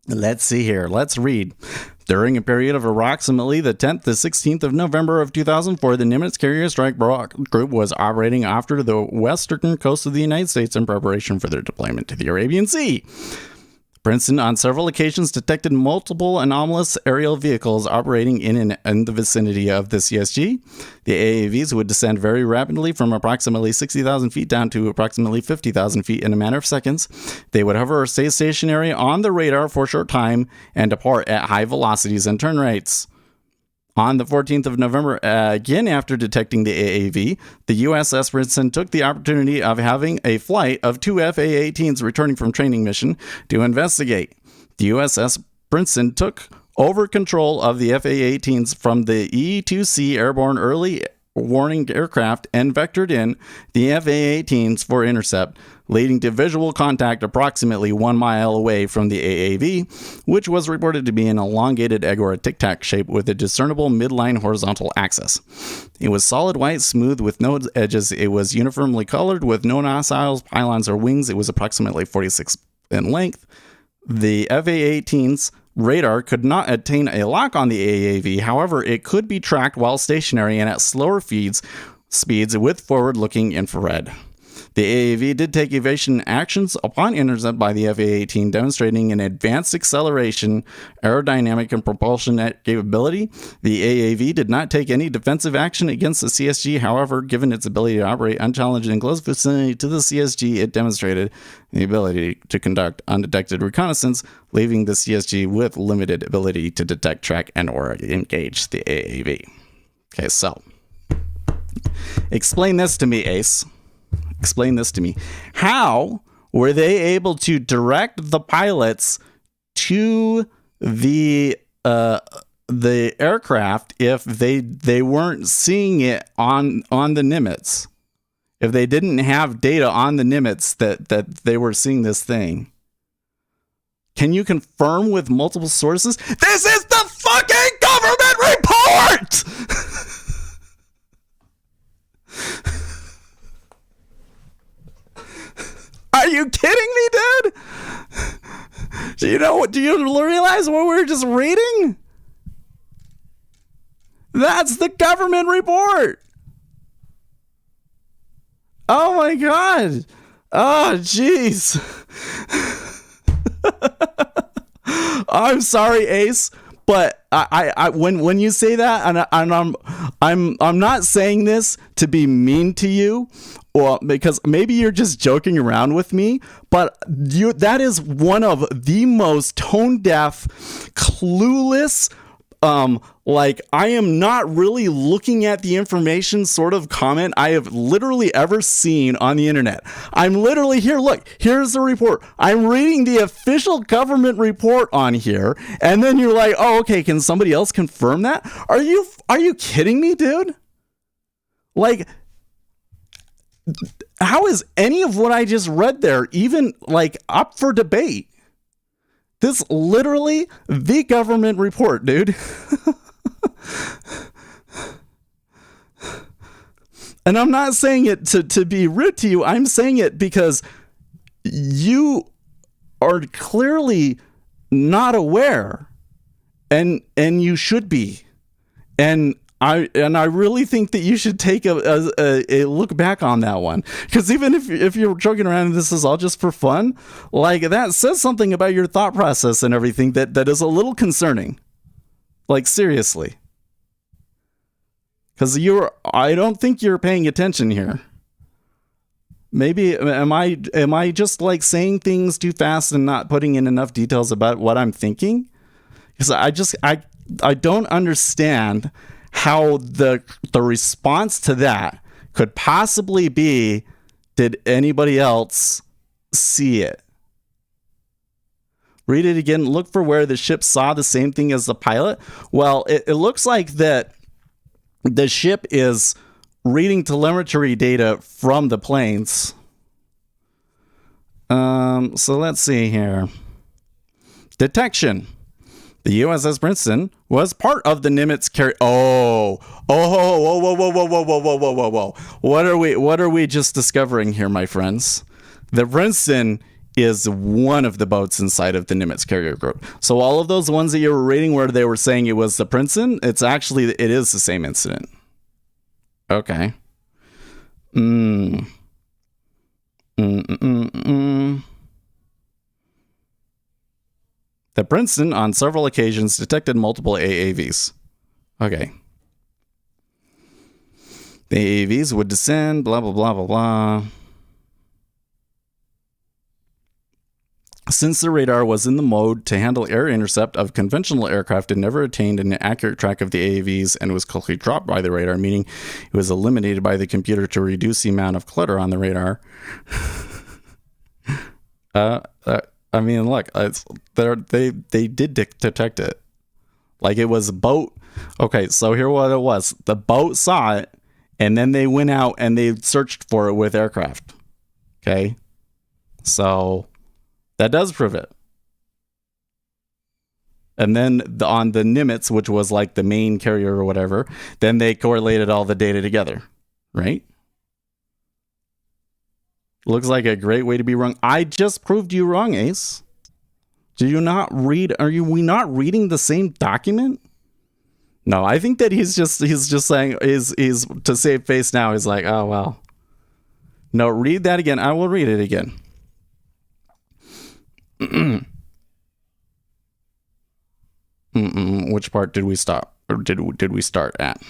Let's see here. Let's read. During a period of approximately the 10th to 16th of November of 2004, the Nimitz Carrier Strike Group was operating off the western coast of the United States in preparation for their deployment to the Arabian Sea. Princeton, on several occasions, detected multiple anomalous aerial vehicles operating in the vicinity of the CSG. The AAVs would descend very rapidly from approximately 60,000 feet down to approximately 50,000 feet in a matter of seconds. They would hover or stay stationary on the radar for a short time and depart at high velocities and turn rates. On the 14th of November, again after detecting the AAV, the USS Princeton took the opportunity of having a flight of two FA-18s returning from training mission to investigate. The USS Princeton took over control of the FA-18s from the E-2C airborne early warning aircraft and vectored in the FA-18s for intercept, leading to visual contact approximately 1 mile away from the AAV, which was reported to be an elongated egg or a tic-tac shape with a discernible midline horizontal axis. It was solid white, smooth, with no edges. It was uniformly colored with no nacelles, pylons, or wings. It was approximately 46 in length. The FA-18's radar could not attain a lock on the AAV. However, it could be tracked while stationary and at slower speeds with forward-looking infrared. The AAV did take evasion actions upon intercept by the FA-18, demonstrating an advanced acceleration, aerodynamic, and propulsion capability. The AAV did not take any defensive action against the CSG. However, given its ability to operate unchallenged in close vicinity to the CSG, it demonstrated the ability to conduct undetected reconnaissance, leaving the CSG with limited ability to detect, track, and or engage the AAV. Okay, so explain this to me, Ace. Explain this to me. How were they able to direct the pilots to the aircraft if they weren't seeing it on the Nimitz? If they didn't have data on the Nimitz that they were seeing this thing? Can you confirm with multiple sources? This is the fucking government report! Are you kidding me, dude? Do you realize what we're just reading? That's the government report. Oh my god. Oh jeez. I'm sorry, Ace, but I when you say that, and I'm not saying this to be mean to you, or because maybe you're just joking around with me, but that is one of the most tone deaf, clueless, like I am not really looking at the information sort of comment I have literally ever seen on the internet. I'm literally here. Look, here's the report. I'm reading the official government report on here. And then you're like, oh, okay. Can somebody else confirm that? Are you kidding me, dude? Like, how is any of what I just read there even like up for debate? This literally the government report, dude. And I'm not saying it to be rude to you. I'm saying it because you are clearly not aware, and you should be. And I really think that you should take a look back on that one, because even if you're joking around and this is all just for fun, like that says something about your thought process and everything that is a little concerning. Like seriously, because I don't think you're paying attention here. Maybe am I just like saying things too fast and not putting in enough details about what I'm thinking? Because I don't understand how the response to that could possibly be, did anybody else see it? Read it again. Look for where the ship saw the same thing as the pilot. Well, it looks like that the ship is reading telemetry data from the planes. So let's see here. Detection. The USS Princeton was part of the Nimitz carrier. Whoa. What are we just discovering here, my friends? The Princeton is one of the boats inside of the Nimitz carrier group. So all of those ones that you were reading where they were saying it was the Princeton, it is the same incident. Okay. The Princeton, on several occasions, detected multiple AAVs. Okay. The AAVs would descend, blah, blah, blah, blah, blah. Since the radar was in the mode to handle air intercept of conventional aircraft, it never attained an accurate track of the AAVs and was quickly dropped by the radar, meaning it was eliminated by the computer to reduce the amount of clutter on the radar. I mean, look, they did detect it. Like it was a boat. Okay, so here what it was. The boat saw it, and then they went out and they searched for it with aircraft. Okay? So that does prove it. And then on the Nimitz, which was like the main carrier or whatever, then they correlated all the data together. Right? Looks like a great way to be wrong. I just proved you wrong, Ace. Do you not read? We not reading the same document? No, I think that he's just saying he's to save face now. He's like, oh well. No, read that again. I will read it again. Which part did we stop? Or did we start at?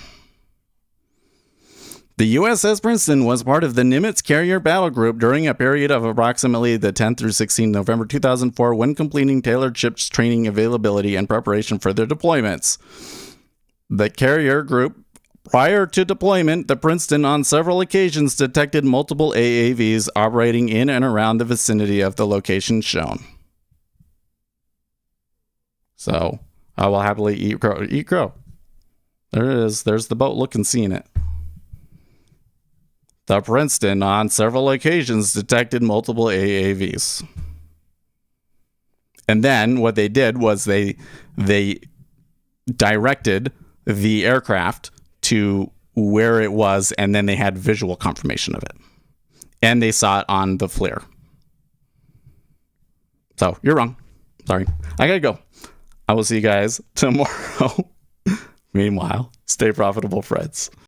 The USS Princeton was part of the Nimitz carrier battle group during a period of approximately the 10th through 16th November 2004 when completing tailored ships training availability and preparation for their deployments. The carrier group, prior to deployment, the Princeton on several occasions detected multiple AAVs operating in and around the vicinity of the location shown. So, I will happily eat crow. Eat crow. There it is. There's the boat. Look and seeing it. The Princeton, on several occasions, detected multiple AAVs. And then what they did was they directed the aircraft to where it was, and then they had visual confirmation of it. And they saw it on the FLIR. So, you're wrong. Sorry. I gotta go. I will see you guys tomorrow. Meanwhile, stay profitable, friends.